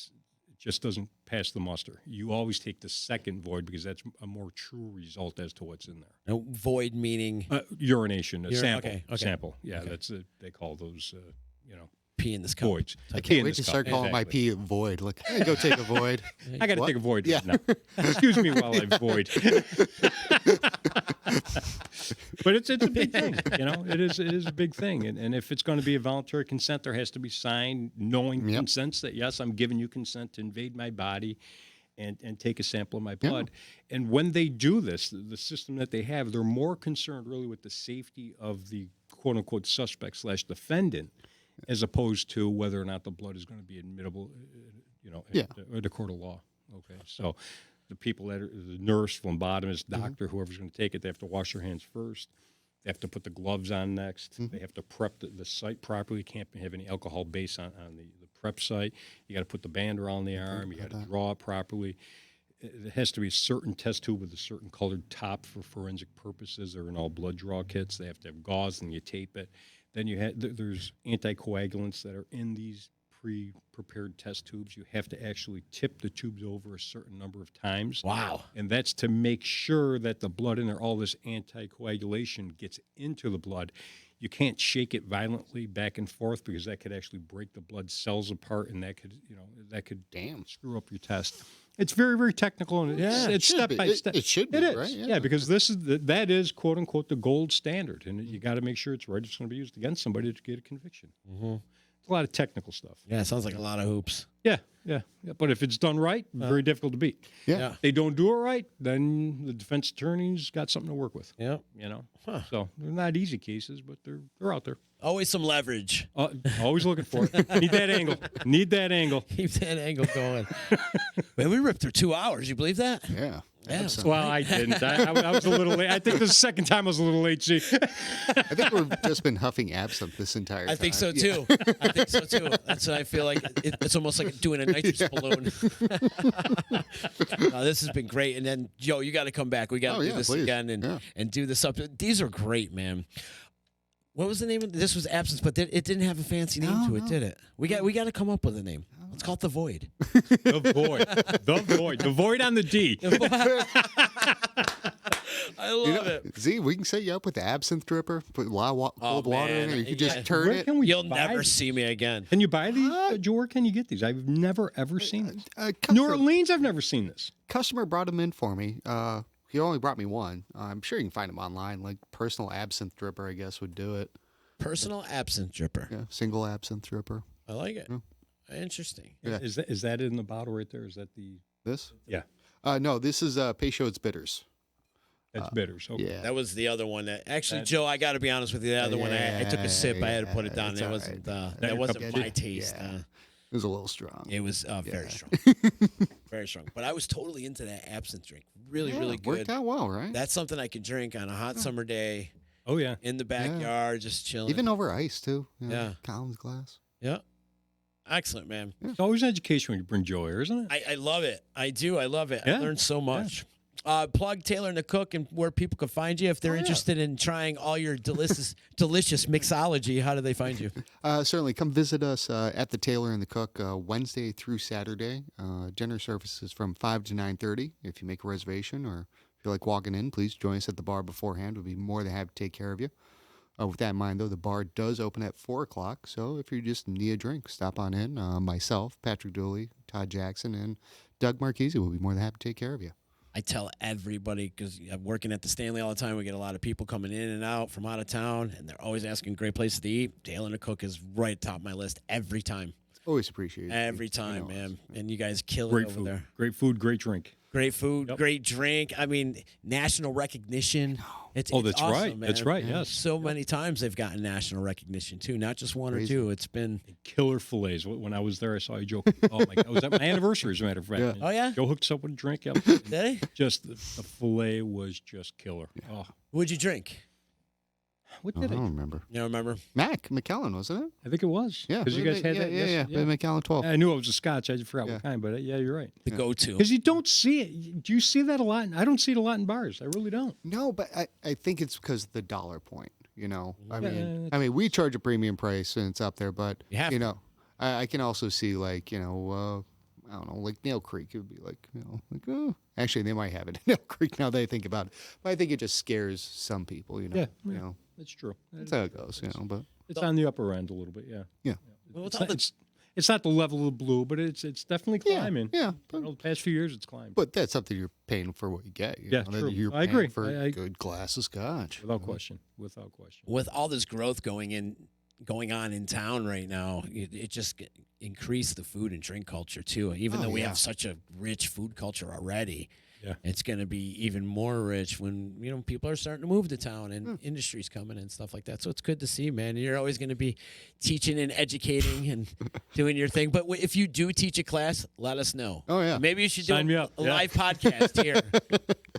just doesn't pass the muster. You always take the second void because that's a more true result as to what's in there. No, void meaning? Urination, a sample. Okay. Sample. Yeah, that's they call those, pee in this cup. voids. I can't wait to start calling my pee a void. Like, hey, go take a void. I got to What? take a void Yeah. now. Excuse me while I void. But it's a big thing, It is a big thing, and if it's going to be a voluntary consent, there has to be signed, knowing consents that yes, I'm giving you consent to invade my body, and take a sample of my blood. And when they do this, the system that they have, they're more concerned really with the safety of the quote unquote suspect / defendant, as opposed to whether or not the blood is going to be admissible, at the court of law. Okay, so the people that are the nurse, phlebotomist, doctor, whoever's going to take it, they have to wash their hands first. They have to put the gloves on next. They have to prep the site properly. You can't have any alcohol base on the prep site. You got to put the band around the arm. You got to draw it properly. It has to be a certain test tube with a certain colored top for forensic purposes. They're in all blood draw kits. They have to have gauze, and you tape it. Then there's anticoagulants that are in these pre-prepared test tubes. You have to actually tip the tubes over a certain number of times. Wow. And that's to make sure that the blood in there, all this anticoagulation gets into the blood. You can't shake it violently back and forth because that could actually break the blood cells apart, and that could screw up your test. It's very, very technical, and it's step by step. It should be, It is, right? yeah, because that is quote unquote the gold standard, and you got to make sure it's right. It's going to be used against somebody to get a conviction. Mm-hmm. It's a lot of technical stuff. Yeah, it sounds like a lot of hoops. Yeah. But if it's done right, very difficult to beat. Yeah. If they don't do it right, then the defense attorney's got something to work with. Yeah. So they're not easy cases, but they're out there. Always some leverage. Always looking for it. Need that angle. Keep that angle going. Man, we ripped through 2 hours. You believe that? Yeah. Well, I didn't. I was a little late. I think the second time I was a little late, see. I think we've just been huffing absinthe this entire time. I think so, too. I think so, too. That's what I feel like. It's almost like doing a nitrous balloon. This has been great. And then, Joe, you got to come back. We got to do this again and do this up. These are great, man. What was the name of this? Was Absence, but it didn't have a fancy name to it, did it? We got to come up with a name. It's called The Void. The Void. The Void on the D. I love it. Z, we can set you up with the absinthe dripper. Put a lot of cold water in it. You can just turn it. You'll never see me again. Can you buy these, Joe? Where can you get these? I've never, ever seen this. New Orleans, I've never seen this. Customer brought them in for me. He only brought me one. I'm sure you can find them online. Like personal absinthe dripper, I guess, would do it. Personal absinthe dripper. Yeah, single absinthe dripper. I like it. Interesting. Yeah. Is that in the bottle right there? Is that the... This? Yeah. No, this is Peychaud's Bitters. That's bitters. Okay. Yeah. That was the other one that actually, Joe. I got to be honest with you. The other one, I took a sip. I had to put it down. it's It all wasn't. right. That wasn't my taste. Yeah. It was a little strong. It was very strong, very strong. But I was totally into that absinthe drink. Really, Yeah, really it good. worked out well, right? That's something I could drink on a hot summer day Oh yeah. in the backyard, just chilling. Even over ice too. You know, Yeah. Collins glass. Yeah. Excellent, man. It's always an education when you bring Joe here, isn't it? I love it. I do. I love it. I Yeah. learned so much. Plug Taylor and the Cook and where people can find you if they're interested in trying all your delicious mixology. How do they find you? Certainly, come visit us at the Taylor and the Cook Wednesday through Saturday. Dinner services from 5 to 9:30. If you make a reservation or if you like walking in, please join us at the bar beforehand. We'll be more than happy to take care of you. With that in mind, though, the bar does open at 4 o'clock. So if you just need a drink, stop on in. Myself, Patrick Dooley, Todd Jackson, and Doug Marchese will be more than happy to take care of you. I tell everybody because I'm working at the Stanley all the time. We get a lot of people coming in and out from out of town, and they're always asking great places to eat. Taylor and the Cook is right at the top of my list every time. Always appreciate it. Every time, man. And you guys kill Great it over food. there. Great food, great drink. Great food, Yep. great drink. I mean, national recognition. It's Oh, that's awesome, right. man. That's right, yes. So many times they've gotten national recognition too, not just one Crazy. or two. It's been Killer fillets. When I was there, I saw you, Joe. Oh my God, it was at my anniversary, as a matter of fact. Yeah. Oh, yeah? Joe hooked us up with a drink. Yep. did they? Just the fillet was just killer. Oh, What'd you drink? what I did I? don't remember. You don't remember? Mac McKellen, wasn't it? I think it was. Yeah. because you guys had that. Yeah. McAllen 12. I knew it was a Scotch. I just forgot Yeah. what kind, but yeah, you're right. The go-to. Because you don't see it. Do you see that a lot? I don't see it a lot in bars. I really don't. No, but I think it's because of the dollar point. You know, Yeah, I mean, we charge a premium price and it's up there, but You have to. know, I can also see like I don't know, like Nail Creek. It would be like oh, actually they might have it in Nail Creek now that I think about it, but I think it just scares some people. You know, Yeah, you yeah. know, That's true. that's how it goes. You know, but It's on the upper end a little bit. Yeah. yeah, Well, It's not the level of blue, but it's definitely climbing. yeah. You know, the past few years, it's climbed. But that's something you're paying for what you get. You Yeah, know, that true. You're I paying agree. for I- a good glass of scotch. Without question. Without question. With all this growth going on in town right now, it just increased the food and drink culture too. Even though we yeah. have such a rich food culture already, Yeah. it's going to be even more rich when people are starting to move to town and industries coming and stuff like that. So it's good to see, man. You're always going to be teaching and educating and doing your thing. But if you do teach a class, let us know. Oh, yeah. Maybe you should do Sign me up. a Yeah. live podcast here.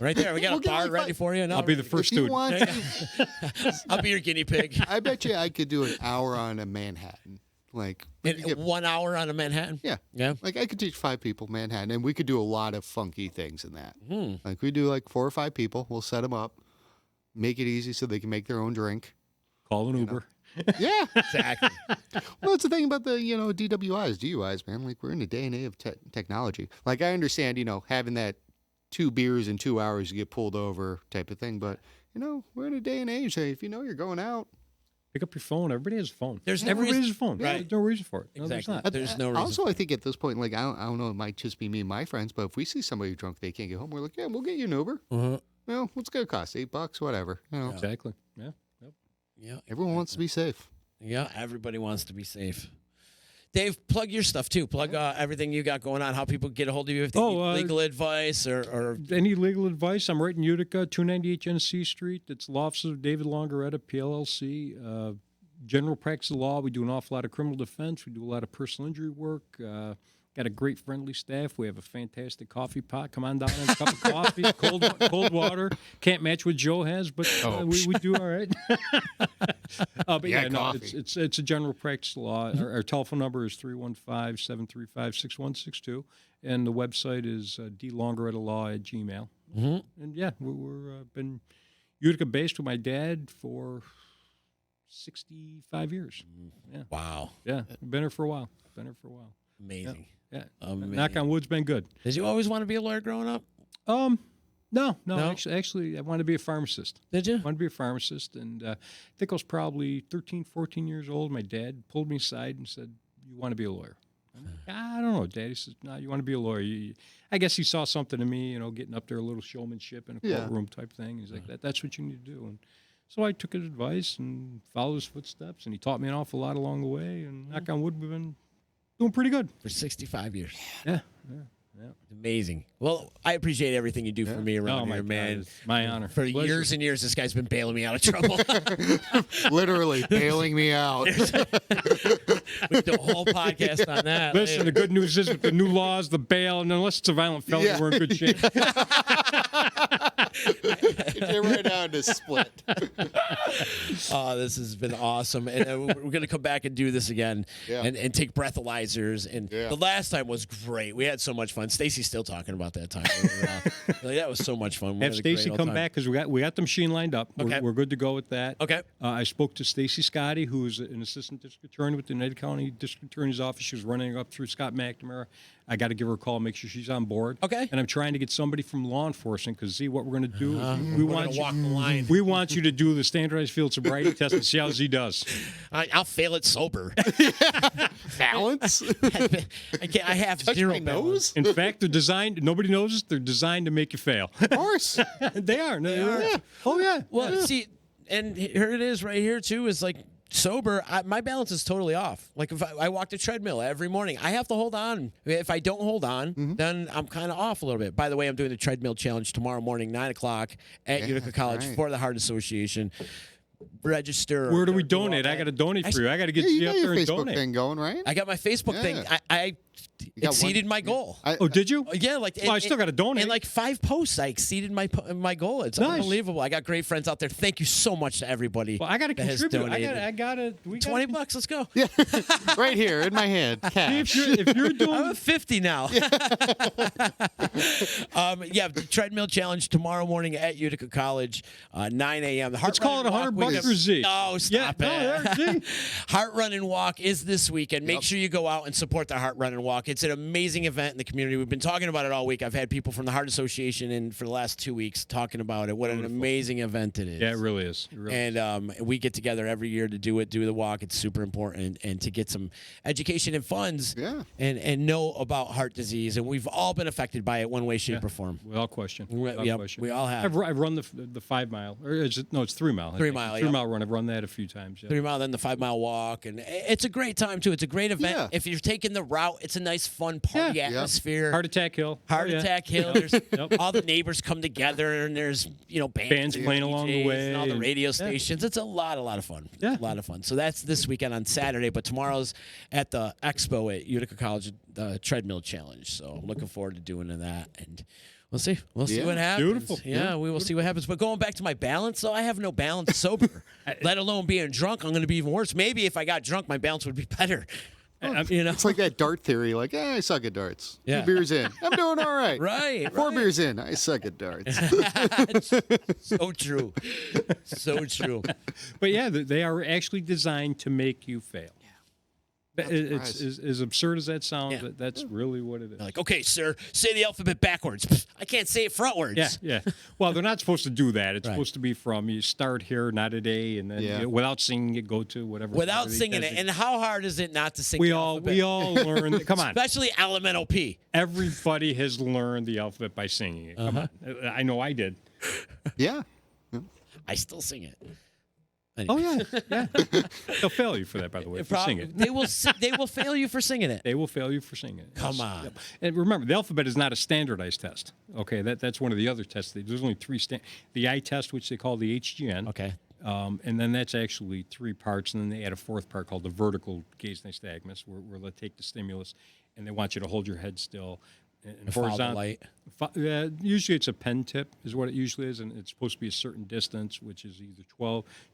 Right there, we got We'll a get bar like ready for you. No, I'll be the first If you student. want to, I'll be your guinea pig. I bet you I could do an hour on a Manhattan. Like, we In could get- 1 hour on a Manhattan. yeah. Yeah. Like I could teach 5 people Manhattan, and we could do a lot of funky things in that. Hmm. Like we do like 4 or 5 people. We'll set them up, make it easy so they can make their own drink. Call an Uber. Yeah. Exactly. Well, that's the thing about the DUIs, man. Like we're in a day and age of technology. Like I understand, having that 2 beers in 2 hours you get pulled over type of thing, but we're in a day and age. Hey, if you're going out. Pick up your phone. Everybody has a phone. There's no Everybody reason- has a phone. right. There's no reason for it. No, Exactly. there's not. There's no reason. Also, I think at this point, like I don't know, it might just be me and my friends, but if we see somebody drunk, they can't get home. We're like, yeah, we'll get you an Uber. Uh-huh. What's it gonna cost? $8, whatever. Exactly. Yeah. Yep. Yeah. Everyone wants to be safe. Yeah. Everybody wants to be safe. Dave, plug your stuff too. Plug everything you got going on. How people get a hold of you if they need legal advice or Any legal advice? I'm right in Utica, 298 Genesee Street. It's law offices of David Longaretta, PLLC. General practice of law. We do an awful lot of criminal defense. We do a lot of personal injury work. Got a great friendly staff. We have a fantastic coffee pot. Come on down and a cup of coffee, cold water. Can't match what Joe has, but we do all right. But Yeah, yeah, no, coffee. it's a general practice law. Our telephone number is 315-735-6162, and the website is dlongarettalaw@gmail. Mm-hmm. And yeah, we're been Utica based with my dad for 65 years. Yeah. Wow. Yeah. Been here for a while. Amazing. Yeah. Amazing. Knock on wood's been good. Did you always want to be a lawyer growing up? No. No? Actually, I wanted to be a pharmacist. Did you? I wanted to be a pharmacist, and I think I was probably 13, 14 years old. My dad pulled me aside and said, "You want to be a lawyer?" I'm like, I don't know, Dad. He says, "No, you want to be a lawyer." I guess he saw something in me, getting up there, a little showmanship in a Yeah. courtroom type thing. He's like, "That's what you need to do." And so I took his advice and followed his footsteps, and he taught me an awful lot along the way. And knock on wood, we've been doing pretty good. For 65 years. Yeah. Amazing. Well, I appreciate everything you do for me around Oh, my here, God, man. it's my honor. For Pleasure. years and years, this guy's been bailing me out of trouble. Literally bailing me out. We do a whole podcast on that. Listen, the good news is with the new laws, the bail, and unless it's a violent felony, Yeah. we're in good shape. Get right down to split. Oh, this has been awesome. And we're going to come back and do this again and take breathalyzers. And the last time was great. We had so much fun. Stacy's still talking about that time. Like, that was so much fun. We Have had a great Stacy old come time. back because we got the machine lined up. Okay. We're good to go with that. Okay. I spoke to Stacy Scotty, who's an assistant district attorney with the United County District Attorney's Office. She was running up through Scott McNamara. I got to give her a call, make sure she's on board. Okay. And I'm trying to get somebody from law enforcement because see what we're going to do. We're gonna walk the line. We want you to do the standardized field sobriety test and see how Z does. I'll fail it sober. Balance? I can't. I have Touch zero my balance. nose? In fact, they're designed. Nobody knows this. They're designed to make you fail. Of course. They are. They are. Yeah. Oh yeah. Well, see, and here it is right here too. Is like sober. My balance is totally off. Like if I walk the treadmill every morning, I have to hold on. If I don't hold on, then I'm kind of off a little bit. By the way, I'm doing the treadmill challenge tomorrow morning, 9:00 at Utica College for the Heart Association. Register. Where do we or go donate? out I got to donate for you. I got to get Yeah, you you got up your there and Facebook donate. thing going, right? I got my Facebook thing. Yeah. I got exceeded one- my goal. Oh, did you? Yeah, like Well, I still gotta donate. In like 5 posts, I exceeded my goal. It's Nice. unbelievable. I got great friends out there. Thank you so much to everybody. Well, I got to that has contribute. donated. I got to. $20. Let's go. Yeah. Right here in my hand. Cash. If you're doing I'm at 50 now. The treadmill challenge tomorrow morning at Utica College, 9 a.m. The Let's call it $100 for Z. No, stop Yeah, it. no, there, Z. Heart Run and Walk is this weekend. Make sure you go out and support the Heart Run and Walk. It's an amazing event in the community. We've been talking about it all week. I've had people from the Heart Association in for the last 2 weeks talking about it. What an amazing event it is. Yeah, it really is. It really is. And we get together every year to do the walk. It's super important and to get some education and funds and know about heart disease. And we've all been affected by it one way, shape, or form. Without question. We all have. I've run the 5 mile. Or is it, no, it's 3 mile. 3 mile, 3 mile run. I've run that a few times. Yeah. 3 mile, then the 5 mile walk. And it's a great time, too. It's a great event. Yeah. If you're taking the route, it's a nice, fun party atmosphere. Heart Attack Hill. Heart Oh, yeah. Attack Hill. There's all the neighbors come together, and there's bands playing along the DJs way, and all the and- radio stations. It's a lot of fun. Yeah. A lot of fun. So that's this weekend on Saturday, but tomorrow's at the expo at Utica College, the treadmill challenge. So looking forward to doing that, and we'll see. We'll see what happens. Beautiful. Yeah, we will see what happens. But going back to my balance, though, I have no balance sober. Let alone being drunk, I'm going to be even worse. Maybe if I got drunk, my balance would be better. It's like that dart theory. Like, I suck at darts. Yeah. 2 beers in. I'm doing all right. Right. 4 beers in. I suck at darts. So true. So true. But yeah, they are actually designed to make you fail. It's surprised. as absurd as that sounds. That's really what it is. Like, okay, sir, say the alphabet backwards. I can't say it frontwards. Yeah. Well, they're not supposed to do that. It's Right. supposed to be from you start here, not a day, and then without singing it, go to whatever. Without they singing test it. And how hard is it not to sing we the all alphabet? learn. Come on, Especially elemental P. everybody has learned the alphabet by singing it. Come on, I know I did. Yeah. I still sing it. Oh yeah. They'll fail you for that, by the way. If you sing it, They will fail you for singing it. they will fail you for singing it. Come Yes. on. Yep. And remember, the alphabet is not a standardized test. Okay, that's one of the other tests. There's only 3 the eye test, which they call the HGN. Okay. And then that's actually 3 parts, and then they add a 4th part called the vertical gaze nystagmus, where they take the stimulus and they want you to hold your head still. And Follow the light. Usually it's a pen tip is what it usually is, and it's supposed to be a certain distance, which is either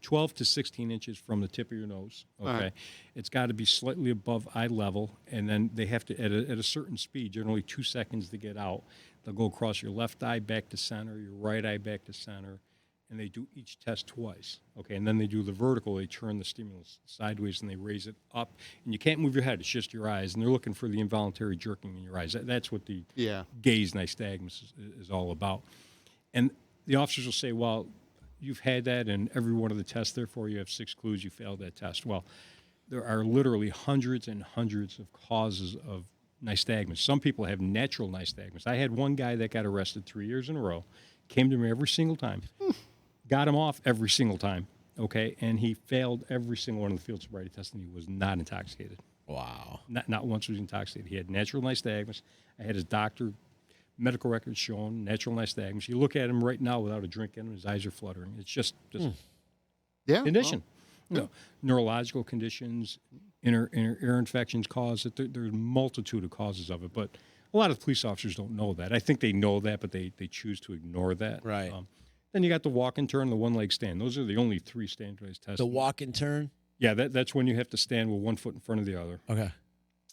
12 to 16 inches from the tip of your nose. Okay, right. It's got to be slightly above eye level, and then they have to at a certain speed, generally 2 seconds to get out. They'll go across your left eye back to center, your right eye back to center, and they do each test twice. Okay, and then they do the vertical. They turn the stimulus sideways and they raise it up, and you can't move your head. It's just your eyes, and they're looking for the involuntary jerking in your eyes. That's what the gaze nystagmus is all about. And the officers will say, well, you've had that in every one of the tests, therefore you have 6 clues you failed that test. Well, there are literally hundreds and hundreds of causes of nystagmus. Some people have natural nystagmus. I had one guy that got arrested 3 years in a row, came to me every single time, got him off every single time, okay, and he failed every single one of the field sobriety tests, and he was not intoxicated. Wow. Not once was he intoxicated. He had natural nystagmus. I had his doctor medical records showing natural nystagmus. You look at him right now without a drink in him, his eyes are fluttering. It's just Yeah. condition. well, Neurological conditions, ear infections cause it. There's a multitude of causes of it, but a lot of police officers don't know that. I think they know that, but they choose to ignore that. Right. Then you got the walk and turn, the one leg stand. Those are the only 3 standardized tests. The walk and turn? Yeah, that's when you have to stand with one foot in front of the other. Okay.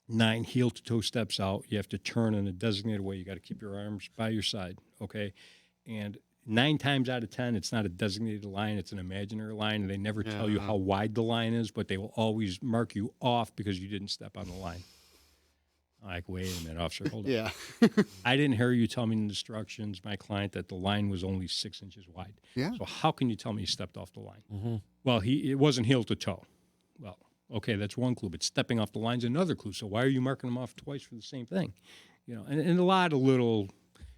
9 heel to toe steps out. You have to turn in a designated way. You got to keep your arms by your side, okay? And 9 times out of 10, it's not a designated line. It's an imaginary line, and they never tell you how wide the line is, but they will always mark you off because you didn't step on the line. I'm like, wait a minute, officer, hold on. Yeah. I didn't hear you tell me in the instructions, my client, that the line was only 6 inches wide. Yeah. So how can you tell me he stepped off the line? Mm-hmm. Well, it wasn't heel to toe. Well, okay, that's one clue, but stepping off the line's another clue. So why are you marking them off twice for the same thing? And a lot of little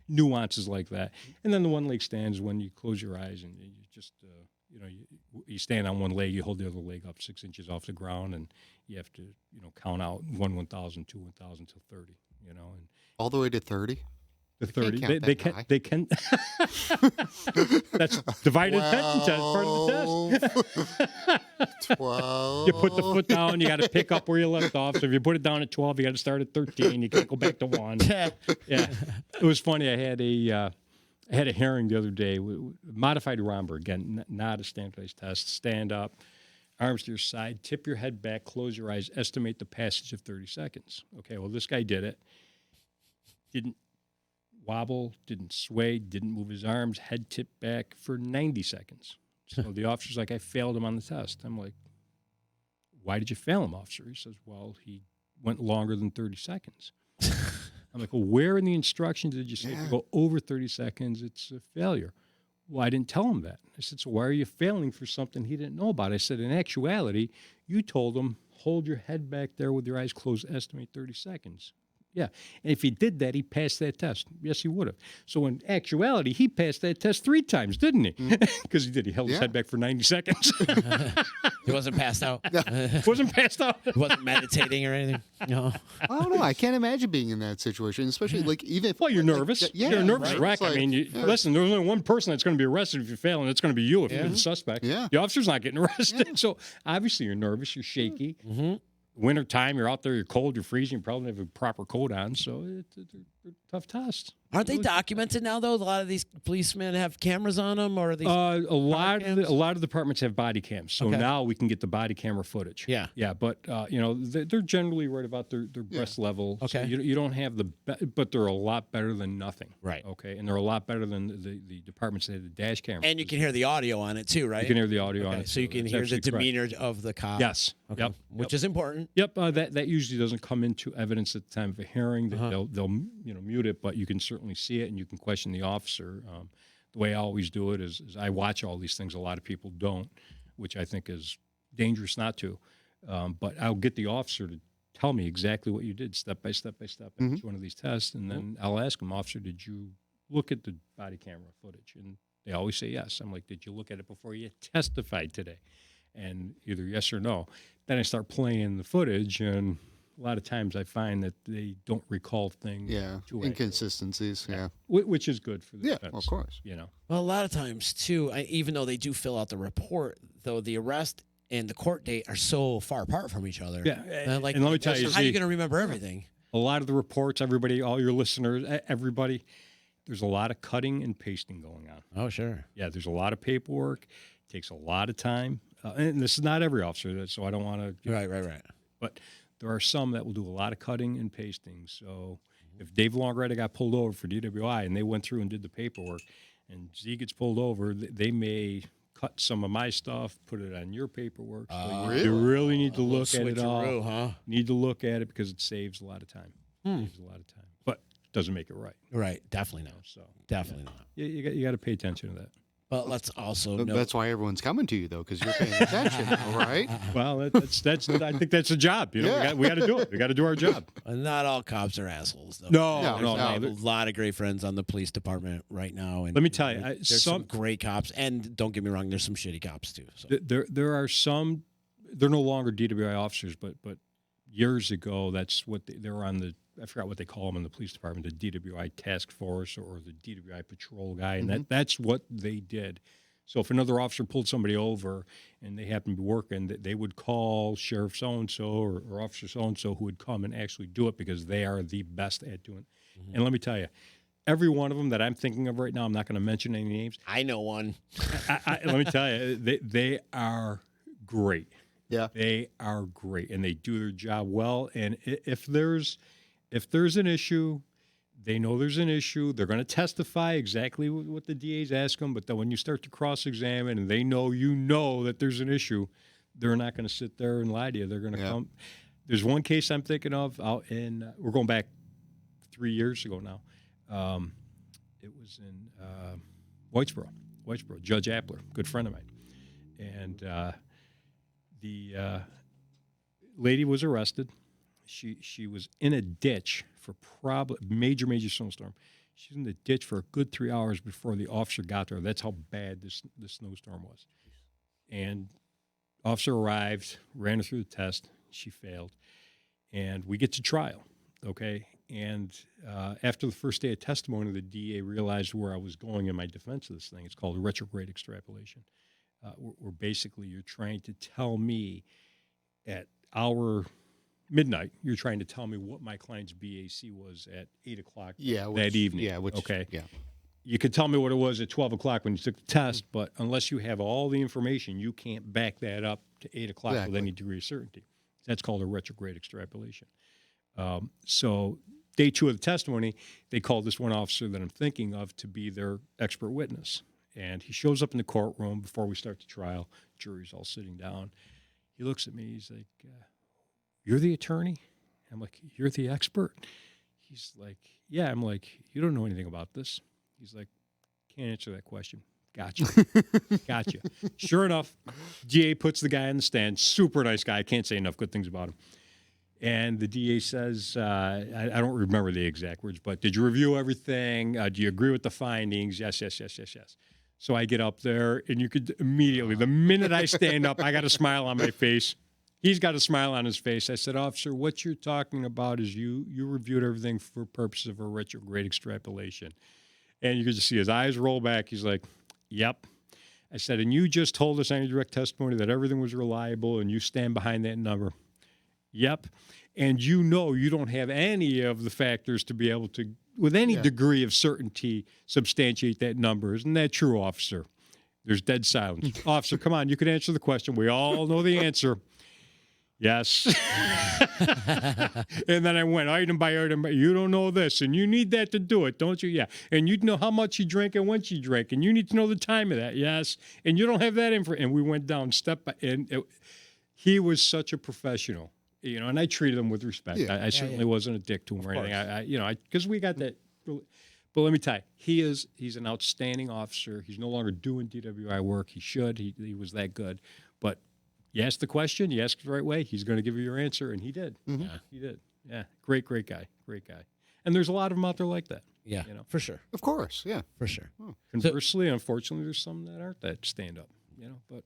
nuances like that. And then the one leg stands when you close your eyes and you just, you stand on one leg, you hold the other leg up 6 inches off the ground, and you have to, count out 1,000, 2 1,000 till 30, and All the way to 30? the I can't 30. count They that can. high. They can. That's divided attention test, part of the test. 12. You put the foot down, you got to pick up where you left off. So if you put it down at 12, you got to start at 13. You can't go back to 1. Yeah, it was funny. I had a hearing the other day, modified Romber, again, not a standardized test. Stand up, arms to your side, tip your head back, close your eyes, estimate the passage of 30 seconds. Okay, well, this guy did it. Didn't wobble, didn't sway, didn't move his arms, head tipped back for 90 seconds. So the officer's like, I failed him on the test. I'm like, why did you fail him, officer? He says, well, he went longer than 30 seconds. I'm like, well, where in the instructions did you say if you go over 30 seconds, it's a failure? Well, I didn't tell him that. I said, so why are you failing for something he didn't know about? I said, in actuality, you told him, hold your head back there with your eyes closed, estimate 30 seconds. Yeah. And if he did that, he passed that test. Yes, he would have. So in actuality, he passed that test 3 times, didn't he? Because he did. He held his head back for 90 seconds. He wasn't passed out. Wasn't passed out. He wasn't meditating or anything. No. I don't know. I can't imagine being in that situation, especially like even if. Well, you're like, nervous. Yeah, You're a nervous right? wreck. It's like, I mean, listen, there's only one person that's going to be arrested if you fail, and it's going to be you if you're the suspect. Yeah. The officer's not getting arrested. So obviously you're nervous. You're shaky. Mm-hmm. Winter time, you're out there, you're cold, you're freezing, you probably don't have a proper coat on. So they're tough tests. Aren't they documented now, though? A lot of these policemen have cameras on them, or are these A lot cams? of departments have body cams, so Okay. now we can get the body camera footage. Yeah. yeah, but they're generally right about their breast level. So Okay. you don't have but they're a lot better than nothing. Right. Okay, and they're a lot better than the departments that have the dash camera. And you can hear the audio on it too, right? You can hear the audio on Okay, it, so you can that's hear the absolutely correct. demeanor of the cop. Yes. Okay. Yep. Which is important. Yep, that usually doesn't come into evidence at the time of a hearing. They'll mute it, but you can certainly see it, and you can question the officer. The way I always do it is I watch all these things. A lot of people don't, which I think is dangerous not to. But I'll get the officer to tell me exactly what you did, step by step by step, in each one of these tests, and then I'll ask them, officer, did you look at the body camera footage? And they always say yes. I'm like, did you look at it before you testified today? And either yes or no. Then I start playing the footage, and a lot of times I find that they don't recall things. Yeah. too accurately. Inconsistencies. Yeah. Which is good for the Yeah, defense. of course. Well, a lot of times too, even though they do fill out the report, though the arrest and the court date are so far apart from each other. Yeah, And and let me tell you, how are you see- going to remember everything? A lot of the reports, everybody, all your listeners, everybody, there's a lot of cutting and pasting going on. Oh, sure. Yeah, there's a lot of paperwork. It takes a lot of time. And this is not every officer, so I don't want to. Right. But there are some that will do a lot of cutting and pasting. So if Dave Longretta got pulled over for DWI and they went through and did the paperwork, and Z gets pulled over, they may cut some of my stuff, put it on your paperwork. So you really need to look at it all. Switcheroo, huh? Need to look at it because it saves a lot of time. Saves a lot of time, but doesn't make it right. Right. Definitely not. So Definitely not. you got to pay attention to that. But let's also note. That's why everyone's coming to you, though, because you're paying attention, all right? Well, that's I think that's a job. We got to do it. We got to do our job. Not all cops are assholes, though. No. I have a lot of great friends on the police department right now, and Let me tell you, there's some great cops, and don't get me wrong, there's some shitty cops too. So. There are some. They're no longer DWI officers, but years ago, that's what they were on the, I forgot what they call them in the police department, the DWI task force or the DWI patrol guy. And that's what they did. So if another officer pulled somebody over and they happened to be working, they would call Sheriff so-and-so or Officer so-and-so who would come and actually do it because they are the best at doing it. And let me tell you, every one of them that I'm thinking of right now, I'm not going to mention any names. I know one. Let me tell you, they are great. Yeah. They are great, and they do their job well. And if there's an issue, they know there's an issue. They're going to testify exactly what the DAs ask them. But then when you start to cross-examine and they know that there's an issue, they're not going to sit there and lie to you. They're going to come. There's one case I'm thinking of out in, we're going back 3 years ago now. It was in Whitesboro, Judge Appler, good friend of mine. And the lady was arrested. She was in a ditch for probably major snowstorm. She's in the ditch for a good 3 hours before the officer got there. That's how bad this snowstorm was. And officer arrived, ran her through the test. She failed. And we get to trial, okay? And after the first day of testimony, the DA realized where I was going in my defense of this thing. It's called retrograde extrapolation. Where basically you're trying to tell me at our midnight, you're trying to tell me what my client's BAC was at 8 o'clock that evening. Yeah, okay. Yeah. You could tell me what it was at 12 o'clock when you took the test, but unless you have all the information, you can't back that up to 8 o'clock with any degree of certainty. That's called a retrograde extrapolation. So day 2 of the testimony, they called this one officer that I'm thinking of to be their expert witness. And he shows up in the courtroom before we start the trial. Jury's all sitting down. He looks at me. He's like, you're the attorney? I'm like, you're the expert? He's like, yeah. I'm like, you don't know anything about this. He's like, can't answer that question. Gotcha. Gotcha. Sure enough, DA puts the guy in the stand. Super nice guy. I can't say enough good things about him. And the DA says, I don't remember the exact words, but did you review everything? Do you agree with the findings? Yes. So I get up there, and you could immediately, the minute I stand up, I got a smile on my face. He's got a smile on his face. I said, officer, what you're talking about is you reviewed everything for purposes of a retrograde extrapolation. And you could just see his eyes roll back. He's like, yep. I said, and you just told us on your direct testimony that everything was reliable, and you stand behind that number. Yep. And you don't have any of the factors to be able to, with any degree of certainty, substantiate that number. Isn't that true, officer? There's dead silence. Officer, come on, you can answer the question. We all know the answer. Yes. And then I went item by item. You don't know this, and you need that to do it, don't you? Yeah. And you know how much you drank and when she drank, and you need to know the time of that. Yes. And you don't have that info. And we went down step by, and he was such a professional. And I treated him with respect. I certainly wasn't a dick to him or anything. Because we got that. But let me tell you, he's an outstanding officer. He's no longer doing DWI work. He should. He was that good. But you ask the question, you ask it the right way, he's going to give you your answer, and he did. Mm-hmm. Yeah, he did. Yeah, great guy. And there's a lot of them out there like that. Yeah, for sure. Of course, yeah. For sure. Conversely, unfortunately, there's some that aren't that stand up. But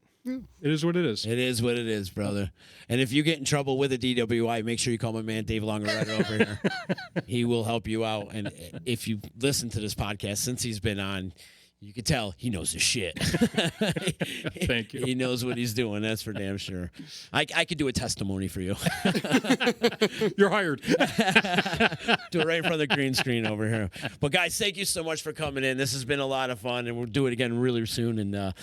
it is what it is. It is what it is, brother. And if you get in trouble with a DWI, make sure you call my man Dave Longaretta over here. He will help you out. And if you listen to this podcast since he's been on, you can tell he knows his shit. Thank you. He knows what he's doing. That's for damn sure. I could do a testimony for you. You're hired. Do it right in front of the green screen over here. But guys, thank you so much for coming in. This has been a lot of fun, and we'll do it again really soon. And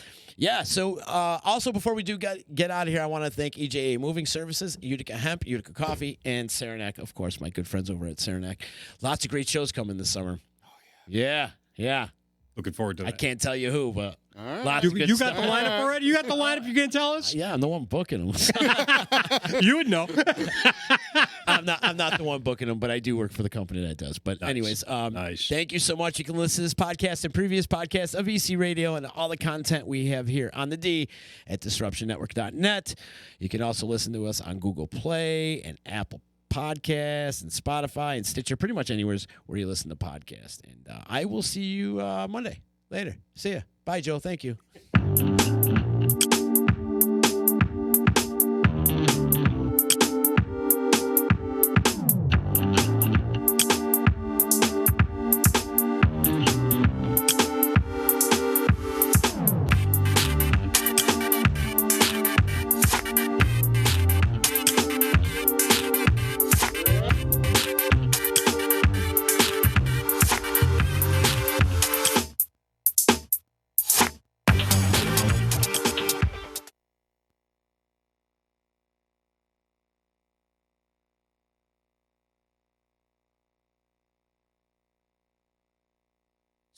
so also before we do get out of here, I want to thank EJA Moving Services, Utica Hemp, Utica Coffee, and Saranac, of course, my good friends over at Saranac. Lots of great shows coming this summer. Oh yeah. Looking forward to that. I can't tell you who, but lots of good you stuff. got the lineup already? You got the lineup you can't tell us? Yeah, I'm the one booking them. You would know. I'm not the one booking them, but I do work for the company that does. But anyways, nice. Thank you so much. You can listen to this podcast and previous podcasts of EC Radio and all the content we have here on the D at disruptionnetwork.net. You can also listen to us on Google Play and Apple Podcasts and Spotify and Stitcher, pretty much anywhere where you listen to podcasts. And I will see you Monday. Later. See ya. Bye, Joe. Thank you.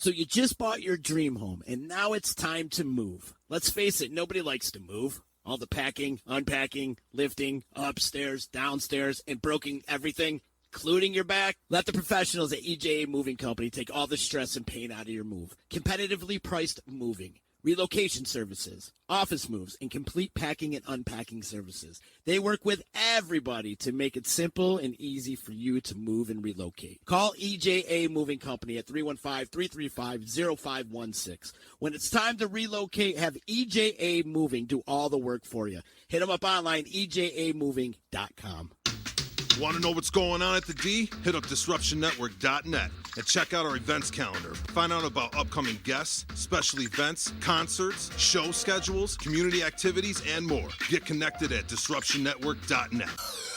So you just bought your dream home, and now it's time to move. Let's face it, nobody likes to move. All the packing, unpacking, lifting, upstairs, downstairs, and broking everything, including your back. Let the professionals at EJA Moving Company take all the stress and pain out of your move. Competitively priced moving, relocation services, office moves, and complete packing and unpacking services. They work with everybody to make it simple and easy for you to move and relocate. Call EJA Moving Company at 315-335-0516. When it's time to relocate, have EJA Moving do all the work for you. Hit them up online, ejamoving.com. Want to know what's going on at the D? Hit up DisruptionNetwork.net and check out our events calendar. Find out about upcoming guests, special events, concerts, show schedules, community activities, and more. Get connected at DisruptionNetwork.net.